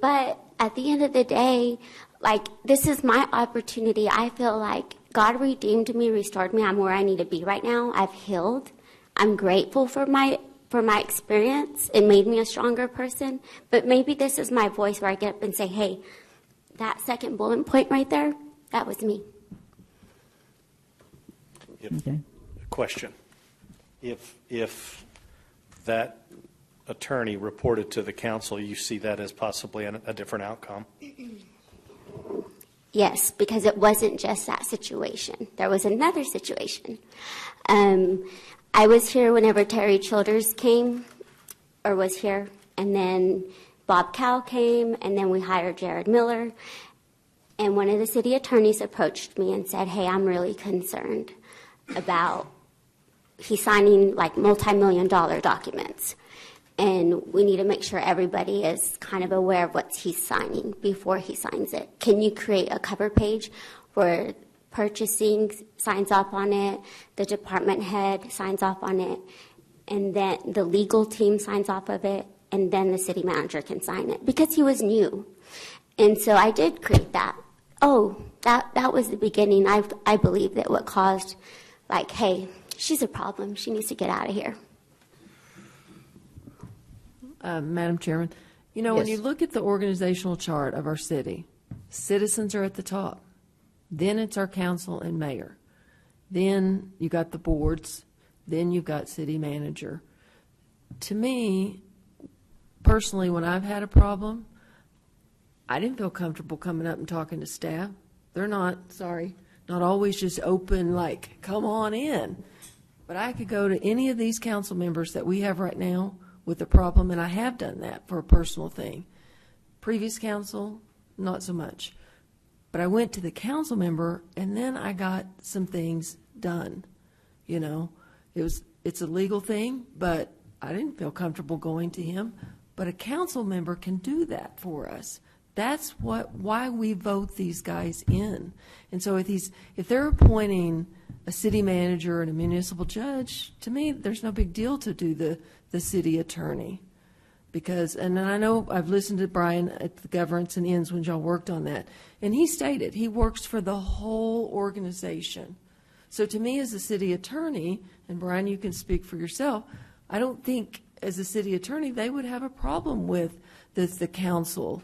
But at the end of the day, this is my opportunity. I feel like God redeemed me, restored me. I'm where I need to be right now. I've healed. I'm grateful for my experience. It made me a stronger person. But maybe this is my voice where I get up and say, hey, that second bullet point right there, that was me. Okay. Question. If that attorney reported to the council, you see that as possibly a different outcome? Yes, because it wasn't just that situation. There was another situation. I was here whenever Terry Childers came, or was here, and then Bob Cow came, and then we hired Jared Miller. And one of the city attorneys approached me and said, hey, I'm really concerned about he's signing multi-million-dollar documents. And we need to make sure everybody is kind of aware of what he's signing before he signs it. Can you create a cover page where purchasing signs off on it, the department head signs off on it, and then the legal team signs off of it, and then the city manager can sign it because he was new. And so I did create that. Oh, that was the beginning. I believe that what caused, like, hey, she's a problem. She needs to get out of here. Madam Chairman, you know, when Yes. you look at the organizational chart of our city, citizens are at the top. Then it's our council and mayor. Then you got the boards. Then you've got city manager. To me, personally, when I've had a problem, I didn't feel comfortable coming up and talking to staff. They're not always just open, like, come on in. But I could go to any of these council members that we have right now with a problem, and I have done that for a personal thing. Previous council, not so much. But I went to the council member, and then I got some things done. You know, it's a legal thing, but I didn't feel comfortable going to him. But a council member can do that for us. That's why we vote these guys in. And so if they're appointing a city manager and a municipal judge, to me, there's no big deal to do the city attorney. Because, and I know I've listened to Brian at the Governance and Ends when y'all worked on that, and he stated he works for the whole organization. So to me, as a city attorney, and Brian, you can speak for yourself, I don't think as a city attorney they would have a problem with the council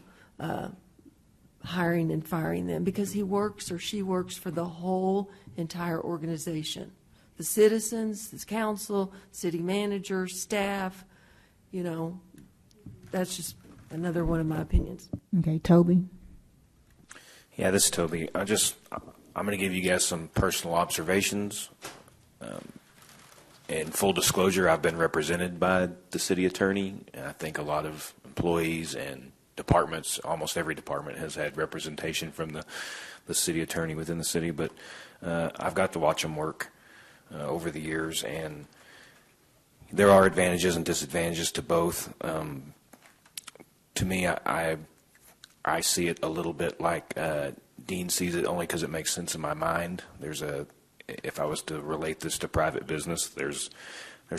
hiring and firing them, because he works or she works for the whole entire organization. The citizens, the council, city manager, staff, you know, that's just another one of my opinions. Okay, Toby? Yeah, this is Toby. I'm going to give you guys some personal observations. In full disclosure, I've been represented by the city attorney, and I think a lot of employees and departments, almost every department has had representation from the city attorney within the city, but I've got to watch them work over the years, and there are advantages and disadvantages to both. To me, I see it a little bit like Dean sees it, only because it makes sense in my mind. If I was to relate this to private business, there's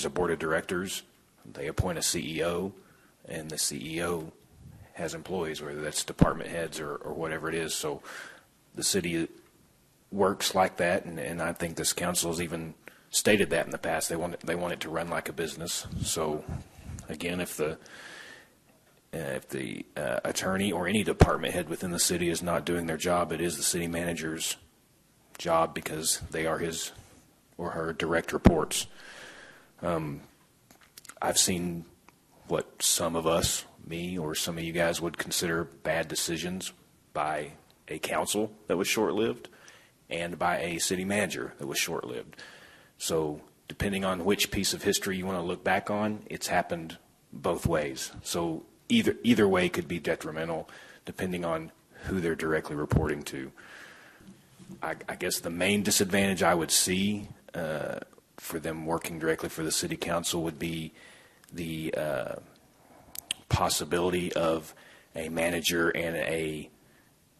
a board of directors. They appoint a CEO, and the CEO has employees, whether that's department heads or whatever it is. So the city works like that, and I think this council has even stated that in the past. They want it to run like a business. So again, if the attorney or any department head within the city is not doing their job, it is the city manager's job, because they are his or her direct reports. I've seen what some of us, me or some of you guys, would consider bad decisions by a council that was short-lived and by a city manager that was short-lived. So depending on which piece of history you want to look back on, it's happened both ways. So either way could be detrimental depending on who they're directly reporting to. I guess the main disadvantage I would see for them working directly for the city council would be the possibility of a manager and a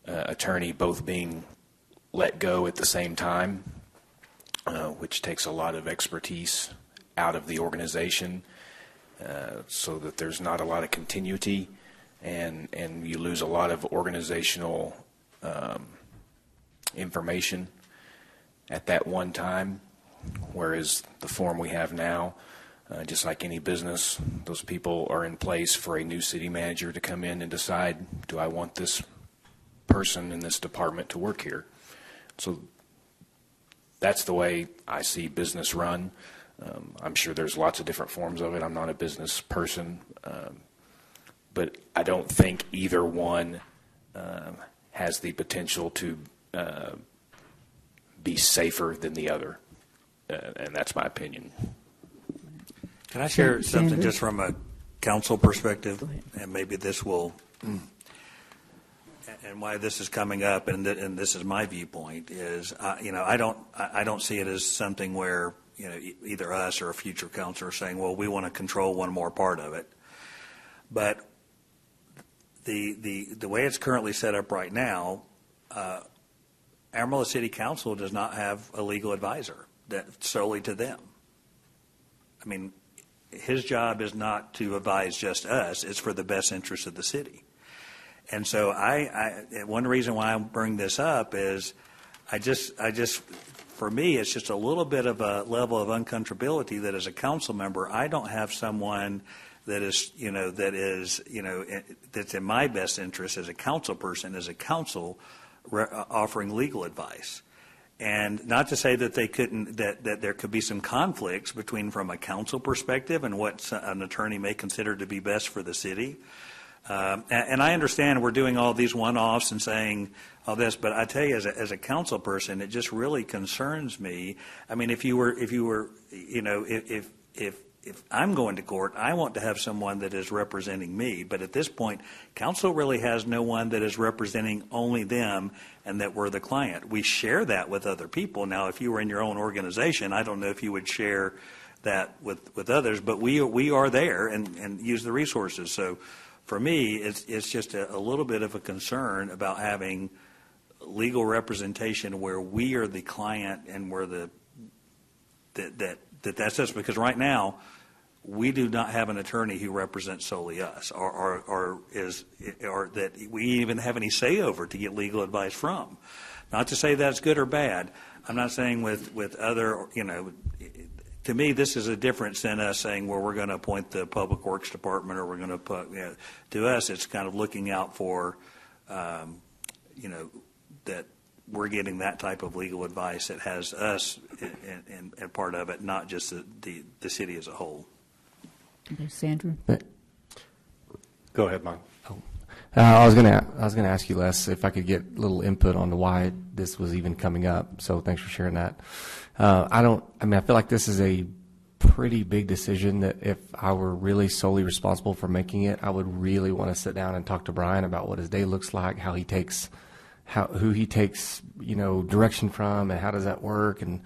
attorney both being let go at the same time, which takes a lot of expertise out of the organization, so that there's not a lot of continuity, and you lose a lot of organizational information at that one time, whereas the form we have now, just like any business, those people are in place for a new city manager to come in and decide, do I want this person in this department to work here? So that's the way I see business run. I'm sure there's lots of different forms of it. I'm not a business person, but I don't think either one has the potential to be safer than the other, and that's my opinion. Can I share something just from a council perspective, and maybe this will, and why this is coming up, and this is my viewpoint, is I don't see it as something where either us or a future council are saying, well, we want to control one more part of it, but the way it's currently set up right now, Amarillo City Council does not have a legal advisor that solely to them. I mean, his job is not to advise just us, it's for the best interest of the city. And so one reason why I bring this up is I just, for me, it's just a little bit of a level of uncomfortability that as a council member, I don't have someone that is, that's in my best interest as a council person, as a council, offering legal advice. And not to say that they couldn't, that there could be some conflicts between from a council perspective and what an attorney may consider to be best for the city. And I understand we're doing all these one-offs and saying all this, but I tell you, as a council person, it just really concerns me. I mean, if I'm going to court, I want to have someone that is representing me. But at this point, council really has no one that is representing only them and that we're the client. We share that with other people. Now, if you were in your own organization, I don't know if you would share that with others, but we are there and use the resources. So for me, it's just a little bit of a concern about having legal representation where we are the client and we're that's us, because right now we do not have an attorney who represents solely us or that we even have any say over to get legal advice from. Not to say that's good or bad. I'm not saying with other, to me, this is a difference than us saying, well, we're going to appoint the Public Works Department or we're going to put, to us, it's kind of looking out for, that we're getting that type of legal advice that has us and part of it, not just the city as a whole. Okay, Sandra? Go ahead, Mike. I was gonna ask you, Les, if I could get a little input on why this was even coming up. So thanks for sharing that. I feel like this is a pretty big decision that if I were really solely responsible for making it, I would really want to sit down and talk to Brian about what his day looks like, who he takes, direction from, and how does that work. And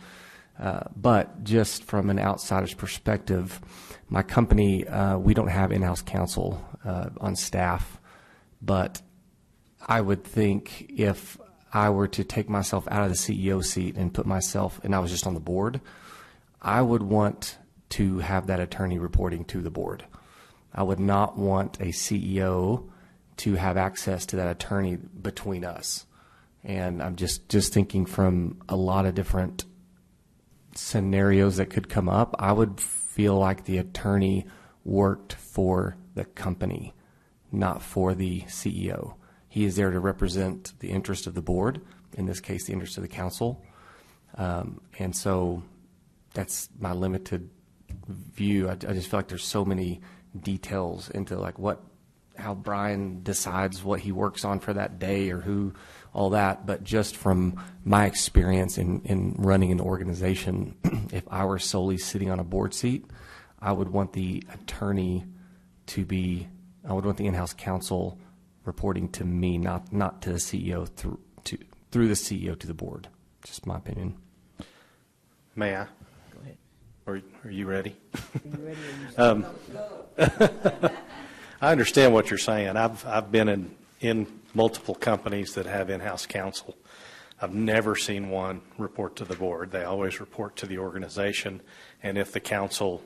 but just from an outsider's perspective, my company, we don't have in-house counsel on staff. But I would think if I were to take myself out of the CEO seat and put myself, and I was just on the board, I would want to have that attorney reporting to the board. I would not want a CEO to have access to that attorney between us. And I'm just thinking from a lot of different scenarios that could come up, I would feel like the attorney worked for the company, not for the CEO. He is there to represent the interest of the board, in this case, the interest of the council. And so that's my limited view. I just feel like there's so many details into how Brian decides what he works on for that day or all that. But just from my experience in running an organization, if I were solely sitting on a board seat, I would want the attorney I would want the in-house counsel reporting to me, not to the CEO through the CEO to the board. Just my opinion. May I? Go ahead. Are you ready? Are you ready? I understand what you're saying. I've been in multiple companies that have in-house counsel. I've never seen one report to the board. They always report to the organization, and if the council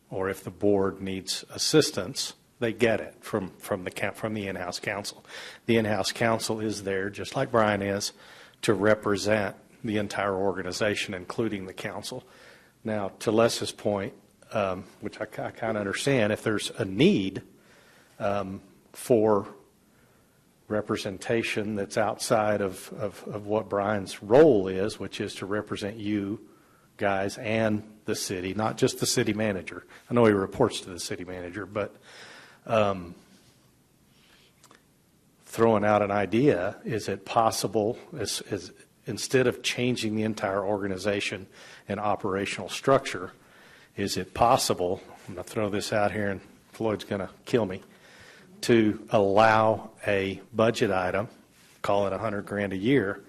or if the board needs assistance, they get it from the in-house counsel. The in-house counsel is there, just like Brian is, to represent the entire organization, including the council. Now, to Les's point, which I kind of understand, if there's a need for representation that's outside of what Brian's role is, which is to represent you guys and the city, not just the city manager. I know he reports to the city manager, but throwing out an idea, is it possible, is instead of changing the entire organization and operational structure, is it possible, I'm going to throw this out here and Floyd's going to kill me, to allow a budget item, call it $100,000 a year,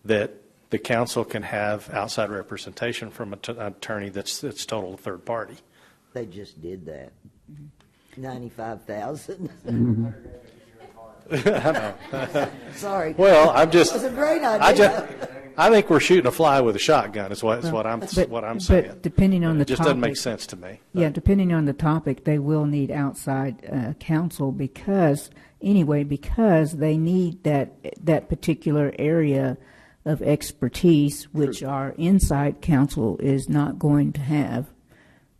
that the council can have outside representation from an attorney that's total third party? They just did that. $95,000. I know. Sorry. Well, I'm just. It was a great idea. I think we're shooting a fly with a shotgun. Is what I'm saying. But depending on the It just topic, doesn't make sense to me. Yeah, depending on the topic, they will need outside counsel because they need that particular area of expertise, which our inside counsel is not going to have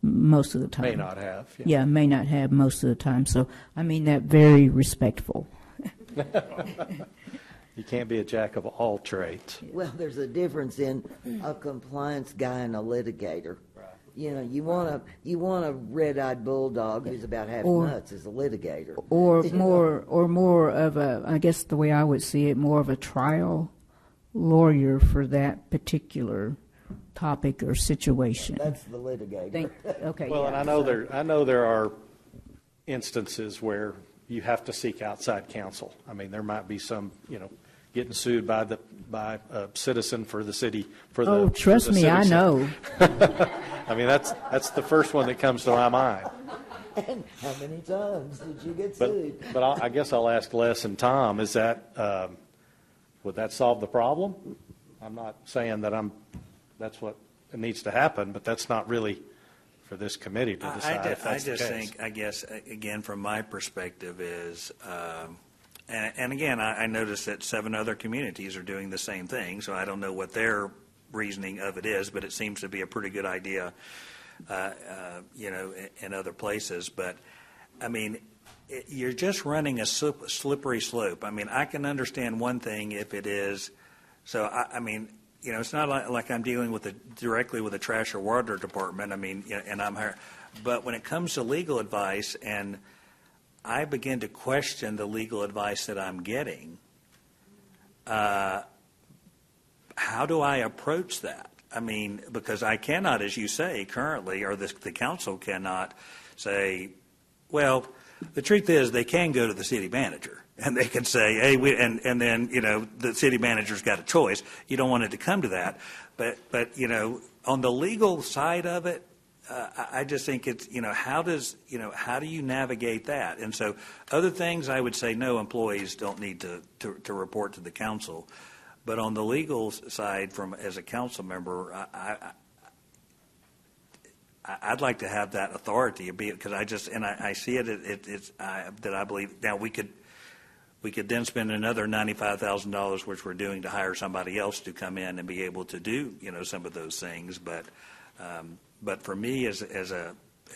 most of the time. May not have. Yeah, may not have most of the time. So I mean that very respectful. You can't be a jack of all trades. Well, there's a difference in a compliance guy and a litigator. Right. You know, you want a red-eyed bulldog who's about half nuts as a litigator. Or more of a, I guess the way I would see it, more of a trial lawyer for that particular topic or situation. That's the litigator. Okay. Well, yeah, and I know there are instances where you have to seek outside counsel. I mean, there might be some, getting sued by a citizen for the city. Trust me, I know. I mean, that's the first one that comes to my mind. And how many times did you get sued? But I guess I'll ask Les and Tom, is that, would that solve the problem? I'm not saying that that's what needs to happen, but that's not really for this committee to decide if that's the case. I just think, I guess, again, from my perspective is, and again, I noticed that 7 other communities are doing the same thing, so I don't know what their reasoning of it is, but it seems to be a pretty good idea, in other places. But, I mean, you're just running a slippery slope. I mean, I can understand one thing if it is, so, I mean, it's not like I'm dealing directly with the trash or water department. I mean, and I'm here. But when it comes to legal advice, and I begin to question the legal advice that I'm getting, how do I approach that? I mean, because I cannot, as you say, currently, or the council cannot say, well, the truth is they can go to the city manager. And they can say, hey, and then, the city manager's got a choice. You don't want it to come to that. But on the legal side of it, I just think it's, how do you navigate that? And so other things I would say, no, employees don't need to report to the council. But on the legal side, as a council member, I'd like to have that authority, because I see it, that I believe, now we could then spend another $95,000, which we're doing, to hire somebody else to come in and be able to do, some of those things. But for me, as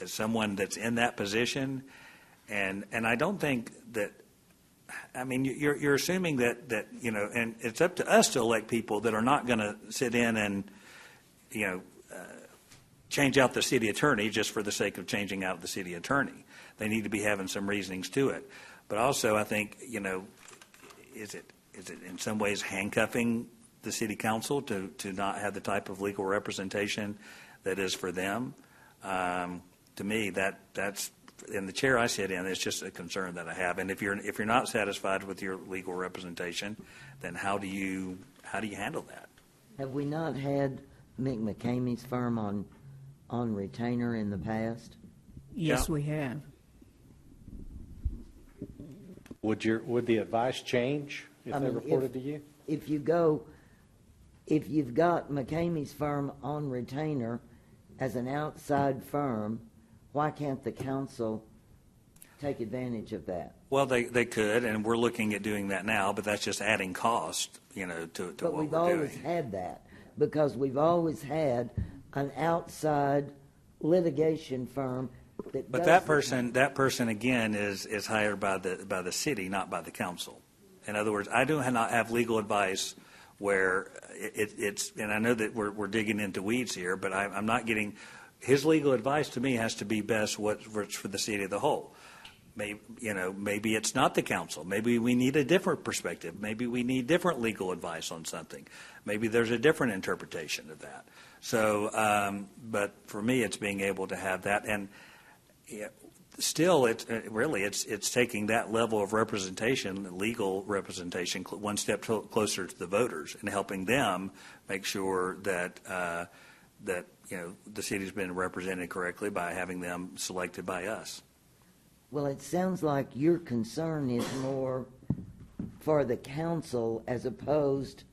someone that's in that position, and I don't think that, I mean, you're assuming that and it's up to us to elect people that are not going to sit in and, change out the city attorney just for the sake of changing out the city attorney. They need to be having some reasonings to it. But also, I think, is it in some ways handcuffing the city council to not have the type of legal representation that is for them? To me, that's in the chair I sit in. It's just a concern that I have. And if you're not satisfied with your legal representation, then how do you handle that? Have we not had Mick McCamey's firm on retainer in the past? Yes, we have. Would the advice change if they reported to you? If you've got McCamey's firm on retainer as an outside firm, why can't the council take advantage of that? Well, they could, and we're looking at doing that now, but that's just adding cost, to what we're doing. But we've always had that, because we've always had an outside litigation firm that. But that person again is hired by the city, not by the council. In other words, I do not have legal advice where it's, and I know that we're digging into weeds here, but I'm not getting, his legal advice to me has to be best what's for the city of the whole. Maybe it's not the council. Maybe we need a different perspective. Maybe we need different legal advice on something. Maybe there's a different interpretation of that. So, but for me, it's being able to have that, and still, it's taking that level of representation, legal representation, one step closer to the voters, and helping them make sure that the city's been represented correctly by having them selected by us. Well, it sounds like your concern is more for the council as opposed,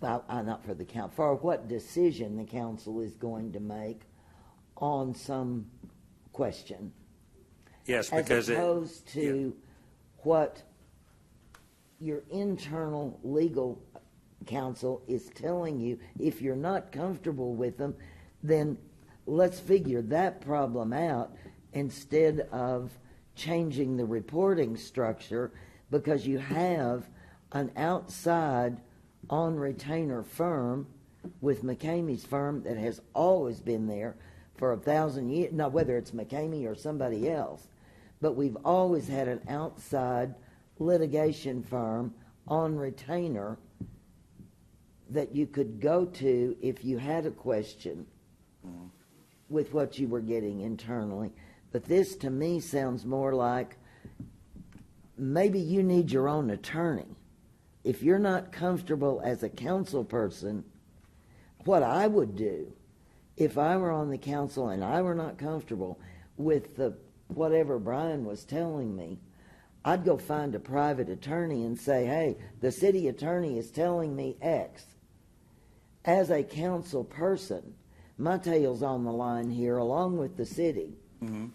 well, not for the council, for what decision the council is going to make on some question. Yes, because as opposed to what your internal legal counsel is telling you. If you're not comfortable with them, then let's figure that problem out instead of changing the reporting structure, because you have an outside on retainer firm with McCamey's firm that has always been there for 1,000 years. Now, whether it's McCamey or somebody else, but we've always had an outside litigation firm on retainer that you could go to if you had a question with what you were getting internally. But this, to me, sounds more like maybe you need your own attorney. If you're not comfortable as a council person, what I would do if I were on the council and I were not comfortable with the whatever Brian was telling me, I'd go find a private attorney and say, hey, the city attorney is telling me X. As a council person, my tail's on the line here along with the city. Mm-hmm.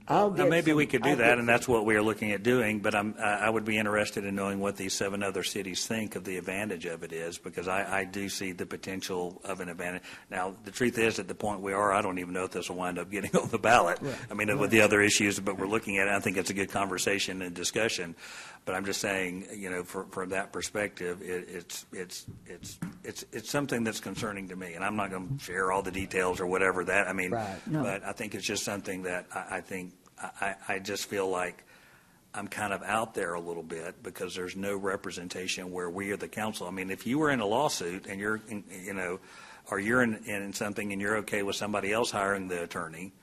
Now, maybe we could do that, and that's what we are looking at doing, but I would be interested in knowing what these 7 other cities think of the advantage of it is, because I do see the potential of an advantage. Now, the truth is, at the point we are, I don't even know if this will wind up getting on the ballot. Right. I mean, with the other issues, but we're looking at it, I think it's a good conversation and discussion. But I'm just saying, you know, from that perspective, it's something that's concerning to me, and I'm not going to share all the details or whatever that. I mean, right. No. But I think it's just something that I think I just feel like I'm kind of out there a little bit because there's no representation where we are the council. I mean, if you were in a lawsuit and you're, you know, or you're in something and you're okay with somebody else hiring the attorney,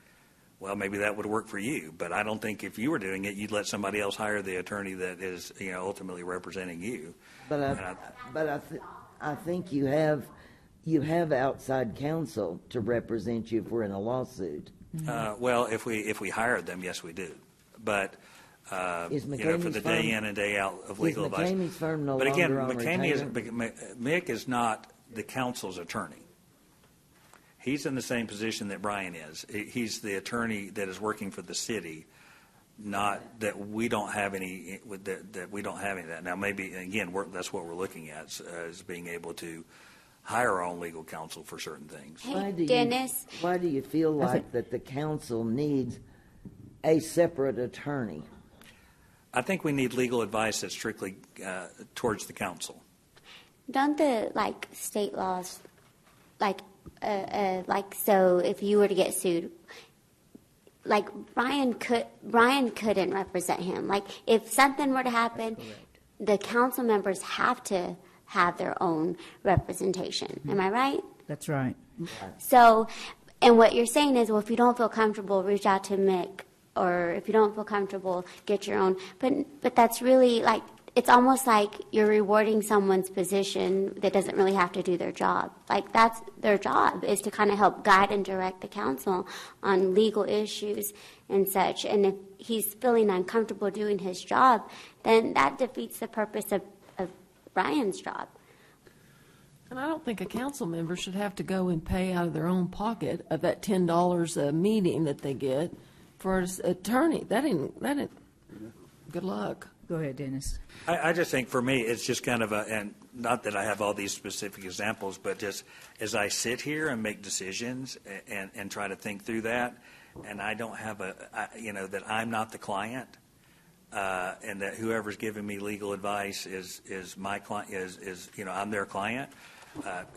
well, maybe that would work for you. But I don't think if you were doing it, you'd let somebody else hire the attorney that is, you know, ultimately representing you. But I think you have outside counsel to represent you if we're in a lawsuit. Well, if we hired them, yes, we do. But you know, for the day in and day out of legal advice. Is McCamey's firm no but again, longer on retainer? Mick is not the council's attorney. He's in the same position that Brian is. He's the attorney that is working for the city. Not that we don't have any that we don't have any of that. Now, maybe again, that's what we're looking at is being able to hire our own legal counsel for certain things. Hey, Dennis. Why do you feel like that the council needs a separate attorney? I think we need legal advice that's strictly towards the council. Don't the state laws so if you were to get sued, Brian couldn't represent him. If something were to happen, the council members have to have their own representation. Am I right? That's right. So, and what you're saying is, well, if you don't feel comfortable, reach out to Mick, or if you don't feel comfortable, get your own. But that's really it's almost like you're rewarding someone's position that doesn't really have to do their job. That's their job, is to kind of help guide and direct the council on legal issues and such. And if he's feeling uncomfortable doing his job, then that defeats the purpose of Brian's job. And I don't think a council member should have to go and pay out of their own pocket of that $10 a meeting that they get for an attorney. That ain't good luck. Go ahead, Dennis. I just think for me, it's just kind of and not that I have all these specific examples, but just as I sit here and make decisions and try to think through that, and I don't have that I'm not the client, and that whoever's giving me legal advice is my client, is I'm their client.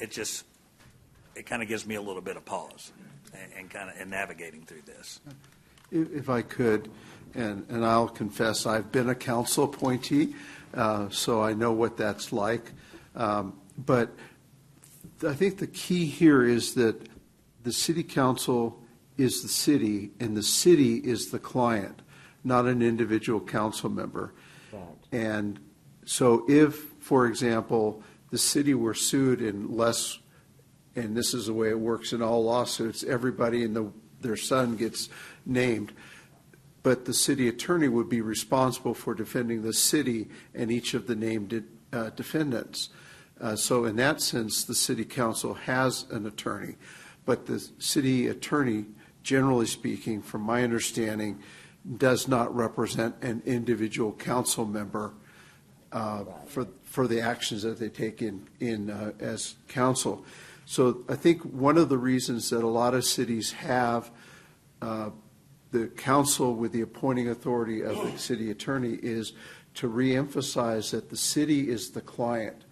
It kind of gives me a little bit of pause and kind of navigating through this. If I could, and I'll confess, I've been a council appointee, so I know what that's like. But I think the key here is that the city council is the city, and the city is the client, not an individual council member. Right. And so if, for example, the city were sued and this is the way it works in all lawsuits, everybody and their son gets named. but the city attorney would be responsible for defending the city and each of the named defendants. So in that sense, the city council has an attorney, but the city attorney, generally speaking, from my understanding, does not represent an individual council member for the actions that they take in as council. So I think one of the reasons that a lot of cities have the council with the appointing authority of the city attorney is to reemphasize that the city is the client,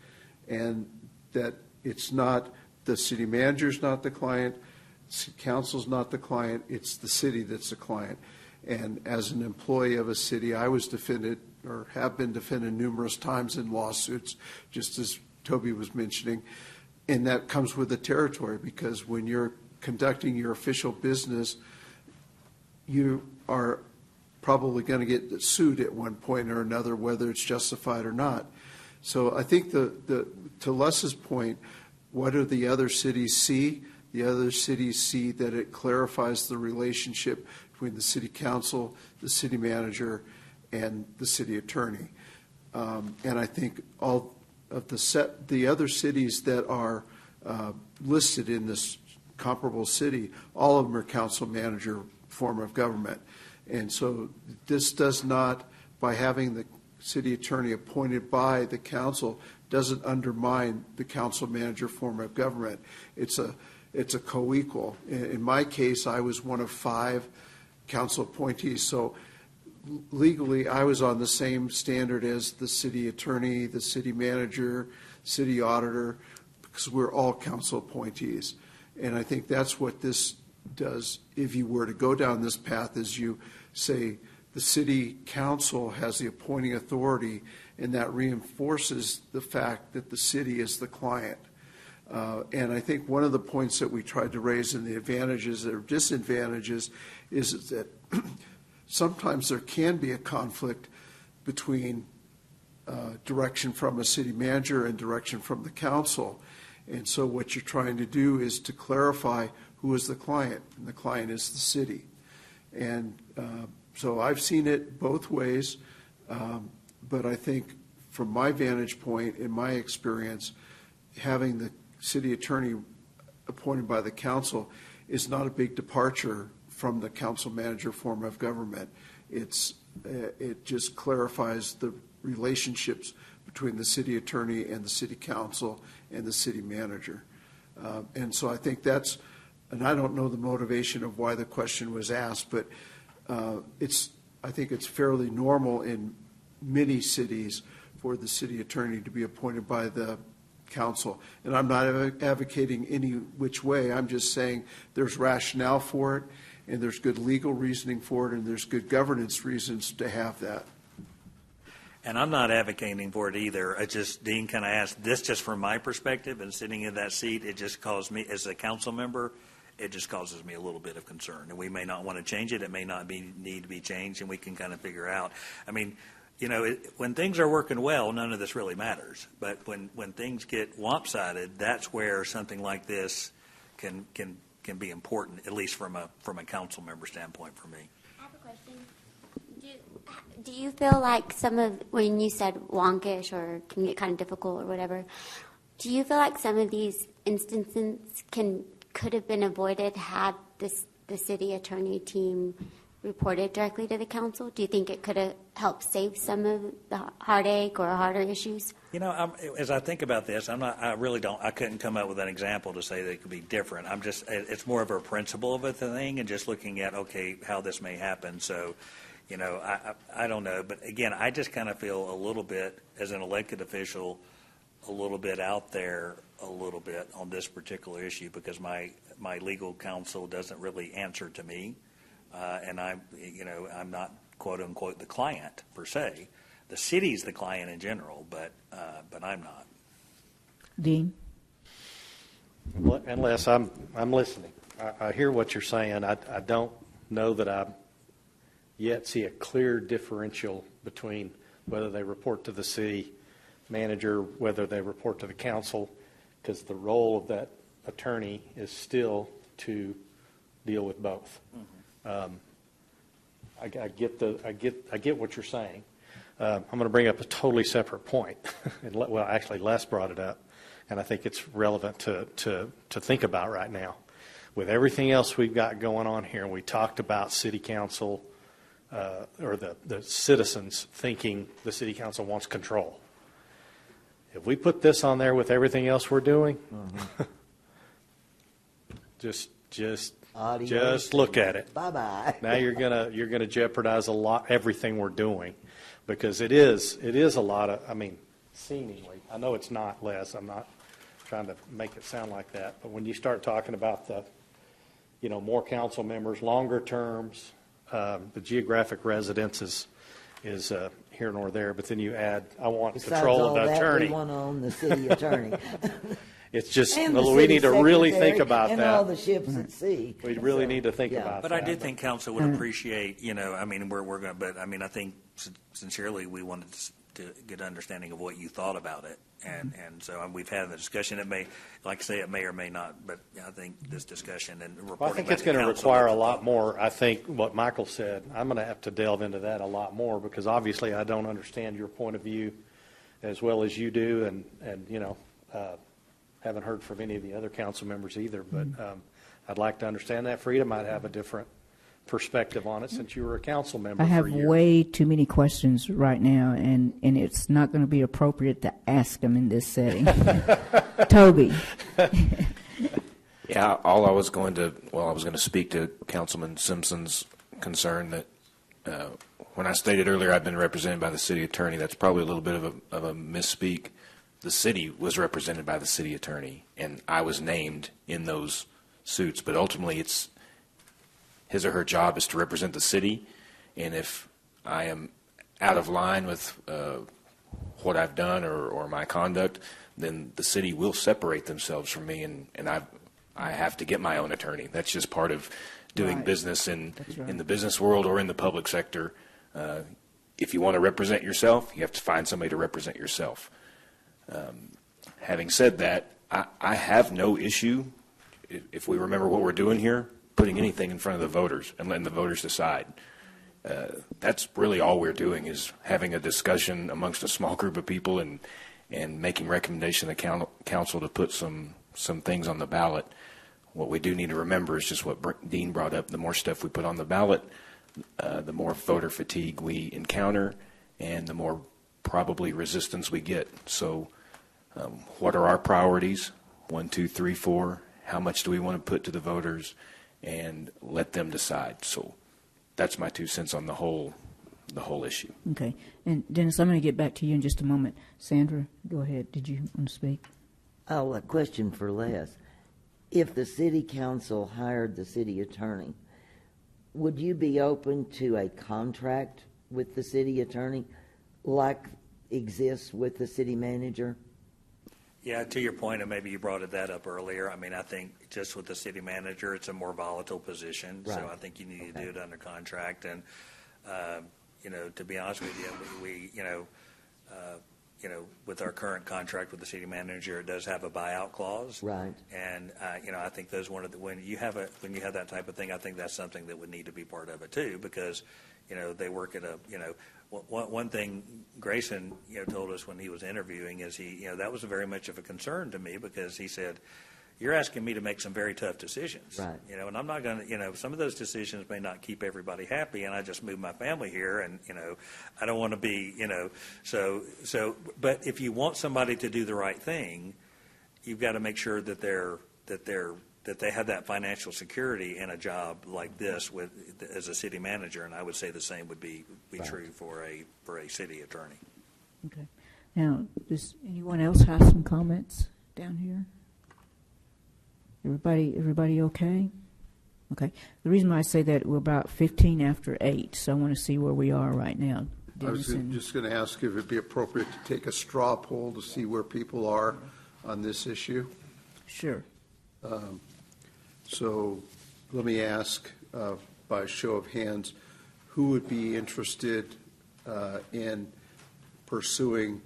and that it's not the city manager's not the client, city council's not the client, it's the city that's the client. And as an employee of a city, I was defended or have been defended numerous times in lawsuits, just as Toby was mentioning. And that comes with the territory, because when you're conducting your official business, you are probably going to get sued at one point or another, whether it's justified or not. So I think to Les's point, what do the other cities see? The other cities see that it clarifies the relationship between the city council, the city manager, and the city attorney. And I think all of the other cities that are listed in this comparable city, all of them are council manager form of government. And so this does not, by having the city attorney appointed by the council, doesn't undermine the council manager form of government. It's a co-equal. In my case, I was one of 5 council appointees. So legally, I was on the same standard as the city attorney, the city manager, city auditor, because we're all council appointees. And I think that's what this does. If you were to go down this path, is you say the city council has the appointing authority, and that reinforces the fact that the city is the client. And I think one of the points that we tried to raise in the advantages or disadvantages is that sometimes there can be a conflict between direction from a city manager and direction from the council. And so what you're trying to do is to clarify who is the client, and the client is the city. And so I've seen it both ways, but I think from my vantage point, in my experience, having the city attorney appointed by the council is not a big departure from the council manager form of government. It just clarifies the relationships between the city attorney and the city council and the city manager. And so I think that's, and I don't know the motivation of why the question was asked, but I think it's fairly normal in many cities for the city attorney to be appointed by the council. And I'm not advocating any which way. I'm just saying there's rationale for it, and there's good legal reasoning for it, and there's good governance reasons to have that. And I'm not advocating for it either. It's just, Dean kind of asked this just from my perspective, and sitting in that seat, it just caused me, as a council member, it just causes me a little bit of concern. And we may not want to change it. It may not need to be changed, and we can kind of figure out. I mean, you know, when things are working well, none of this really matters. But when things get lopsided, that's where something like this can be important, at least from a council member standpoint for me. I have a question. Do you feel like some of, when you said wonkish or can get kind of difficult or whatever, do you feel like some of these instances could have been avoided had the city attorney team reported directly to the council? Do you think it could have helped save some of the heartache or harder issues? You know, as I think about this, I couldn't come up with an example to say that it could be different. It's more of a principle of a thing, and just looking at, okay, how this may happen. So, you know, I don't know. But again, I just kind of feel a little bit, as an elected official, a little bit out there a little bit on this particular issue, because my legal counsel doesn't really answer to me. And I'm not, quote unquote, the client per se. The city's the client in general, but I'm not. Dean? Unless I'm listening. I hear what you're saying. I don't know that I yet see a clear differential between whether they report to the city manager, whether they report to the council, because the role of that attorney is still to deal with both. I get what you're saying. I'm going to bring up a totally separate point. Well, actually, Les brought it up, and I think it's relevant to think about right now. With everything else we've got going on here, and we talked about city council or the citizens thinking the city council wants control. If we put this on there with everything else we're doing, just look at it. Bye-bye. Now you're gonna jeopardize everything we're doing, because it is a lot of, I mean, seemingly, I know it's not, Les, I'm not trying to make it sound like that, but when you start talking about the, more council members, longer terms, the geographic residence is here nor there, but then you add, I want control of the attorney. We want to own the city attorney. It's just, And the we city need to really secretary think about and that. all the ships at sea. We really need to think about But that. I do think council would appreciate, I mean, we're going to, but I mean, I think sincerely, we wanted to get an understanding of what you thought about it. And so we've had the discussion. It may, like I say, it may or may not, but I think this discussion and reporting Well, I think back it's to going to council require a what- lot more. I think what Michael said, I'm going to have to delve into that a lot more, because obviously I don't understand your point of view as well as you do, and haven't heard from any of the other council members either, but I'd like to understand that. Frida might have a different perspective on it since you were a council member I have for years. way too many questions right now, and it's not going to be appropriate to ask them in this setting. Toby. Yeah, all I was going to speak to Councilman Simpson's concern that when I stated earlier I've been represented by the city attorney, that's probably a little bit of a misspeak. The city was represented by the city attorney, and I was named in those suits, but ultimately it's his or her job is to represent the city, and if I am out of line with what I've done or my conduct, then the city will separate themselves from me, and I have to get my own attorney. That's just part of doing business in the business world or in the public sector. If you want to represent yourself, you have to find somebody to represent yourself. Having said that, I have no issue, if we remember what we're doing here, putting anything in front of the voters and letting the voters decide. That's really all we're doing, is having a discussion amongst a small group of people and making recommendation to the council to put some things on the ballot. What we do need to remember is just what Dean brought up. The more stuff we put on the ballot, the more voter fatigue we encounter, and the more probably resistance we get. So what are our priorities? 1, 2, 3, 4. How much do we want to put to the voters? And let them decide. So that's my 2 cents on the whole issue. Okay. And Dennis, I'm going to get back to you in just a moment. Sandra, go ahead. Did you want to speak? Oh, a question for Les. If the city council hired the city attorney, would you be open to a contract with the city attorney like exists with the city manager? Yeah, to your point, and maybe you brought that up earlier, I mean, I think just with the city manager, it's a more volatile position. Right. So I think you need to do it under contract. And, to be honest with you, with our current contract with the city manager, it does have a buyout clause. Right. And, I think those when you have that type of thing, I think that's something that would need to be part of it too, because, they work at one thing Grayson, told us when he was interviewing is that was very much of a concern to me, because he said, you're asking me to make some very tough decisions. Right. And I'm not going to, some of those decisions may not keep everybody happy, and I just moved my family here, and, I don't want to be, but if you want somebody to do the right thing, you've got to make sure that they have that financial security in a job like this as a city manager, and I would say the same would be true for a city attorney. Okay. Now, does anyone else have some comments down here? Everybody okay? Okay. The reason why I say that, we're about 15 after 8, so I want to see where we are right now. I was just going to ask if it'd be appropriate to take a straw poll to see where people are on this issue. Sure. So let me ask, by a show of hands, who would be interested in pursuing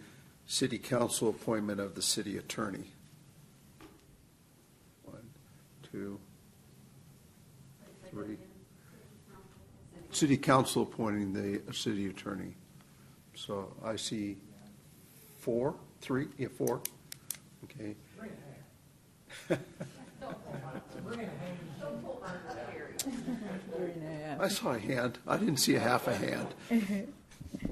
city council appointment of the city attorney? 1, 2, 3. city council appointing the city attorney. So I see 4, 3, yeah, 4. Okay. I saw a hand. I didn't see a half a hand.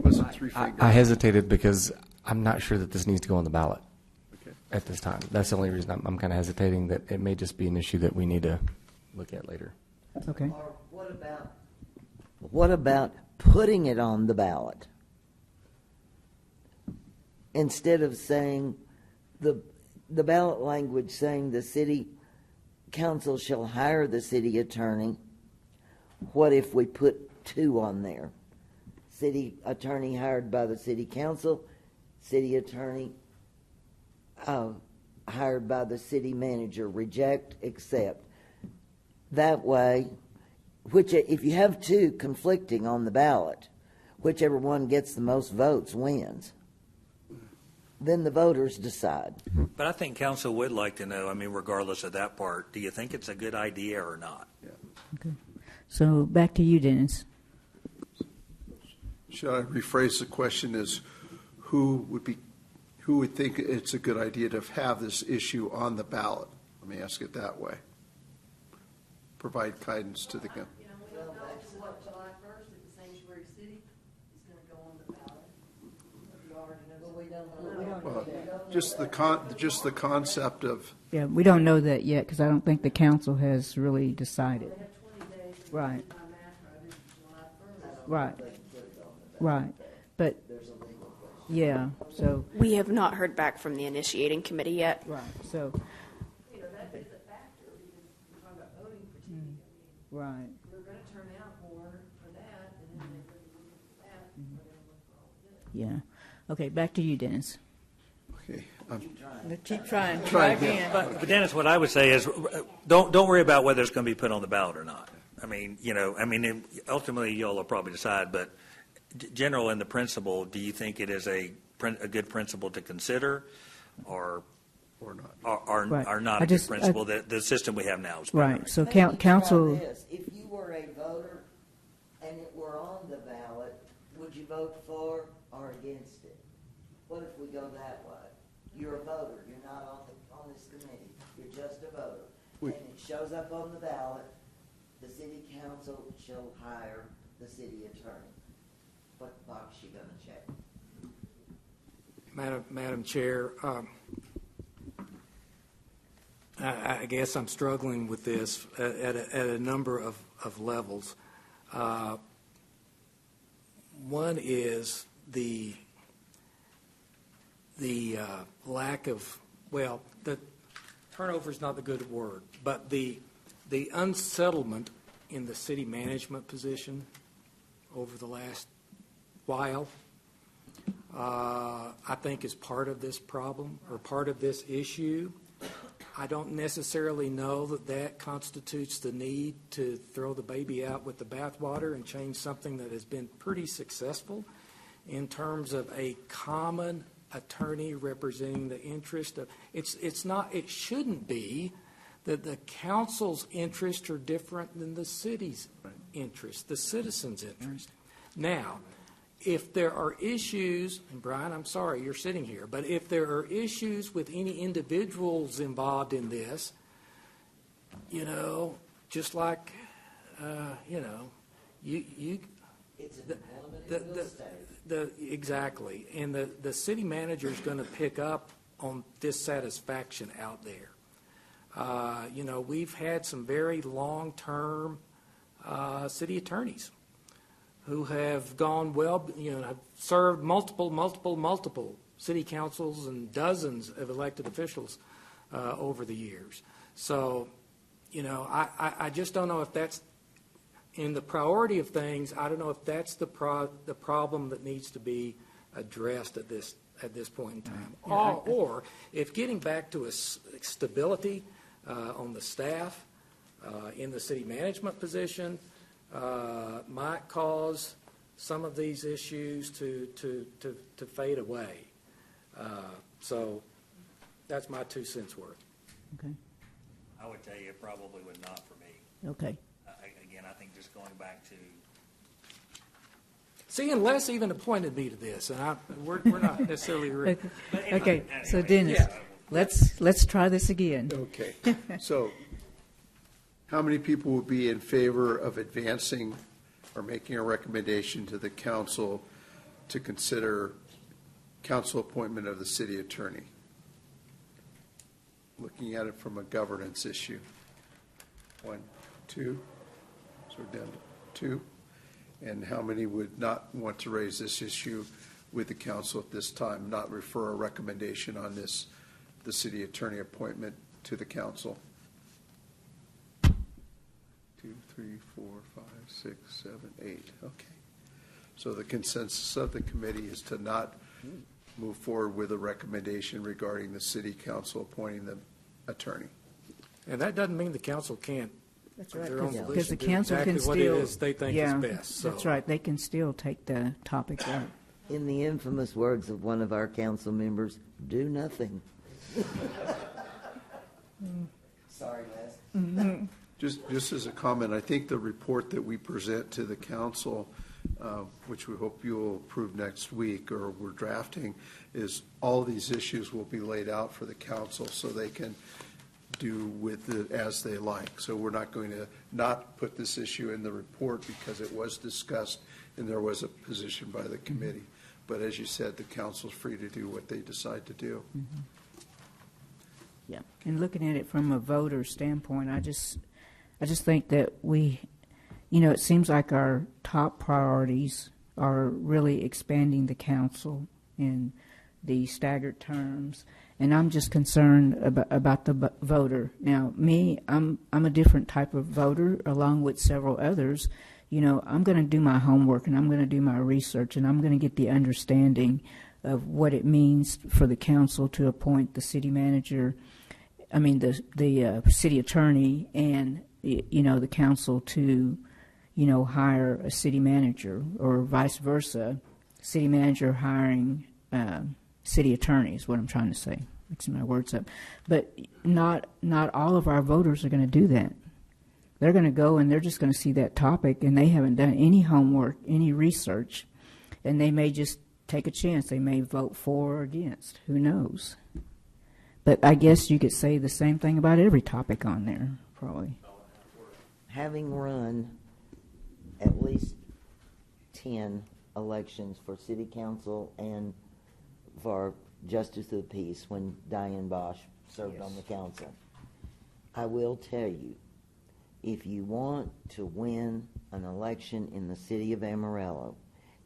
Was it 3 fingers? I hesitated because I'm not sure that this needs to go on the ballot Okay. at this time. That's the only reason I'm kind of hesitating, that it may just be an issue that we need to look at later. Okay. Or what about putting it on the ballot? Instead of saying, the ballot language saying the city council shall hire the city attorney, what if we put 2 on there? City attorney hired by the city council, city attorney hired by the city manager, reject, accept. That way, if you have 2 conflicting on the ballot, whichever one gets the most votes wins. Then the voters decide. But I think council would like to know, I mean, regardless of that part, do you think it's a good idea or not? Okay. So back to you, Dennis. Should I rephrase the question as who would think it's a good idea to have this issue on the ballot? Let me ask it that way. Provide guidance to the council. We don't know what July 1st if the sanctuary city is going to go on the ballot. You already know. We don't know. Well, just the concept of. Yeah, we don't know that yet because I don't think the council has really decided. They have 20 days. Right. My math right is July 1st. Right. Right. But, yeah, so. We have not heard back from the initiating committee yet. Right, so. You know, that is a factor because we're talking about voting fatigue. Right. We're going to turn out more for that, and then they're going to do that, or they'll look for all of this. Yeah. Okay, back to you, Dennis. Okay. Keep trying. Try again. But Dennis, what I would say is, don't worry about whether it's going to be put on the ballot or not. I mean, ultimately you'll will probably decide, but general in the principle, do you think it is a good principle to consider, or not, Right. not a good principle? That the system we have now is Right. So Let me try council. this. If you were a voter and it were on the ballot, would you vote for or against it? What if we go that way? You're a voter. You're not on this committee. You're just a voter. And it shows up on the ballot. The city council shall hire the city attorney. What box you gonna check? Madam Chair, I guess I'm struggling with this at a number of levels. One is the lack of, well, the turnover is not the good word, but the unsettlement in the city management position over the last while, I think is part of this problem or part of this issue. I don't necessarily know that constitutes the need to throw the baby out with the bathwater and change something that has been pretty successful in terms of a common attorney representing the interest of, it shouldn't be that the council's interests are different than the city's interest, the citizens' interest. Now, if there are issues, and Brian, I'm sorry you're sitting here, but if there are issues with any individuals involved in this, just like, exactly, and the city manager is going to pick up on dissatisfaction out there. We've had some very long-term city attorneys who have gone have served multiple city councils and dozens of elected officials over the years. So, I just don't know if that's, in the priority of things, I don't know if that's the problem that needs to be addressed at this point in time. Or if getting back to a stability on the staff in the city management position might cause some of these issues to fade away. So that's my 2 cents worth. Okay. I would tell you it probably would not for me. Okay. Again, I think just going back to See, and Les even appointed me to this, and we're not necessarily. Okay, so Dennis, let's try this again. Okay, so how many people would be in favor of advancing or making a recommendation to the council to consider council appointment of the city attorney? Looking at it from a governance issue. 1, 2, so we're down to 2. And how many would not want to raise this issue with the council at this time, not refer a recommendation on this, the city attorney appointment to the council? 2, 3, 4, 5, 6, 7, 8. Okay. So the consensus of the committee is to not move forward with a recommendation regarding the city council appointing the attorney. And that doesn't mean the council can't. That's right, their own because volition, the do council exactly can still. what it is they think is best. So. That's right, they can still take the topic out. In the infamous words of one of our council members, do nothing. Sorry, Les. Just as a comment, I think the report that we present to the council, which we hope you'll approve next week, or we're drafting, is all these issues will be laid out for the council so they can do with it as they like. So we're not going to not put this issue in the report because it was discussed and there was a position by the committee. But as you said, the council's free to do what they decide to do. Mm-hmm. Yeah, and looking at it from a voter standpoint, I just think that we, it seems like our top priorities are really expanding the council in the staggered terms, and I'm just concerned about the voter. Now, me, I'm a different type of voter, along with several others. I'm going to do my homework, and I'm going to do my research, and I'm going to get the understanding of what it means for the council to appoint the city manager, the city attorney, and the council to hire a city manager, or vice versa, city manager hiring city attorney is what I'm trying to say. Mixing my words up. But not all of our voters are going to do that. They're going to go and they're just going to see that topic, and they haven't done any homework, any research, and they may just take a chance. They may vote for or against. Who knows? But I guess you could say the same thing about every topic on there, probably. Having run at least 10 elections for city council and for Justice of the Peace when Diane Bosch served on the council, I will tell you, if you want to win an election in the city of Amarillo,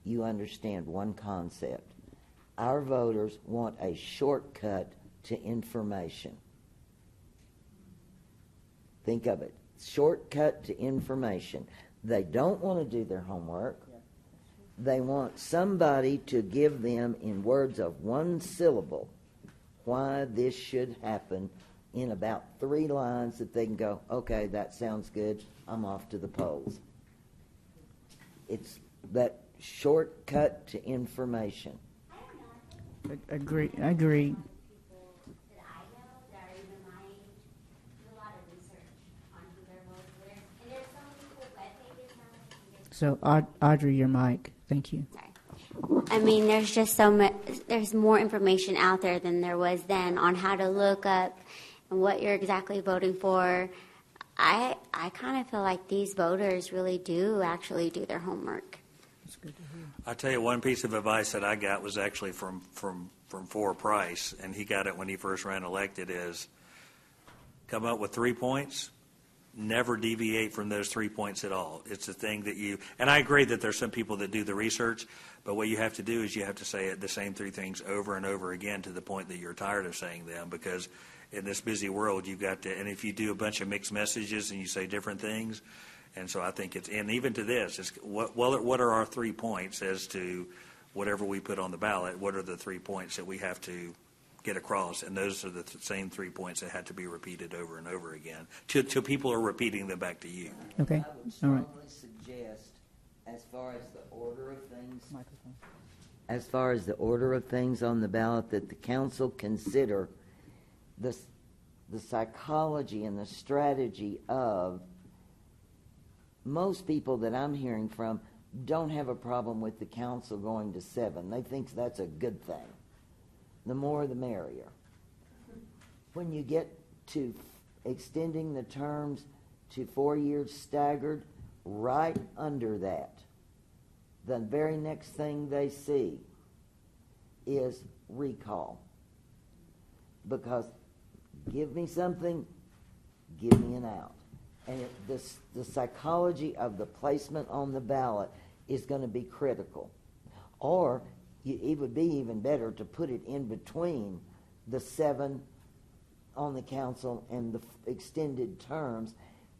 you understand one concept. Our voters want a shortcut to information. Think of it. Shortcut to information. They don't want to do their homework. They want somebody to give them, in words of one syllable, why this should happen in about 3 lines that they can go, okay, that sounds good, I'm off to the polls. It's that shortcut to information. I agree. So, Audrey, your mic. Thank you. There's just there's more information out there than there was then on how to look up and what you're exactly voting for. I kind of feel like these voters really do actually do their homework. That's good to hear. I'll tell you one piece of advice that I got was actually from Forrest Price, and he got it when he first ran elected, is come up with 3 points. Never deviate from those 3 points at all. It's the thing that and I agree that there's some people that do the research, but what you have to do is you have to say the same 3 things over and over again to the point that you're tired of saying them, because in this busy world, you've got to, and if you do a bunch of mixed messages and you say different things, and so I think and even to this, what are our 3 points as to whatever we put on the ballot? What are the 3 points that we have to get across? And those are the same 3 points that had to be repeated over and over again till people are repeating them back to you. Okay. I would strongly suggest, as far as the order of things on the ballot, that the council consider the psychology and the strategy of most people that I'm hearing from don't have a problem with the council going to 7. They think that's a good thing. The more the merrier. When you get to extending the terms to 4 years staggered, right under that, the very next thing they see is recall. Because give me something, give me an out. And the psychology of the placement on the ballot is going to be critical. Or it would be even better to put it in between the 7 on the council and the extended terms.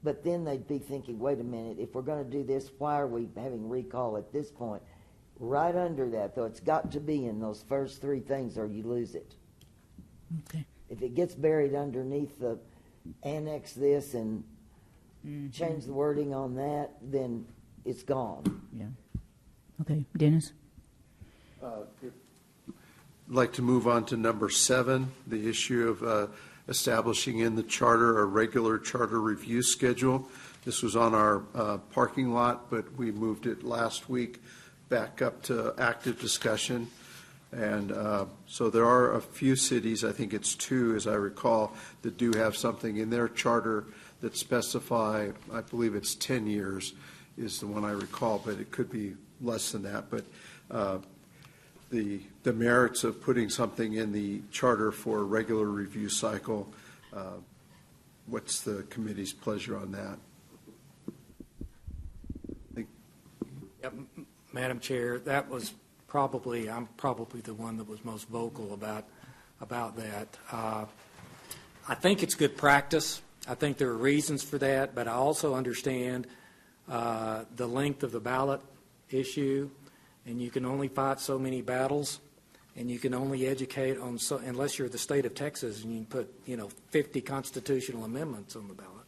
But then they'd be thinking, wait a minute, if we're going to do this, why are we having recall at this point? Right under that, though, it's got to be in those first 3 things or you lose it. Okay. If it gets buried underneath the annex this and change the wording on that, then it's gone. Yeah. Okay, Dennis? I'd like to move on to number 7, the issue of establishing in the charter a regular charter review schedule. This was on our parking lot, but we moved it last week back up to active discussion. And so there are a few cities, I think it's 2 as I recall, that do have something in their charter that specify, I believe it's 10 years is the one I recall, but it could be less than that. But the merits of putting something in the charter for a regular review cycle, what's the committee's pleasure on that? Yep, Madam Chair, that was I'm probably the one that was most vocal about that. I think it's good practice. I think there are reasons for that, but I also understand the length of the ballot issue, and you can only fight so many battles, and you can only educate on unless you're the state of Texas and you can put 50 constitutional amendments on the ballot.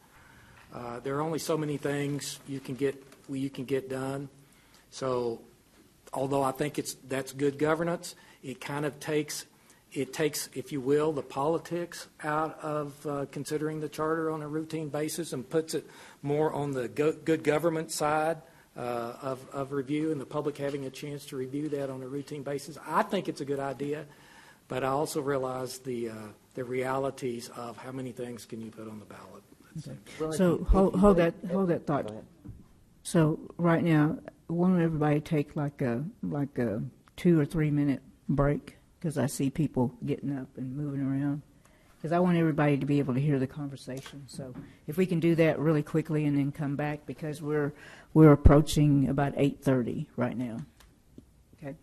There are only so many things you can get done. So, although I think that's good governance, it kind of takes, if you will, the politics out of considering the charter on a routine basis and puts it more on the good government side of review and the public having a chance to review that on a routine basis. I think it's a good idea, but I also realize the realities of how many things can you put on the ballot. Okay. So hold that thought. So right now, won't everybody take like a 2 or 3 minute break? Because I see people getting up and moving around. Because I want everybody to be able to hear the conversation. So if we can do that really quickly and then come back, because we're approaching about 8:30 right now. Okay.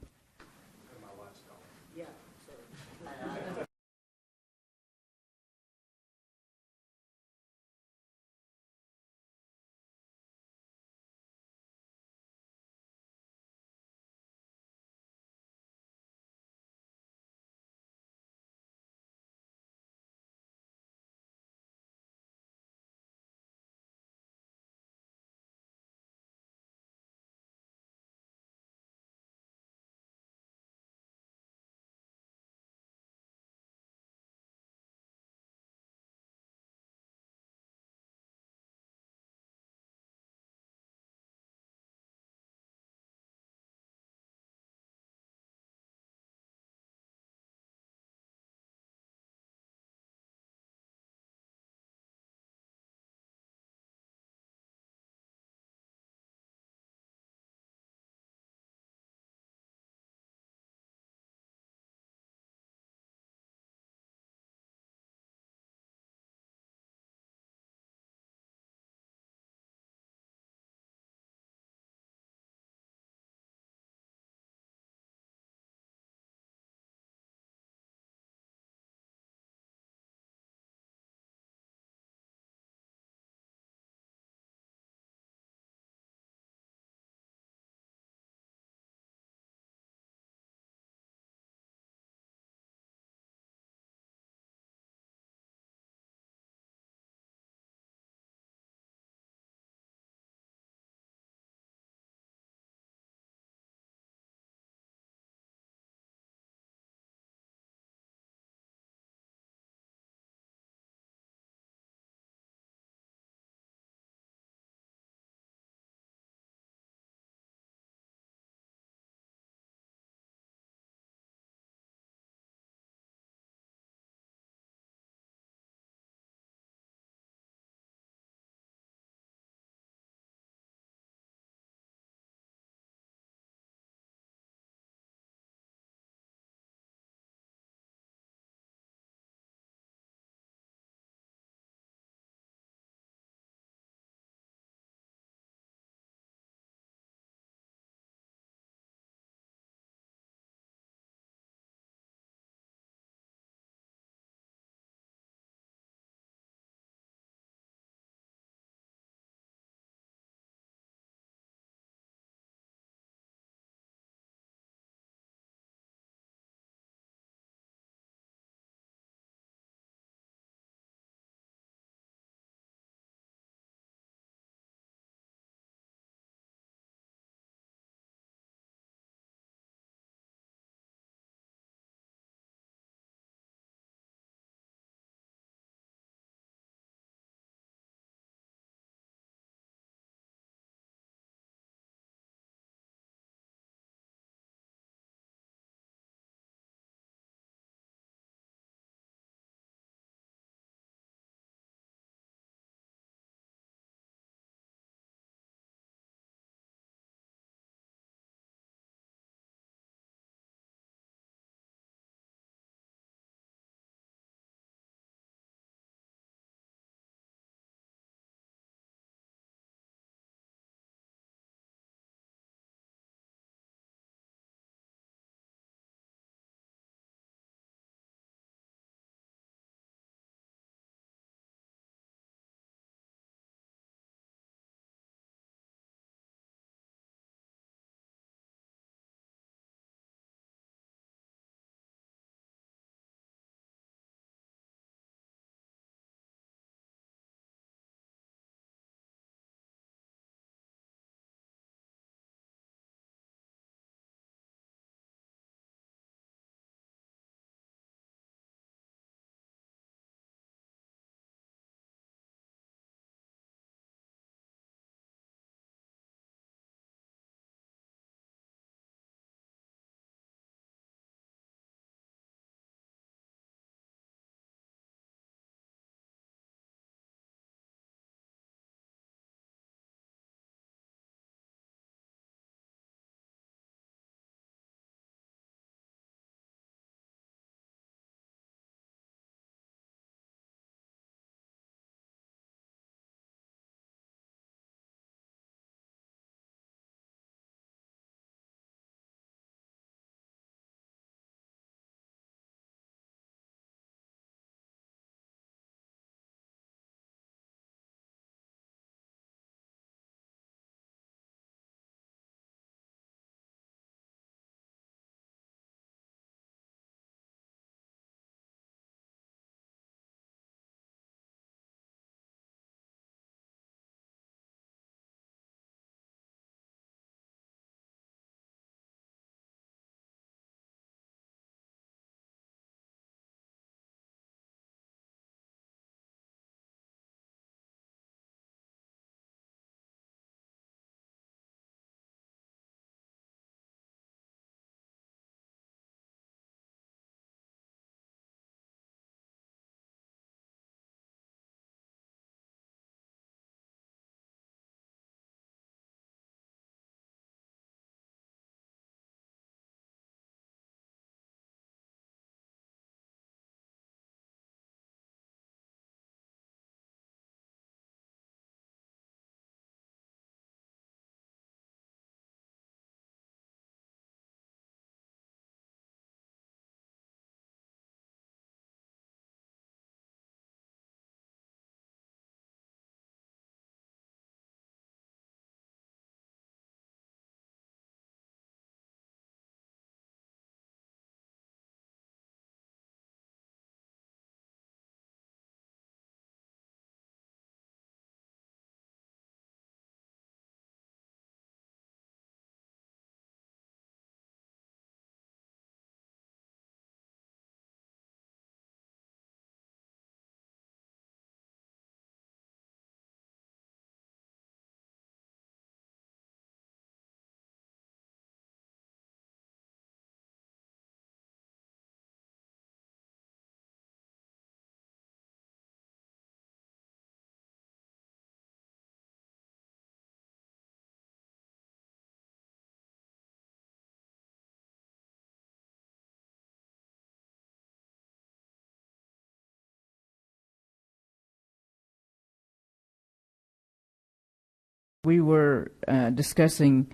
We were discussing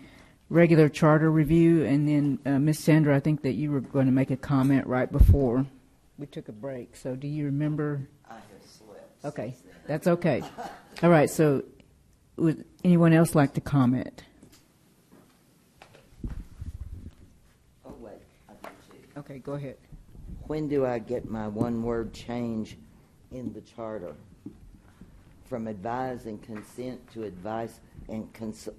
regular charter review, and then Ms. Sandra, I think that you were going to make a comment right before we took a break. So do you remember? I have slipped. Okay, that's okay. All right, so would anyone else like to comment? Oh, wait, I do too. Okay, go ahead. When do I get my one-word change in the charter? From advise and consent to advice and consultation.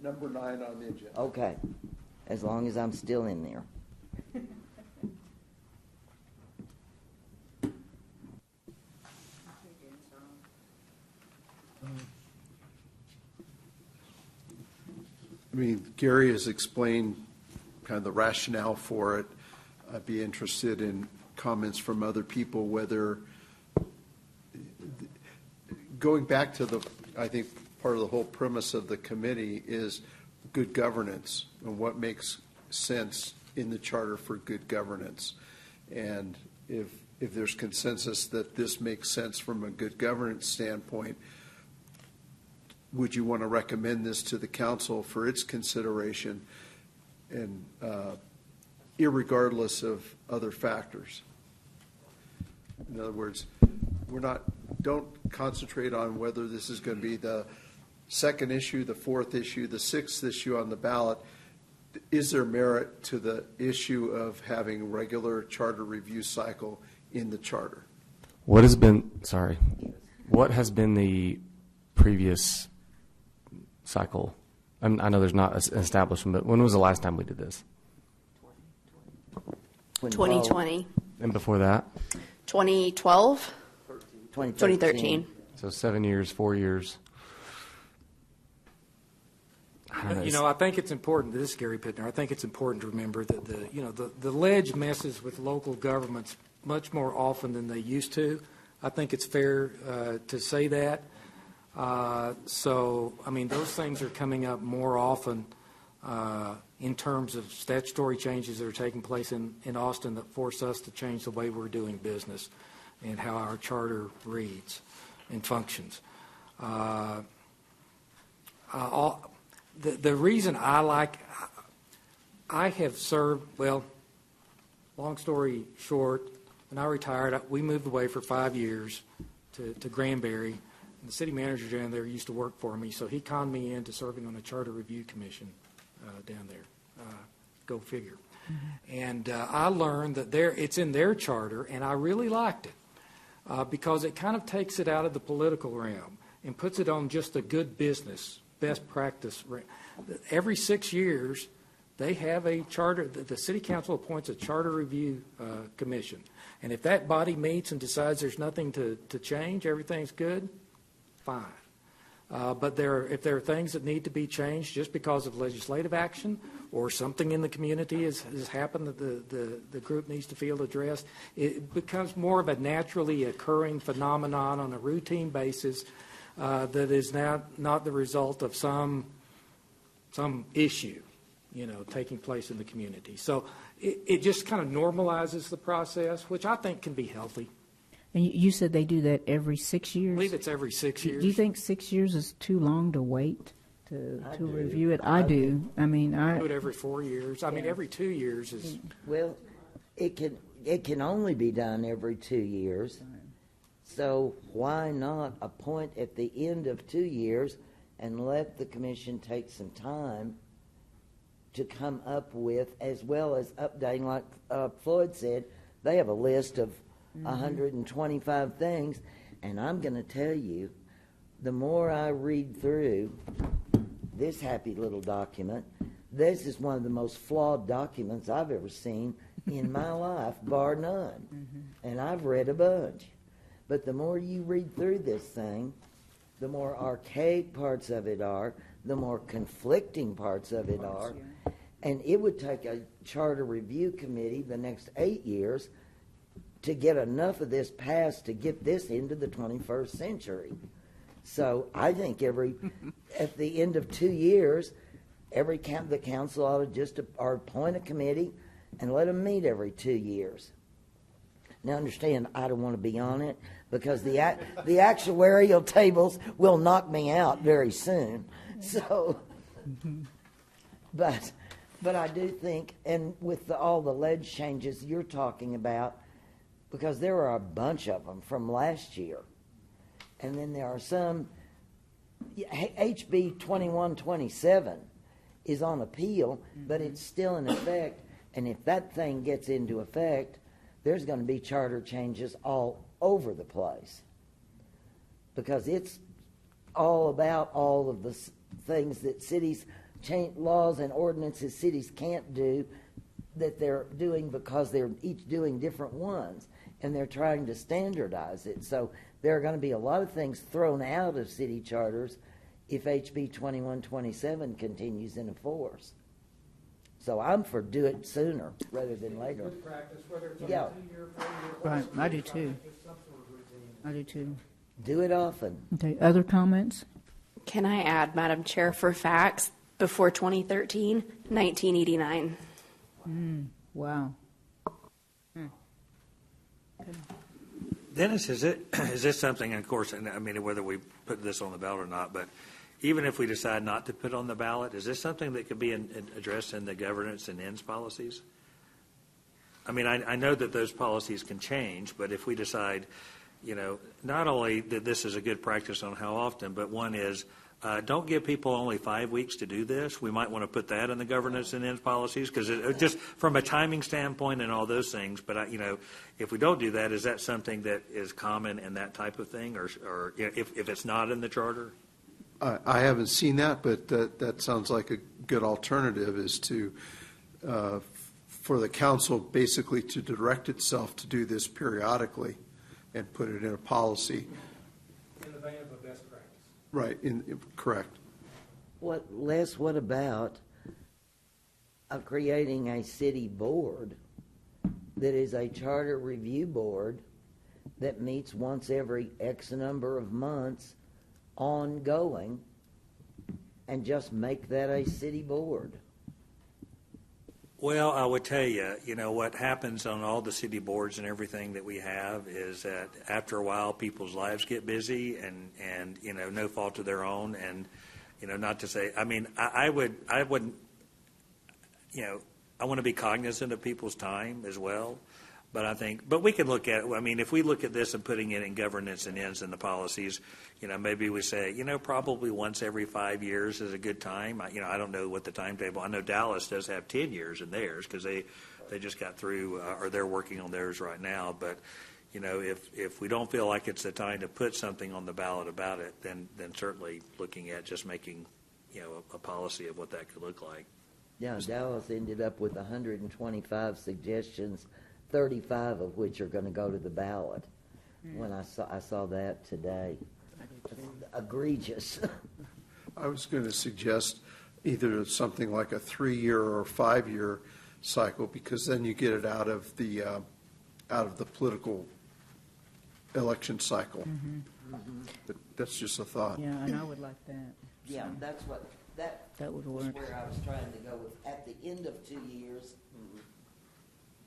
Number 9 on the agenda. Okay, as long as I'm still in there. I mean, Gary has explained kind of the rationale for it. I'd be interested in comments from other people, whether, going back to I think part of the whole premise of the committee is good governance and what makes sense in the charter for good governance. And if there's consensus that this makes sense from a good governance standpoint, would you want to recommend this to the council for its consideration, and irregardless of other factors? In other words, don't concentrate on whether this is going to be the second issue, the fourth issue, the sixth issue on the ballot. Is there merit to the issue of having regular charter review cycle in the charter? What has been the previous cycle? I know there's not an establishment, but when was the last time we did this? 2020. And before that? 2012. 2013. So 7 years, 4 years. I think it's important. This is Gary Pittner. I think it's important to remember that the ledge messes with local governments much more often than they used to. I think it's fair to say that. So, I mean, those things are coming up more often in terms of statutory changes that are taking place in Austin that force us to change the way we're doing business and how our charter reads and functions. The reason I have served, well, long story short, when I retired, we moved away for 5 years to Granbury. And the city manager down there used to work for me, so he conned me into serving on the Charter Review Commission down there. Go figure. Mm-hmm. And I learned that it's in their charter, and I really liked it because it kind of takes it out of the political realm and puts it on just a good business, best practice. Every 6 years, they have a charter. The city council appoints a charter review commission. And if that body meets and decides there's nothing to change, everything's good, fine. But if there are things that need to be changed just because of legislative action or something in the community has happened that the group needs to feel addressed, it becomes more of a naturally occurring phenomenon on a routine basis that is now not the result of some issue, taking place in the community. So it just kind of normalizes the process, which I think can be healthy. And you said they do that every 6 years? I believe it's every 6 years. Do you think 6 years is too long to wait to review it? I do. I mean, I do it every 4 years. I mean, every 2 years is. Well, it can only be done every 2 years. So why not appoint at the end of 2 years and let the commission take some time to come up with, as well as updating, like Floyd said, they have a list of 125 things, and I'm going to tell you, the more I read through this happy little document, this is one of the most flawed documents I've ever seen in my life, bar none. And I've read a bunch. But the more you read through this thing, the more archaic parts of it are, the more conflicting parts of it are. And it would take a charter review committee the next 8 years to get enough of this passed to get this into the 21st century. So I think at the end of 2 years, the council ought to just appoint a committee and let them meet every 2 years. Now, understand, I don't want to be on it because the actuarial tables will knock me out very soon. So, but I do think, and with all the ledge changes you're talking about, because there are a bunch of them from last year, and then there are some. HB 2127 is on appeal, but it's still in effect. And if that thing gets into effect, there's going to be charter changes all over the place, because it's all about all of the things that cities change, laws and ordinances cities can't do, that they're doing because they're each doing different ones, and they're trying to standardize it. So there are going to be a lot of things thrown out of city charters if HB 2127 continues in force. So I'm for do it sooner rather than later. Yeah. Right, I do too. I do too. Do it often. Okay, other comments? Can I add, Madam Chair, for facts, before 2013, 1989. Wow. Dennis, is this something, and of course, I mean, whether we put this on the ballot or not, but even if we decide not to put on the ballot, is this something that could be addressed in the governance and ends policies? I mean, I know that those policies can change, but if we decide, not only that this is a good practice on how often, but one is don't give people only 5 weeks to do this. We might want to put that in the governance and ends policies, because just from a timing standpoint and all those things. But if we don't do that, is that something that is common in that type of thing, or if it's not in the charter? I haven't seen that, but that sounds like a good alternative, is to for the council basically to direct itself to do this periodically and put it in a policy. In the vein of a best practice. Right, correct. Les, what about creating a city board that is a charter review board that meets once every X number of months ongoing, and just make that a city board? Well, I would tell you, what happens on all the city boards and everything that we have is that after a while, people's lives get busy, and no fault of their own, and not to say, I mean, I wouldn't, I want to be cognizant of people's time as well. But we can look at it. I mean, if we look at this and putting it in governance and ends in the policies, maybe we say, probably once every 5 years is a good time. I don't know what the timetable. I know Dallas does have 10 years in theirs, because they just got through, or they're working on theirs right now. But if we don't feel like it's the time to put something on the ballot about it, then certainly looking at just making a policy of what that could look like. Yeah, Dallas ended up with 125 suggestions, 35 of which are going to go to the ballot. When I saw that today. Egregious. I was going to suggest either something like a 3-year or 5-year cycle, because then you get it out of the political election cycle. But that's just a thought. Yeah, and I would like that. Yeah, that's what that would was work. where I was trying to go with. At the end of 2 years,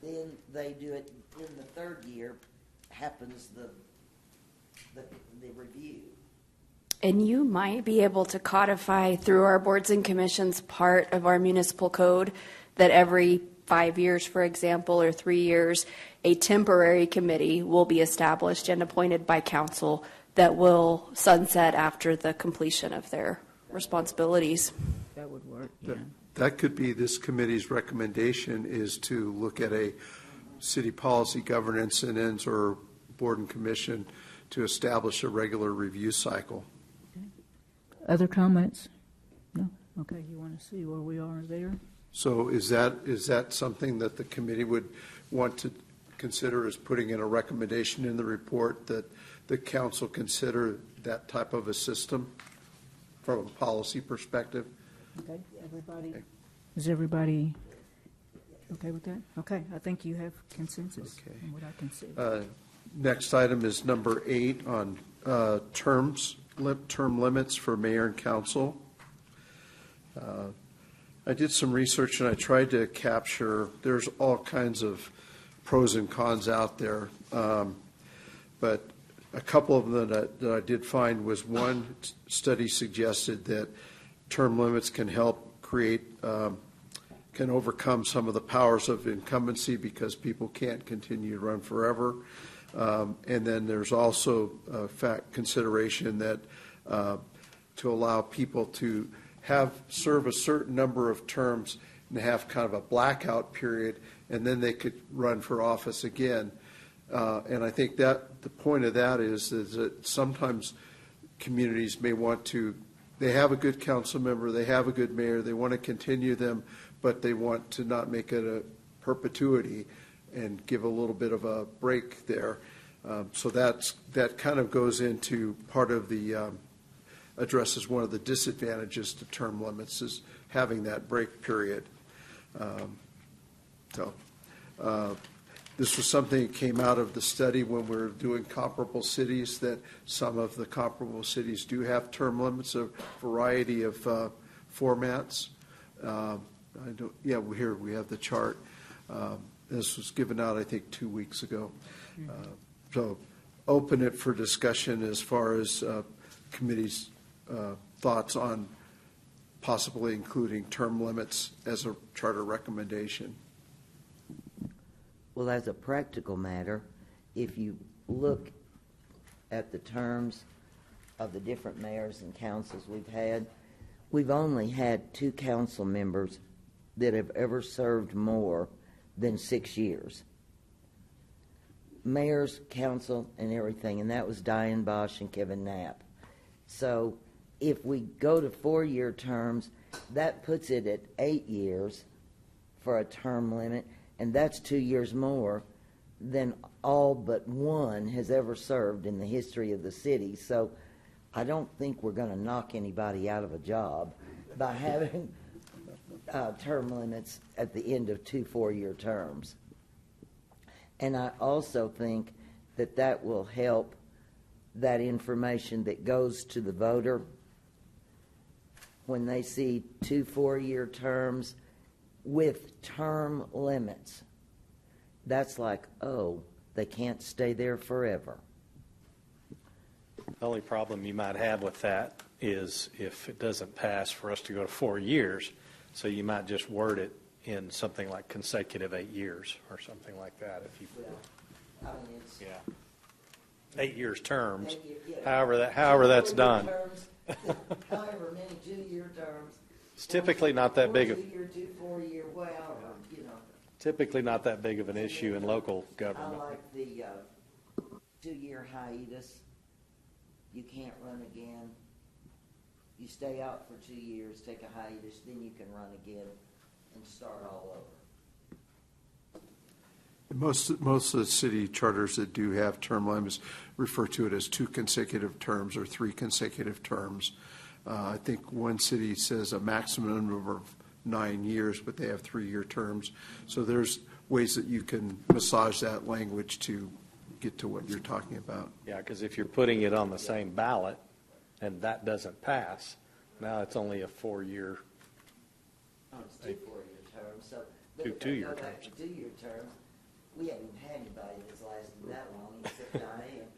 then they do it in the third year. Happens the review. And you might be able to codify through our boards and commissions part of our municipal code that every 5 years, for example, or 3 years, a temporary committee will be established and appointed by council that will sunset after the completion of their responsibilities. That would work. That could be this committee's recommendation, is to look at a city policy, governance and ends, or board and commission to establish a regular review cycle. Okay. Other comments? No? Okay, you want to see where we are there? So is that something that the committee would want to consider, as putting in a recommendation in the report that the council consider that type of a system from a policy perspective? Okay, everybody. Okay. Is everybody okay with that? Okay, I think you have consensus on what I can see. Next item is number 8 on term limits for mayor and council. I did some research and I tried to capture, there's all kinds of pros and cons out there. But a couple of them that I did find was one study suggested that term limits can help create, can overcome some of the powers of incumbency because people can't continue to run forever. And then there's also a fact consideration that to allow people to serve a certain number of terms and have kind of a blackout period, and then they could run for office again. And I think that the point of that is that sometimes communities may want to, they have a good council member, they have a good mayor, they want to continue them, but they want to not make it a perpetuity and give a little bit of a break there. So that kind of goes into part of the, addresses one of the disadvantages to term limits is having that break period. This was something that came out of the study when we were doing comparable cities, that some of the comparable cities do have term limits, a variety of formats. Here we have the chart. This was given out, I think, 2 weeks ago. So open it for discussion as far as committee's thoughts on possibly including term limits as a charter recommendation. Well, as a practical matter, if you look at the terms of the different mayors and councils we've only had 2 council members that have ever served more than 6 years. Mayors, council, and everything, and that was Diane Bosch and Kevin Knapp. So if we go to 4-year terms, that puts it at 8 years for a term limit, and that's 2 years more than all but one has ever served in the history of the city. So I don't think we're going to knock anybody out of a job by having term limits at the end of 2 4-year terms. And I also think that that will help that information that goes to the voter when they see 2 4-year terms with term limits. That's like, oh, they can't stay there forever. The only problem you might have with that is if it doesn't pass for us to go to 4 years, so you might just word it in something like consecutive 8 years or something like that. If you, I mean, it's 8 years terms, 8 year, however that's done. Terms, however many 2-year terms. It's typically not that big of 2-year, 2 4-year, well, you know. Typically not that big of an issue in local government. I like the 2-year hiatus. You can't run again. You stay out for 2 years, take a hiatus, then you can run again and start all over. Most of the city charters that do have term limits refer to it as 2 consecutive terms or 3 consecutive terms. I think one city says a maximum number of 9 years, but they have 3-year terms. So there's ways that you can massage that language to get to what you're talking about. Yeah, because if you're putting it on the same ballot and that doesn't pass, now it's only a 4-year. Oh, it's 2 4-year terms. So 2-year go back terms. to 2-year terms. We haven't had anybody that's lasted that long except Diane.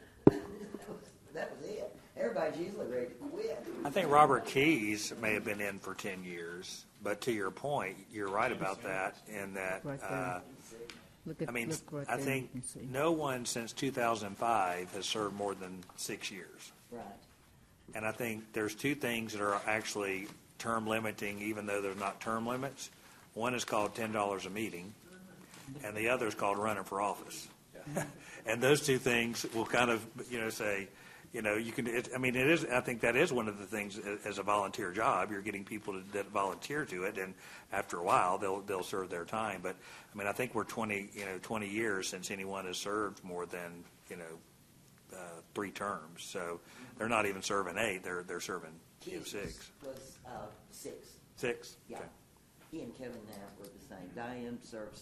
That was it. Everybody's usually ready to quit. I think Robert Keyes may have been in for 10 years, but to your point, you're right about that in that, I think no one since 2005 has served more than 6 years. Right. And I think there's 2 things that are actually term limiting, even though they're not term limits. One is called $10 a meeting, and the other is called running for office. And those 2 things will kind of, say, you can. It is. I think that is one of the things as a volunteer job. You're getting people that volunteer to it, and after a while, they'll serve their time. But I think we're 20 years since anyone has served more than 3 terms. So they're not even serving 8. They're serving 6. Was 6. 6. Yeah. Okay. He and Kevin Knapp were the same. Diane served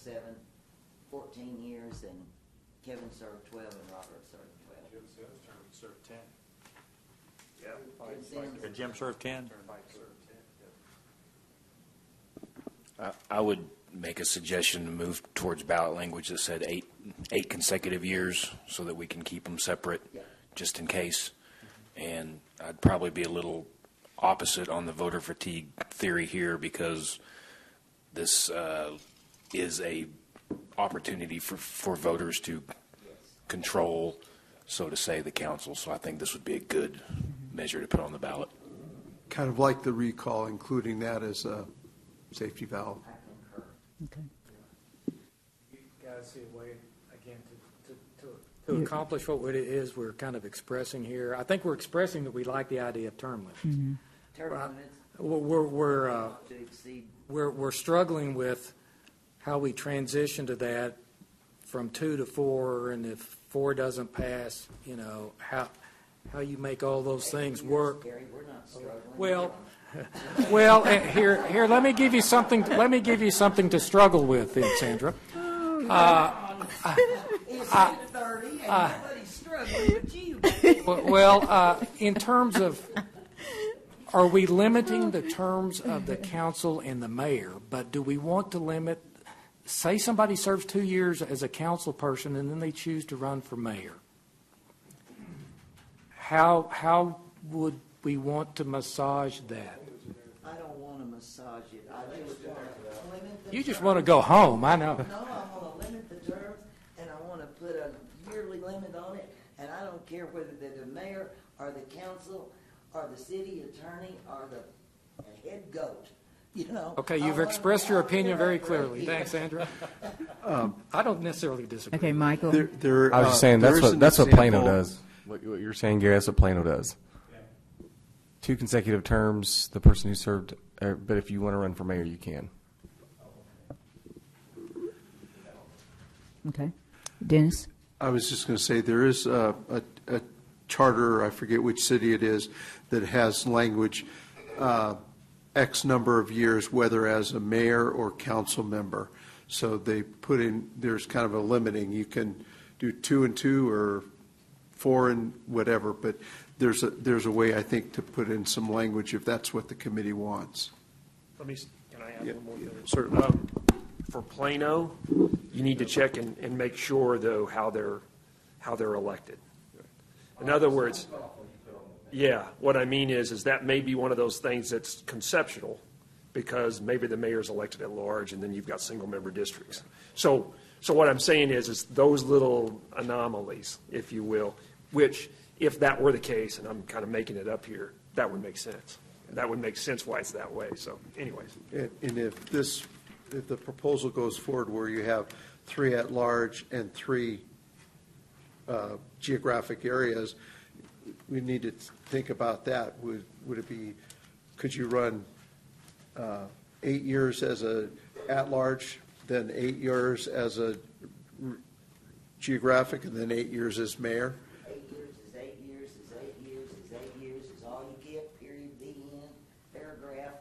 14 years, and Kevin served 12, and Robert served 12. Jim Sims served 10. Yeah. Did Jim serve 10? I would make a suggestion to move towards ballot language that said eight consecutive years so that we can keep them separate just in case. And I'd probably be a little opposite on the voter fatigue theory here because this is a opportunity for voters to control, so to say, the council. So I think this would be a good measure to put on the ballot. Kind of like the recall, including that as a safety valve. Okay. You guys see a way, again, to accomplish what it is we're kind of expressing here. I think we're expressing that we like the idea of term limits. Term limits. We're struggling with how we transition to that from 2 to 4, and if 4 doesn't pass, you know, how you make all those things work. Well, here, let me give you something. Let me give you something to struggle with, then, Sandra. In terms of, are we limiting the terms of the council and the mayor? But do we want to limit? Say somebody serves 2 years as a council person, and then they choose to run for mayor. How would we want to massage that? I don't want to massage it. I just want to limit the You just want to go home, I know. No, I want to limit the terms, and I want to put a yearly limit on it, and I don't care whether they're the mayor or the council or the city attorney or the head goat. You know, Okay, you've expressed your opinion very clearly. Thanks, Sandra. I don't necessarily disagree. Okay, Michael. I was just saying that's what Plano does. What you're saying, Gary, that's what Plano does. 2 consecutive terms, the person who served, but if you want to run for mayor, you can. Okay. Dennis? I was just going to say, there is a charter, I forget which city it is, that has language, X number of years, whether as a mayor or council member. So they put in, there's kind of a limiting. You can do 2 and 2 or 4 and whatever, but there's a way, I think, to put in some language if that's what the committee wants. Can I add one more thing? Certainly. For Plano, you need to check and make sure, though, how they're elected. In other words, what I mean is that may be one of those things that's conceptual, because maybe the mayor's elected at large, and then you've got single-member districts. So what I'm saying is those little anomalies, if you will, which, if that were the case, and I'm kind of making it up here, that would make sense. That would make sense why it's that way. So anyways. And if the proposal goes forward where you have 3 at large and 3 geographic areas, we need to think about that. Would it be, could you run 8 years as a at large, then 8 years as a geographic, and then 8 years as mayor? 8 years is 8 years is 8 years is 8 years is all you get, period, the end, paragraph,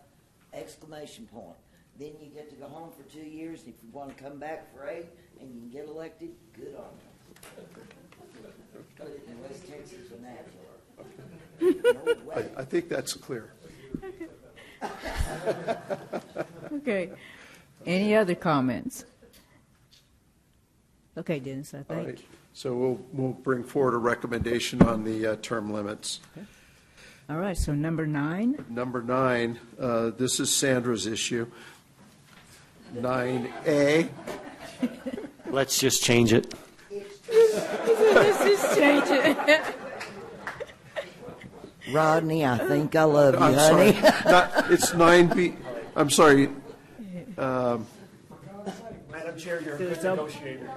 exclamation point. Then you get to go home for 2 years, and if you want to come back for 8 and you can get elected, good on you. Put it in West Texas vernacular. I think that's clear. Okay. Any other comments? Okay, Dennis, I All think. right. So we'll bring forward a recommendation on the term limits. Okay. All right, so number 9. Number 9, this is Sandra's issue. 9A. Let's just change it. Let's just change it. Rodney, I think I love you, I'm honey. sorry. It's 9B. I'm sorry. Madam Chair, you're a good negotiator.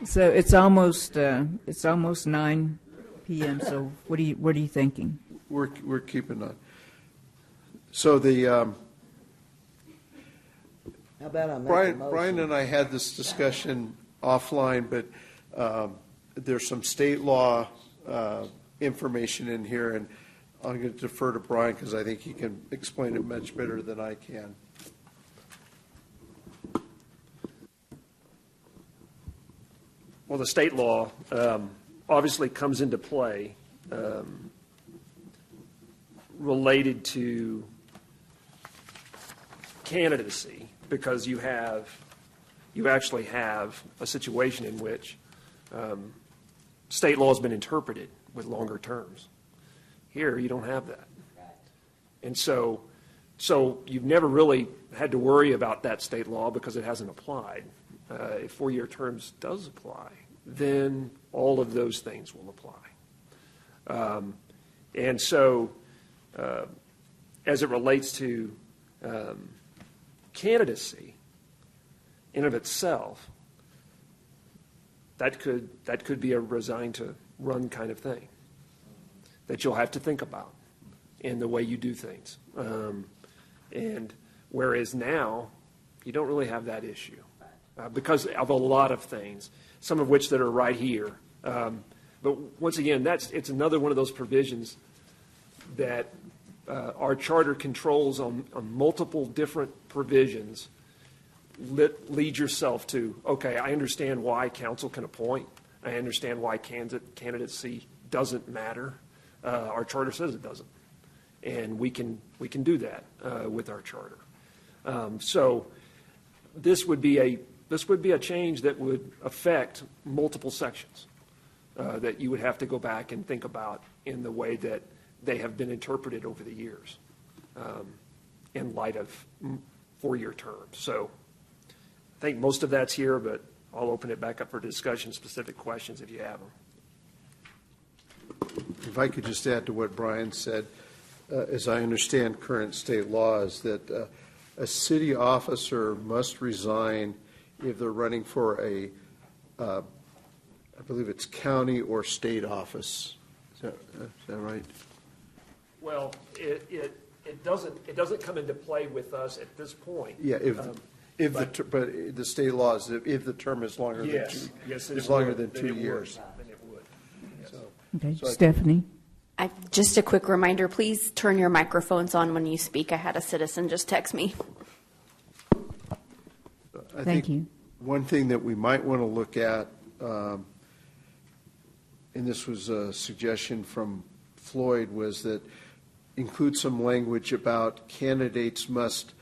So it's almost 9 p.m. So what are you thinking? We're keeping on. So the How about I make a motion? Brian and I had this discussion offline, but there's some state law information in here, and I'm going to defer to Brian because I think he can explain it much better than I can. Well, the state law obviously comes into play related to candidacy, because you actually have a situation in which state law has been interpreted with longer terms. Here, you don't have that. And so you've never really had to worry about that state law because it hasn't applied. If 4-year terms does apply, then all of those things will apply. And so as it relates to candidacy in of itself, that could be a resign to run kind of thing that you'll have to think about in the way you do things. And whereas now, you don't really have that issue because of a lot of things, some of which that are right here. But once again, it's another one of those provisions that our charter controls on multiple different provisions. Lead yourself to, okay, I understand why council can appoint. I understand why candidacy doesn't matter. Our charter says it doesn't. And we can do that with our charter. So this would be a change that would affect multiple sections that you would have to go back and think about in the way that they have been interpreted over the years in light of 4-year terms. So I think most of that's here, but I'll open it back up for discussion, specific questions if you have them. If I could just add to what Brian said, as I understand current state law, is that a city officer must resign if they're running for I believe it's county or state office. Is that right? Well, it doesn't come into play with us at this point. Yeah, but the state law is if the term is longer than two years. Then it would. Yes. Okay, So Stephanie? Just a quick reminder, please turn your microphones on when you speak. I had a citizen just text me. Thank you. One thing that we might want to look at, and this was a suggestion from Floyd, was that include some language about candidates must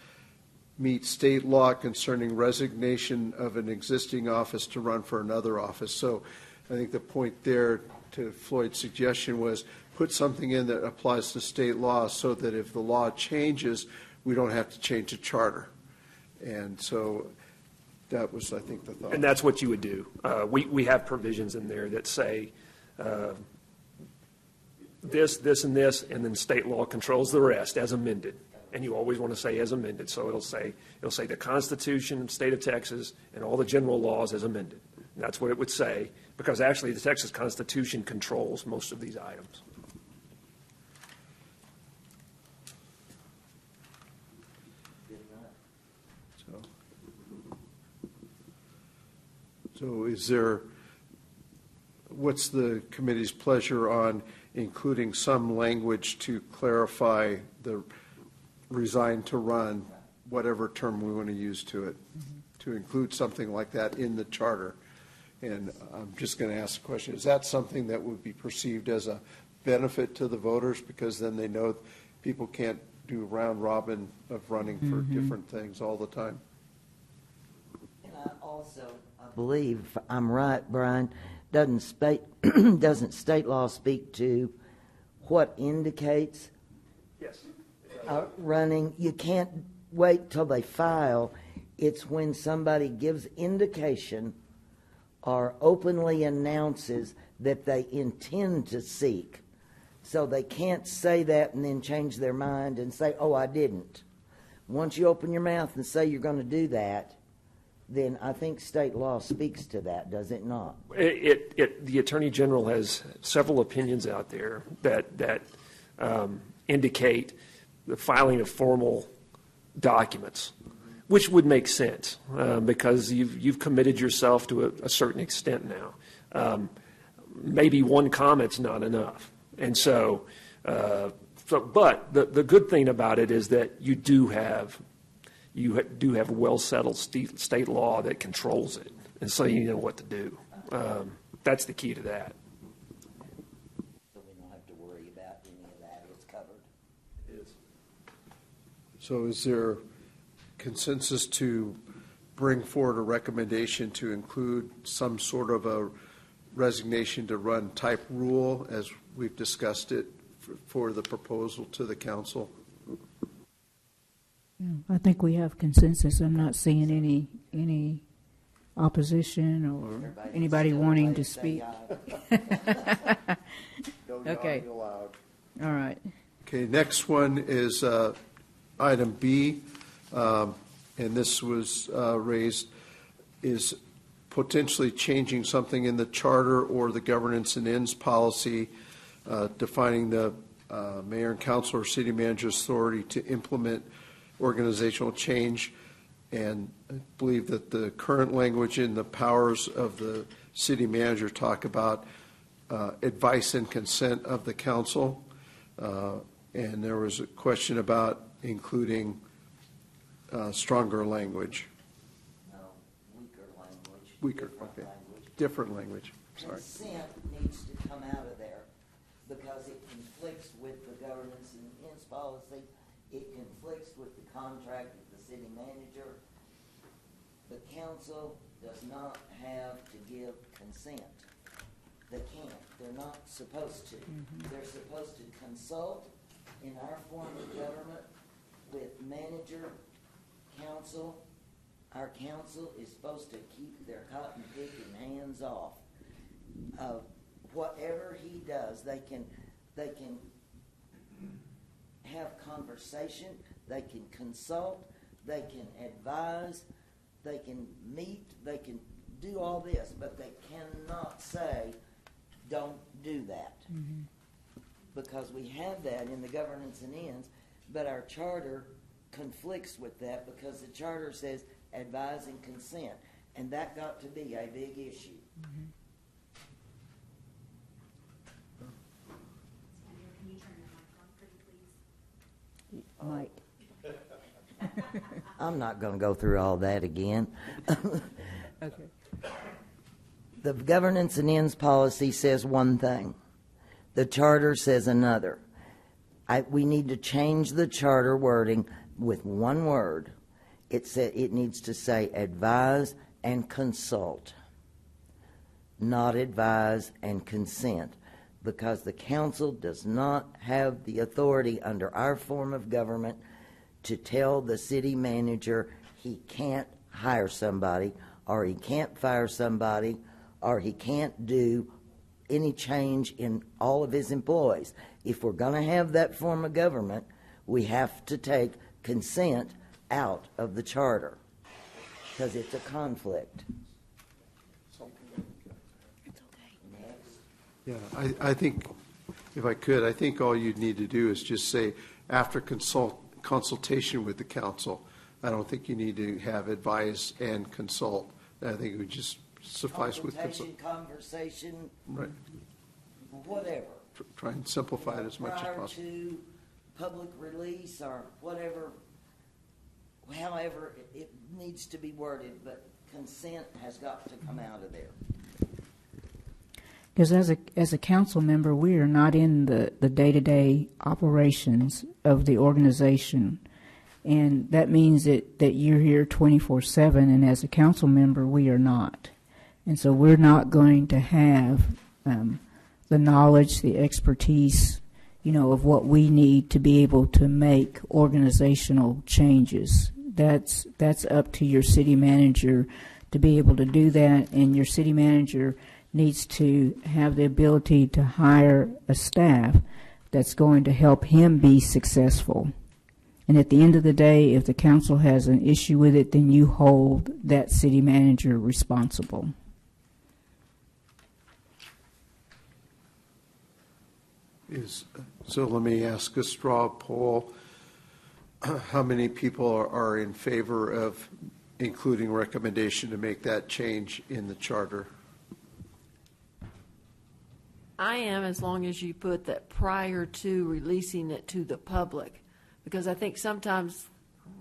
meet state law concerning resignation of an existing office to run for another office. So I think the point there to Floyd's suggestion was put something in that applies to state law so that if the law changes, we don't have to change the charter. And so that was, I think, the thought. And that's what you would do. We have provisions in there that say this, and this, and then state law controls the rest as amended. And you always want to say as amended. So it'll say the Constitution, state of Texas, and all the general laws as amended. And that's what it would say, because actually the Texas Constitution controls most of these items. So what's the committee's pleasure on including some language to clarify the resign to run, whatever term we want to use to it, to include something like that in the charter? And I'm just going to ask the question, is that something that would be perceived as a benefit to the voters, because then they know people can't do round robin of running for different things all the time? And I also believe, if I'm right, Brian, doesn't state law speak to what indicates running? You can't wait till they file. It's when somebody gives indication or openly announces that they intend to seek. So they can't say that and then change their mind and say, oh, I didn't. Once you open your mouth and say you're going to do that, then I think state law speaks to that, does it not? The Attorney General has several opinions out there that indicate the filing of formal documents, which would make sense because you've committed yourself to a certain extent now. Maybe one comment's not enough. And so but the good thing about it is that you do have well-settled state law that controls it, and so you know what to do. That's the key to that. So we don't have to worry about any of that. It's covered. It is. So is there consensus to bring forward a recommendation to include some sort of a resignation to run type rule as we've discussed it for the proposal to the council? I think we have consensus. I'm not seeing any opposition or anybody wanting to speak. Okay. All right. Okay, next one is item B, and this was raised, is potentially changing something in the charter or the governance and ends policy, defining the mayor and council or city manager's authority to implement organizational change. And I believe that the current language in the powers of the city manager talk about advice and consent of the council. And there was a question about including stronger language. No, weaker language. Weaker, okay. Different language, sorry. Consent needs to come out of there because it conflicts with the governance and ends policy. It conflicts with the contract of the city manager. The council does not have to give consent. They can't. They're not supposed to. They're supposed to consult in our form of government with manager, council. Our council is supposed to keep their cotton picking hands off. Whatever he does, they can have conversation, they can consult, they can advise, they can meet, they can do all this, but they cannot say, don't do that. Because we have that in the governance and ends, but our charter conflicts with that because the charter says advise and consent, and that got to be a big issue. Mike. I'm not going to go through all that again. Okay. The governance and ends policy says one thing. The charter says another. We need to change the charter wording with one word. It needs to say advise and consult, not advise and consent, because the council does not have the authority under our form of government to tell the city manager he can't hire somebody, or he can't fire somebody, or he can't do any change in all of his employees. If we're going to have that form of government, we have to take consent out of the charter because it's a conflict. Yeah, I think, if I could, I think all you'd need to do is just say, after consultation with the council. I don't think you need to have advise and consult. I think it would just suffice with consult. Conversation, right. Whatever. Try and simplify it as much as possible. Prior to public release or whatever, however it needs to be worded, but consent has got to come out of there. Because as a council member, we are not in the day-to-day operations of the organization. And that means that you're here 24/7, and as a council member, we are not. And so we're not going to have the knowledge, the expertise, of what we need to be able to make organizational changes. That's up to your city manager to be able to do that, and your city manager needs to have the ability to hire a staff that's going to help him be successful. And at the end of the day, if the council has an issue with it, then you hold that city manager responsible. So let me ask a straw poll. How many people are in favor of including recommendation to make that change in the charter? I am, as long as you put that prior to releasing it to the public. Because I think sometimes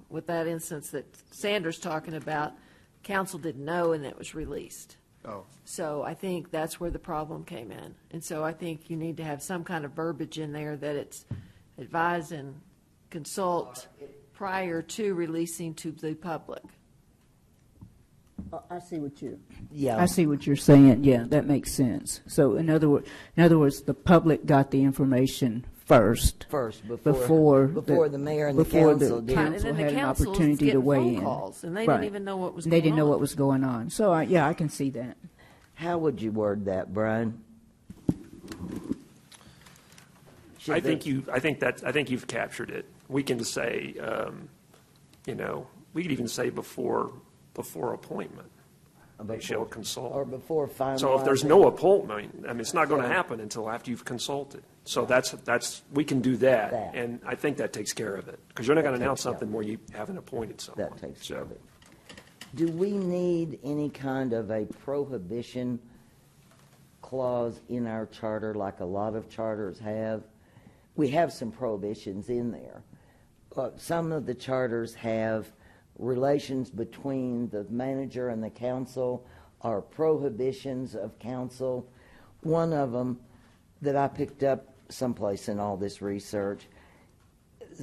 with that instance that Sanders talking about, council didn't know and it was released. Oh. So I think that's where the problem came in. And so I think you need to have some kind of verbiage in there that it's advise and consult prior to releasing to the public. I see what you're. Yeah. I see what you're saying. Yeah, that makes sense. So in other words, the public got the information first. Before the mayor and the council did. And then had the an council's opportunity to getting weigh phone in. calls, and they Right. didn't even know what was They going on. didn't know what was going on. So yeah, I can see that. How would you word that, Brian? I think you've captured it. We can say, we could even say before appointment. They shall consult. Or before finalizing. So if there's no appointment, I mean, it's not going to happen until after you've consulted. So we can do that, and I think that takes care of it. Because you're not going to announce something where you haven't appointed someone. That takes care of it. Do we need any kind of a prohibition clause in our charter like a lot of charters have? We have some prohibitions in there. Some of the charters have relations between the manager and the council or prohibitions of council. One of them that I picked up someplace in all this research,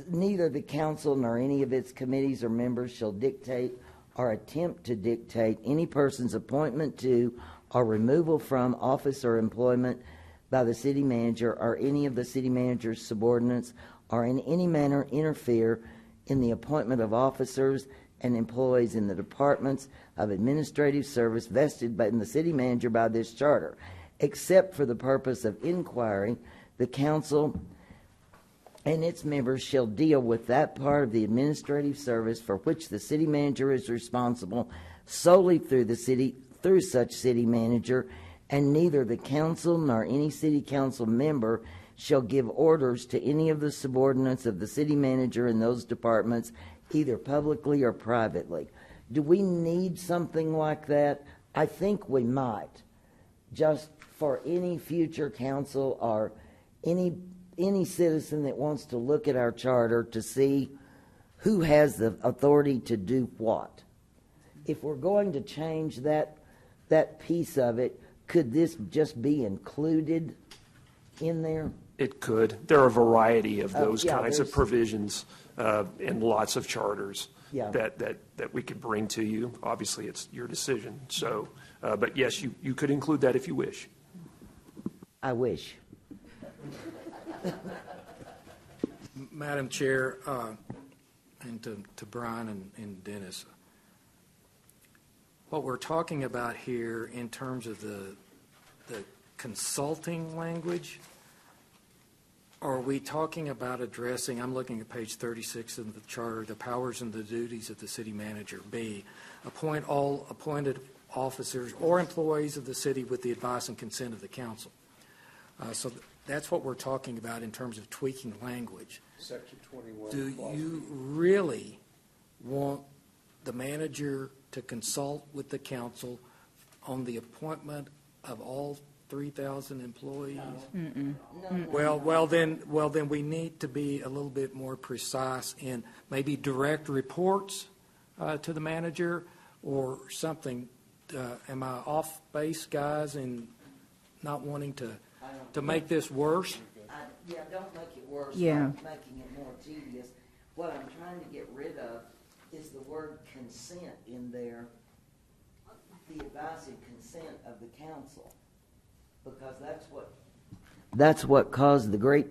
neither the council nor any of its committees or members shall dictate or attempt to dictate any person's appointment to or removal from office or employment by the city manager or any of the city manager's subordinates, or in any manner interfere in the appointment of officers and employees in the departments of administrative service vested in the city manager by this charter, except for the purpose of inquiry. The council and its members shall deal with that part of the administrative service for which the city manager is responsible solely through such city manager, and neither the council nor any city council member shall give orders to any of the subordinates of the city manager in those departments, either publicly or privately. Do we need something like that? I think we might, just for any future council or any citizen that wants to look at our charter to see who has the authority to do what. If we're going to change that piece of it, could this just be included in there? It could. There are a variety of those yeah, kinds of there's- provisions in lots of charters Yeah. that we could bring to you. Obviously, it's your decision. So, but yes, you could include that if you wish. I wish. Madam Chair, and to Brian and Dennis, what we're talking about here in terms of the consulting language, are we talking about addressing, I'm looking at page 36 of the charter, the powers and the duties of the city manager. B, appoint all appointed officers or employees of the city with the advice and consent of the council. So that's what we're talking about in terms of tweaking language. Section 21. Do you really want the manager to consult with the council on the appointment of all 3,000 employees? Well, then we need to be a little bit more precise in maybe direct reports to the manager or something. Am I off base, guys, in not wanting to make this worse? Yeah, don't make it worse. Yeah. By making it more tedious. What I'm trying to get rid of is the word consent in there, the advice and consent of the council, because that's what caused the great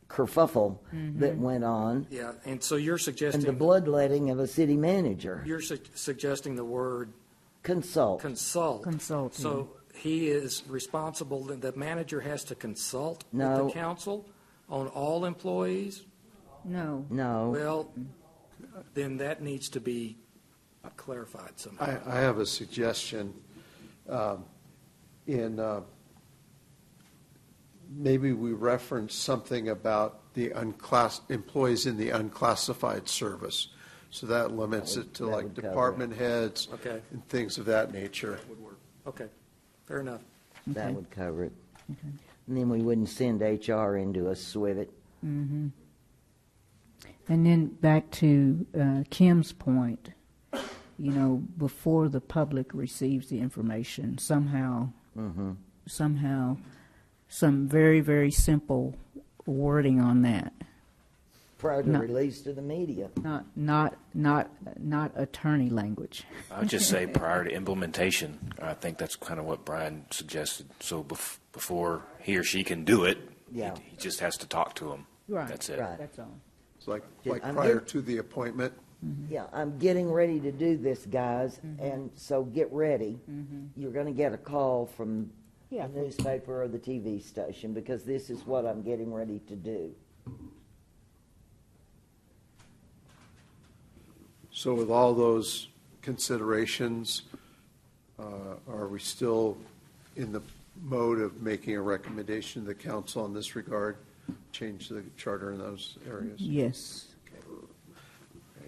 kerfuffle that went on. Yeah, and so you're And suggesting the bloodletting of a city manager. you're suggesting the word Consult. Consulting. So he is responsible, the manager has to consult with No. the council on all employees? No. No. Well, then that needs to be clarified somehow. I have a suggestion. Maybe we reference something about the employees in the unclassified service. So that limits it to that like would cover it. department heads Okay. and things of that nature. Okay, fair enough. That would cover it. And then we wouldn't send HR into a swivet. And then back to Kim's point, before the public receives the information, somehow, some very, very simple wording on that. prior to No. release to the media. Not attorney language. I would just say prior to implementation. I think that's kind of what Brian suggested. So before he or she can do it, Yeah. he just has to talk to them. Right. That's it. Right. That's all. It's like I'm prior get- to the appointment. Yeah, I'm getting ready to do this, guys, and so get ready. You're going to get a call from Yeah. the newspaper or the TV station because this is what I'm getting ready to do. So with all those considerations, are we still in the mode of making a recommendation to the council in this regard? Change the charter in those areas? Yes.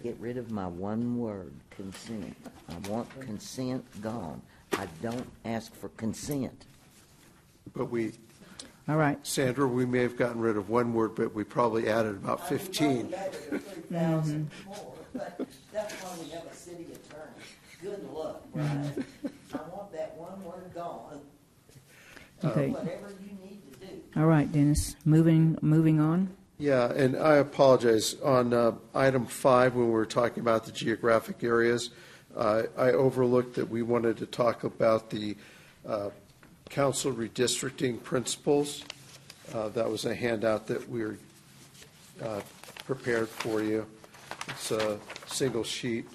Get rid of my one word, consent. I want consent gone. I don't ask for consent. But we, All right. Sandra, we may have gotten rid of one word, but we probably added about 15. That's why we have a city attorney. Good luck, Brian. I want that one word gone. Okay. Whatever you need to do. All right, Dennis. Moving on. Yeah, and I apologize. On item 5, when we were talking about the geographic areas, I overlooked that we wanted to talk about the council redistricting principles. That was a handout that we were prepared for you. It's a single sheet.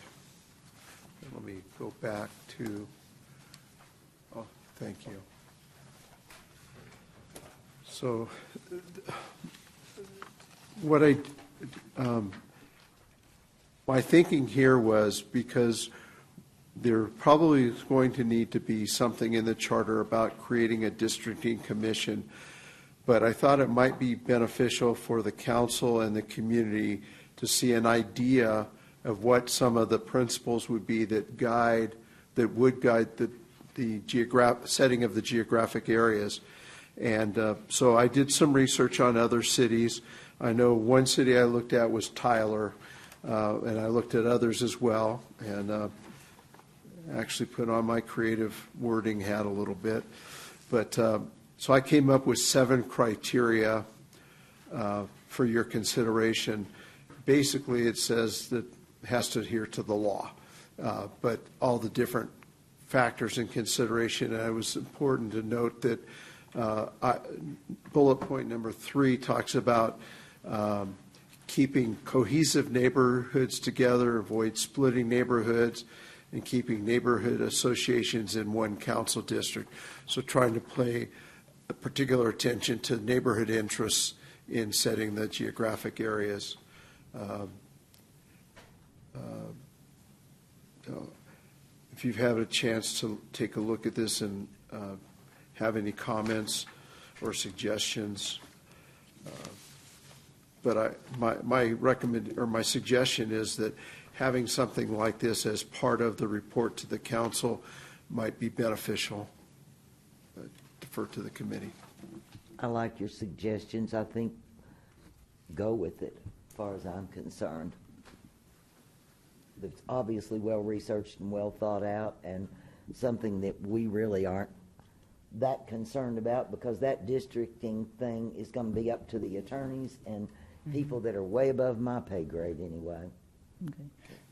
Let me go back to, oh, thank you. So what my thinking here was, because there probably is going to need to be something in the charter about creating a districting commission, but I thought it might be beneficial for the council and the community to see an idea of what some of the principles would be that would guide the setting of the geographic areas. And so I did some research on other cities. I know one city I looked at was Tyler, and I looked at others as well, and actually put on my creative wording hat a little bit. But so I came up with 7 criteria for your consideration. Basically, it says that it has to adhere to the law, but all the different factors in consideration. And it was important to note that bullet point number 3 talks about keeping cohesive neighborhoods together, avoid splitting neighborhoods, and keeping neighborhood associations in one council district. So trying to pay particular attention to neighborhood interests in setting the geographic areas. If you've had a chance to take a look at this and have any comments or suggestions, but my suggestion is that having something like this as part of the report to the council might be beneficial. Defer to the committee. I like your suggestions. I think go with it, as far as I'm concerned. It's obviously well-researched and well thought out, and something that we really aren't that concerned about, because that districting thing is going to be up to the attorneys and people that are way above my pay grade anyway. Okay.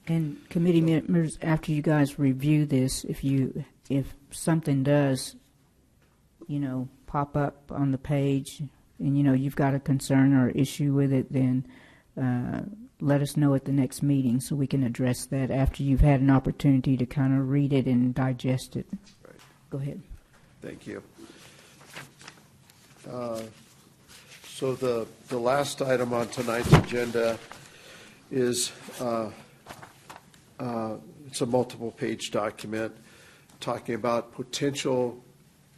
And committee members, after you guys review this, if something does, pop up on the page, and you've got a concern or issue with it, then let us know at the next meeting so we can address that after you've had an opportunity to kind of read it and digest it. Right. Go ahead. Thank you. So the last item on tonight's agenda is it's a multiple-page document talking about potential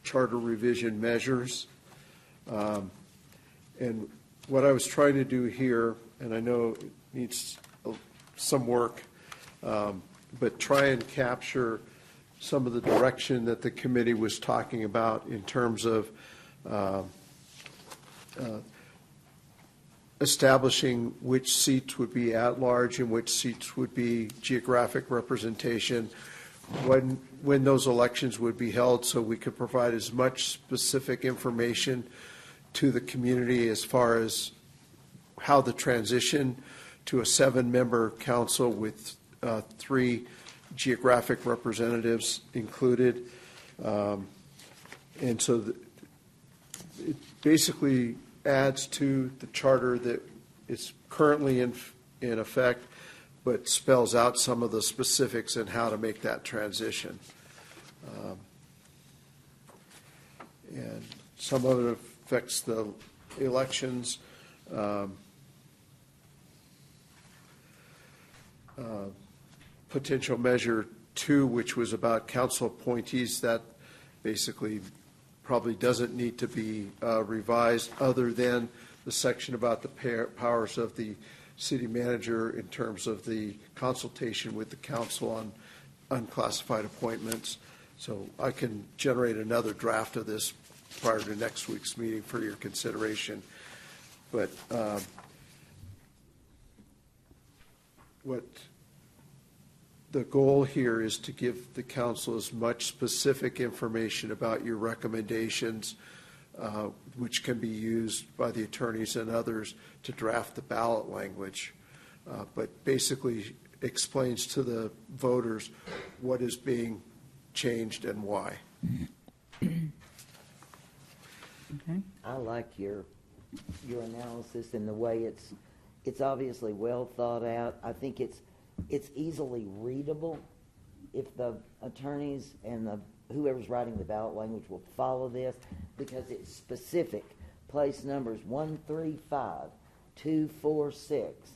charter revision measures. And what I was trying to do here, and I know it needs some work, but try and capture some of the direction that the committee was talking about in terms of establishing which seats would be at large and which seats would be geographic representation, when those elections would be held, so we could provide as much specific information to the community as far as how the transition to a 7-member council with 3 geographic representatives included. And so it basically adds to the charter that is currently in effect, but spells out some of the specifics and how to make that transition. And some of it affects the elections. Potential measure 2, which was about council appointees, that basically probably doesn't need to be revised, other than the section about the powers of the city manager in terms of the consultation with the council on unclassified appointments. So I can generate another draft of this prior to next week's meeting for your consideration. But what the goal here is to give the council as much specific information about your recommendations, which can be used by the attorneys and others to draft the ballot language, but basically explains to the voters what is being changed and why. Okay. I like your analysis and the way it's obviously well thought out. I think it's easily readable if the attorneys and whoever's writing the ballot language will follow this, because it's specific. Place numbers 1, 3, 5, 2, 4, 6.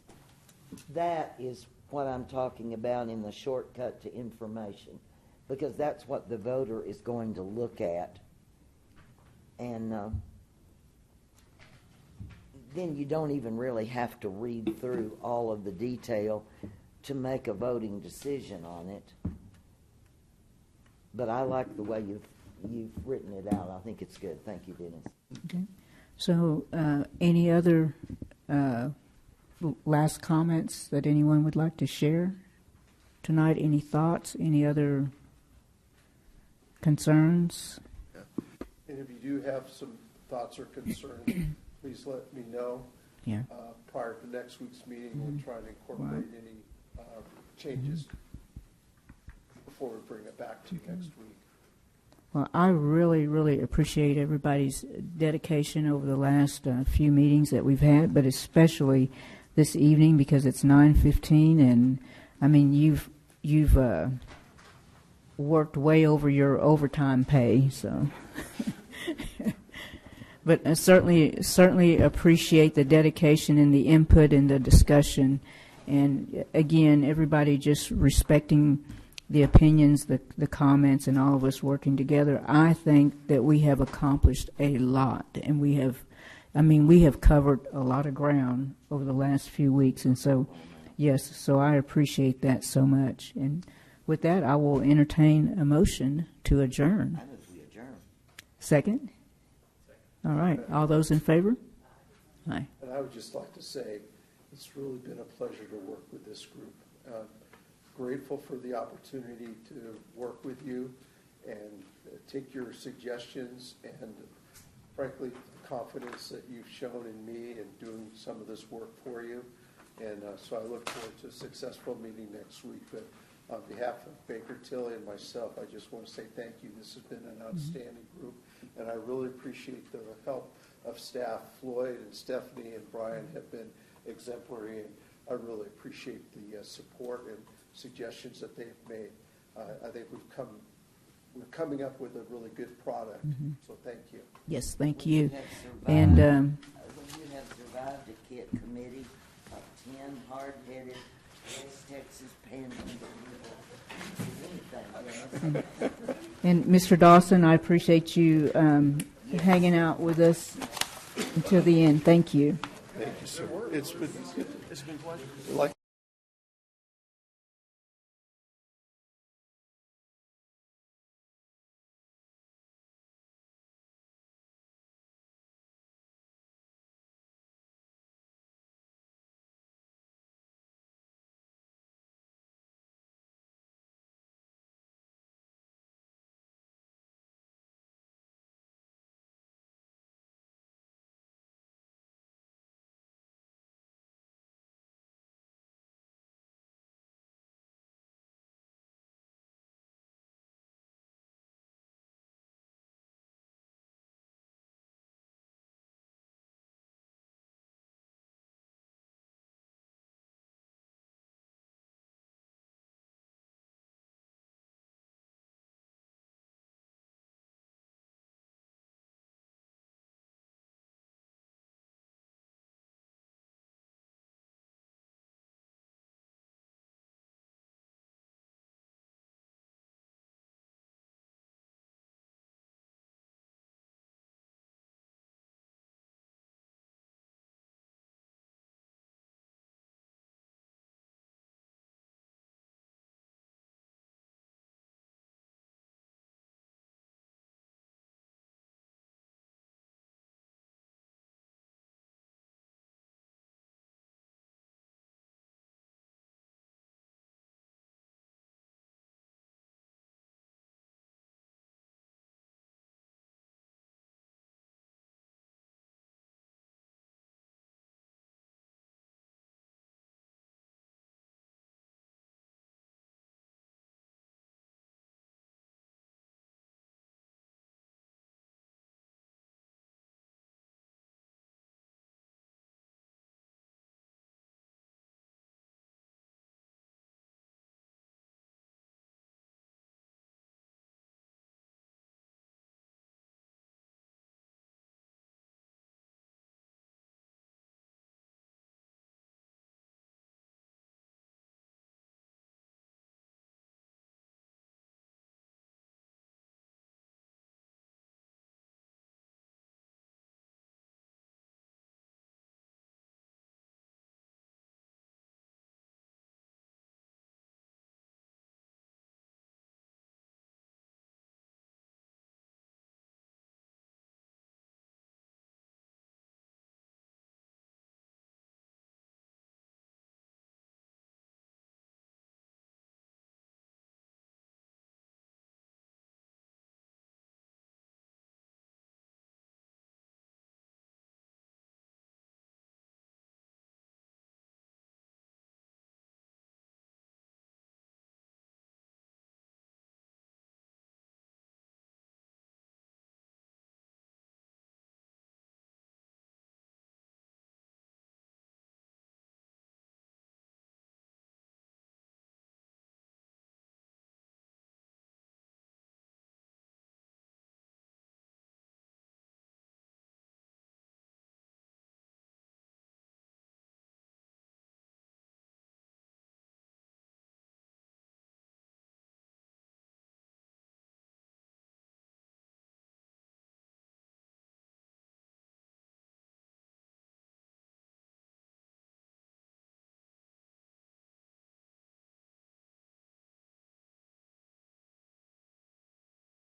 That is what I'm talking about in the shortcut to information, because that's what the voter is going to look at. And then you don't even really have to read through all of the detail to make a voting decision on it. But I like the way you've written it out. I think it's good. Thank you, Dennis. Okay. So any other last comments that anyone would like to share tonight? Any thoughts? Any other concerns? And if you do have some thoughts or concerns, please let me know. Yeah. Prior to next week's meeting, we'll try to incorporate any changes before we bring it back to you next week. Well, I really, really appreciate everybody's dedication over the last few meetings that we've had, but especially this evening, because it's 9:15, and I mean you've worked way over your overtime pay, so. But I certainly appreciate the dedication and the input and the discussion, and again, everybody just respecting the opinions, the comments, and all of us working together. I think that we have accomplished a lot, and we have covered a lot of ground over the last few weeks, and so, yes, so I appreciate that so much. And with that, I will entertain a motion to adjourn. I move we adjourn. Second? All right. All those in favor? Aye. And I would just like to say it's really been a pleasure to work with this group. Grateful for the opportunity to work with you and take your suggestions, and frankly, the confidence that you've shown in me in doing some of this work for you. And so I look forward to a successful meeting next week. But on behalf of Baker Tilly and myself, I just want to say thank you. This has been an outstanding group, and I really appreciate the help of staff. Floyd and Stephanie and Brian have been exemplary, and I really appreciate the support and suggestions that they've made. I think we're coming up with a really good product. So thank you. Yes, thank you. And And when you have survived a KIT committee of 10 hard-headed West Texas panhandle people, and Mr. Dawson, I appreciate you hanging out with us until the end. Thank you. Thank you, sir. It's been a pleasure.